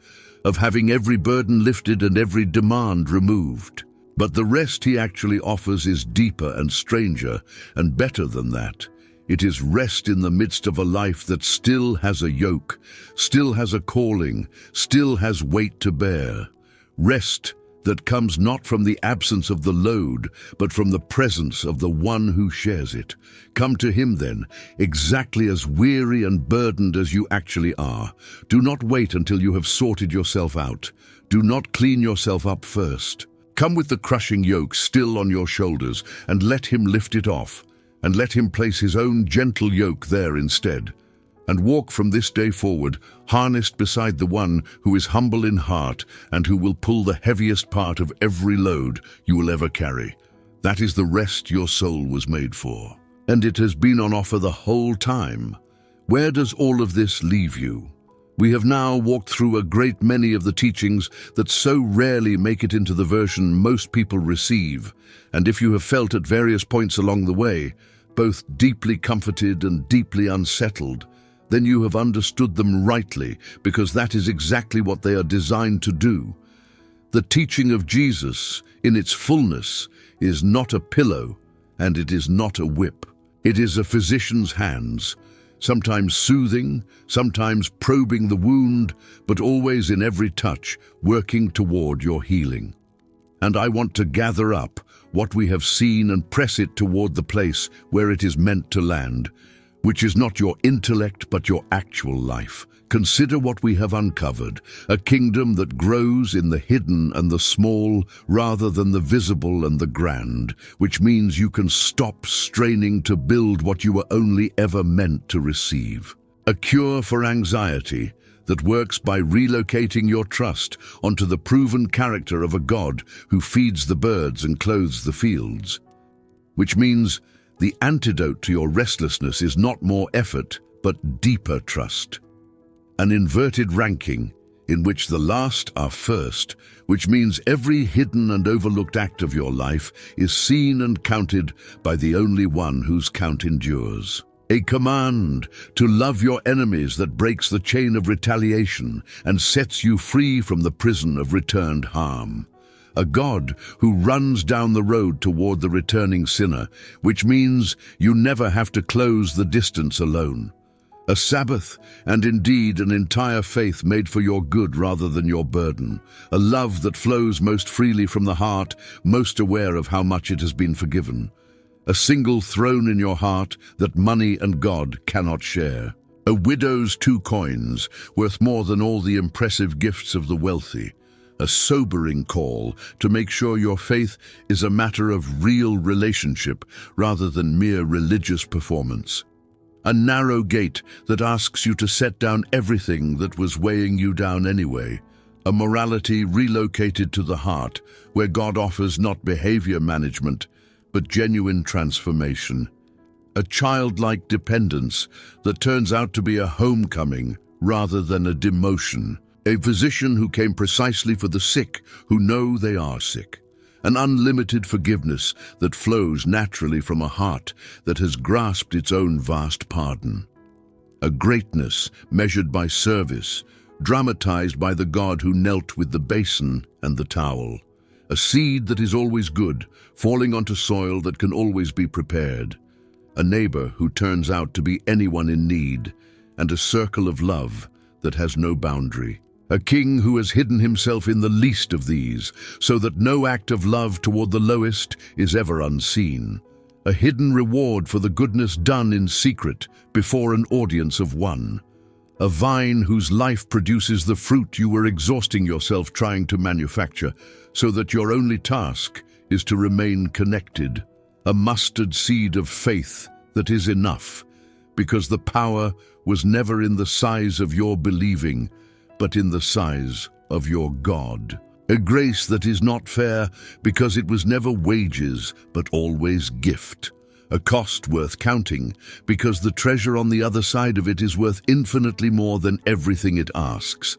of having every burden lifted and every demand removed. But the rest He actually offers is deeper and stranger and better than that. It is rest in the midst of a life that still has a yoke, still has a calling, still has weight to bear. Rest that comes not from the absence of the load, but from the presence of the one who shares it. Come to Him then, exactly as weary and burdened as you actually are. Do not wait until you have sorted yourself out. Do not clean yourself up first. Come with the crushing yoke still on your shoulders, and let Him lift it off, and let Him place His own gentle yoke there instead. And walk from this day forward, harnessed beside the one who is humble in heart and who will pull the heaviest part of every load you will ever carry. That is the rest your soul was made for. And it has been on offer the whole time. Where does all of this leave you? We have now walked through a great many of the teachings that so rarely make it into the version most people receive. And if you have felt at various points along the way, both deeply comforted and deeply unsettled, then you have understood them rightly, because that is exactly what they are designed to do. The teaching of Jesus, in its fullness, is not a pillow, and it is not a whip. It is a physician's hands, sometimes soothing, sometimes probing the wound, but always in every touch, working toward your healing. And I want to gather up what we have seen and press it toward the place where it is meant to land, which is not your intellect but your actual life. Consider what we have uncovered, a kingdom that grows in the hidden and the small rather than the visible and the grand, which means you can stop straining to build what you were only ever meant to receive. A cure for anxiety that works by relocating your trust onto the proven character of a God who feeds the birds and clothes the fields, which means the antidote to your restlessness is not more effort, but deeper trust. An inverted ranking in which the last are first, which means every hidden and overlooked act of your life is seen and counted by the only one whose count endures. A command to love your enemies that breaks the chain of retaliation and sets you free from the prison of returned harm. A God who runs down the road toward the returning sinner, which means you never have to close the distance alone. A Sabbath, and indeed an entire faith made for your good rather than your burden. A love that flows most freely from the heart, most aware of how much it has been forgiven. A single throne in your heart that money and God cannot share. A widow's 2 coins, worth more than all the impressive gifts of the wealthy. A sobering call to make sure your faith is a matter of real relationship rather than mere religious performance. A narrow gate that asks you to set down everything that was weighing you down anyway. A morality relocated to the heart, where God offers not behavior management, but genuine transformation. A childlike dependence that turns out to be a homecoming rather than a demotion. A physician who came precisely for the sick who know they are sick. An unlimited forgiveness that flows naturally from a heart that has grasped its own vast pardon. A greatness measured by service, dramatized by the God who knelt with the basin and the towel. A seed that is always good, falling onto soil that can always be prepared. A neighbor who turns out to be anyone in need, and a circle of love that has no boundary. A king who has hidden himself in the least of these, so that no act of love toward the lowest is ever unseen. A hidden reward for the goodness done in secret before an audience of one. A vine whose life produces the fruit you were exhausting yourself trying to manufacture, so that your only task is to remain connected. A mustard seed of faith that is enough, because the power was never in the size of your believing, but in the size of your God. A grace that is not fair because it was never wages, but always gift. A cost worth counting because the treasure on the other side of it is worth infinitely more than everything it asks.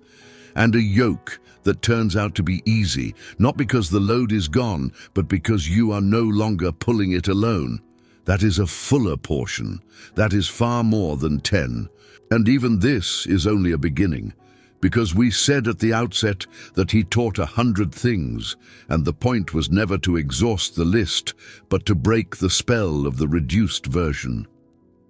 And a yoke that turns out to be easy, not because the load is gone, but because you are no longer pulling it alone. That is a fuller portion. That is far more than 10. And even this is only a beginning. Because we said at the outset that he taught 100 things, and the point was never to exhaust the list, but to break the spell of the reduced version.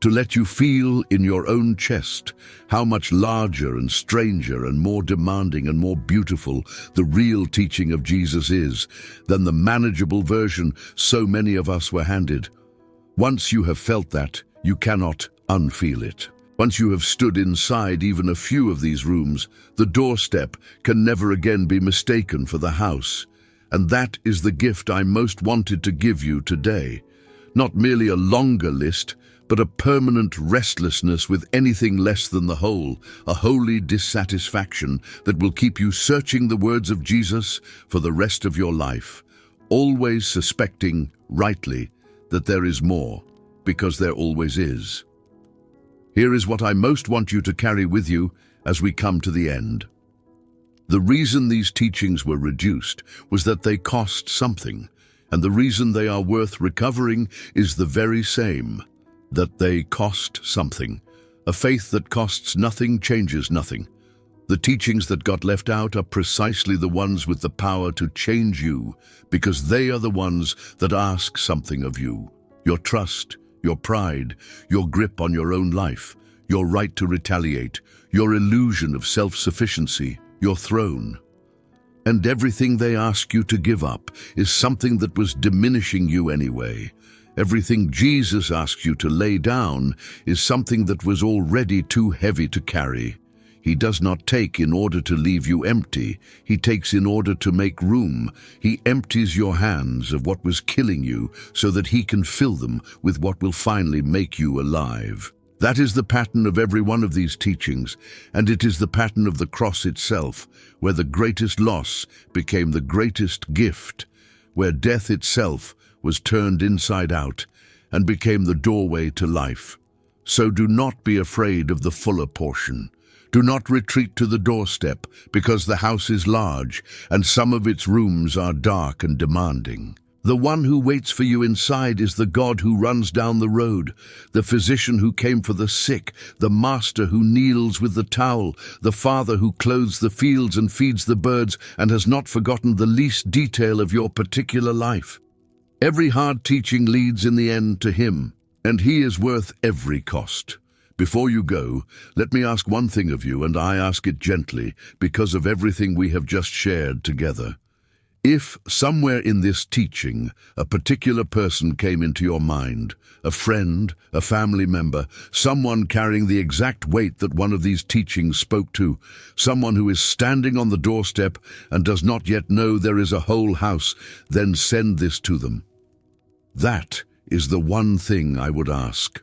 To let you feel in your own chest how much larger and stranger and more demanding and more beautiful the real teaching of Jesus is than the manageable version so many of us were handed. Once you have felt that, you cannot unfeel it. Once you have stood inside even a few of these rooms, the doorstep can never again be mistaken for the house. And that is the gift I most wanted to give you today. Not merely a longer list, but a permanent restlessness with anything less than the whole, a holy dissatisfaction that will keep you searching the words of Jesus for the rest of your life, always suspecting, rightly, that there is more, because there always is. Here is what I most want you to carry with you as we come to the end. The reason these teachings were reduced was that they cost something, and the reason they are worth recovering is the very same, that they cost something. A faith that costs nothing changes nothing. The teachings that got left out are precisely the ones with the power to change you, because they are the ones that ask something of you. Your trust, your pride, your grip on your own life, your right to retaliate, your illusion of self-sufficiency, your throne. And everything they ask you to give up is something that was diminishing you anyway. Everything Jesus asks you to lay down is something that was already too heavy to carry. He does not take in order to leave you empty. He takes in order to make room. He empties your hands of what was killing you so that he can fill them with what will finally make you alive. That is the pattern of every one of these teachings, and it is the pattern of the cross itself, where the greatest loss became the greatest gift, where death itself was turned inside out and became the doorway to life. So do not be afraid of the fuller portion. Do not retreat to the doorstep, because the house is large, and some of its rooms are dark and demanding. The one who waits for you inside is the God who runs down the road, the physician who came for the sick, the master who kneels with the towel, the father who clothes the fields and feeds the birds and has not forgotten the least detail of your particular life. Every hard teaching leads in the end to him, and he is worth every cost. Before you go, let me ask one thing of you, and I ask it gently because of everything we have just shared together. If somewhere in this teaching a particular person came into your mind, a friend, a family member, someone carrying the exact weight that one of these teachings spoke to, someone who is standing on the doorstep and does not yet know there is a whole house, then send this to them. That is the one thing I would ask.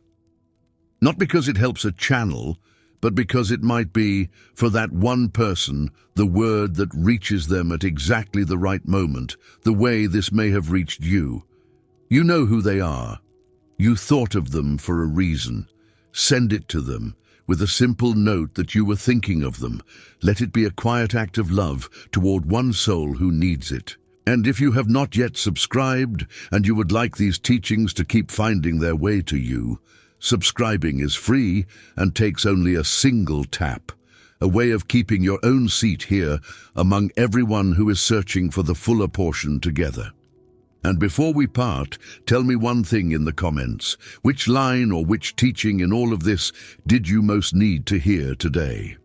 Not because it helps a channel, but because it might be, for that one person, the word that reaches them at exactly the right moment, the way this may have reached you. You know who they are. You thought of them for a reason. Send it to them with a simple note that you were thinking of them. Let it be a quiet act of love toward one soul who needs it. And if you have not yet subscribed and you would like these teachings to keep finding their way to you, subscribing is free and takes only a single tap, a way of keeping your own seat here among everyone who is searching for the fuller portion together. And before we part, tell me one thing in the comments. Which line or which teaching in all of this did you most need to hear today?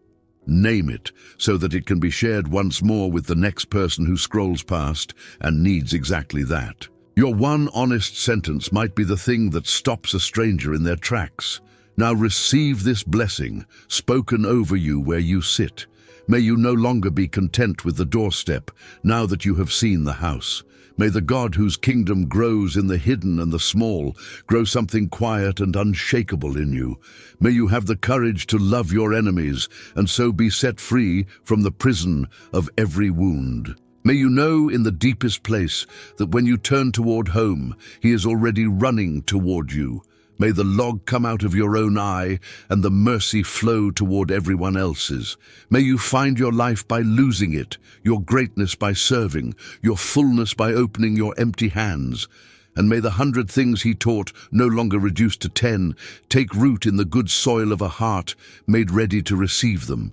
Name it so that it can be shared once more with the next person who scrolls past and needs exactly that. Your one honest sentence might be the thing that stops a stranger in their tracks. Now receive this blessing, spoken over you where you sit. May you no longer be content with the doorstep, now that you have seen the house. May the God whose kingdom grows in the hidden and the small grow something quiet and unshakable in you. May you have the courage to love your enemies and so be set free from the prison of every wound. May you know in the deepest place that when you turn toward home, he is already running toward you. May the log come out of your own eye and the mercy flow toward everyone else's. May you find your life by losing it, your greatness by serving, your fullness by opening your empty hands. And may the 100 things he taught, no longer reduced to 10, take root in the good soil of a heart made ready to receive them,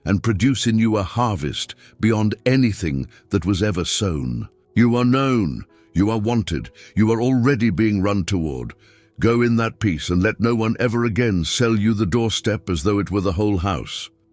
and produce in you a harvest beyond anything that was ever sown. You are known, you are wanted, you are already being run toward. Go in that peace and let no one ever again sell you the doorstep as though it were the whole house.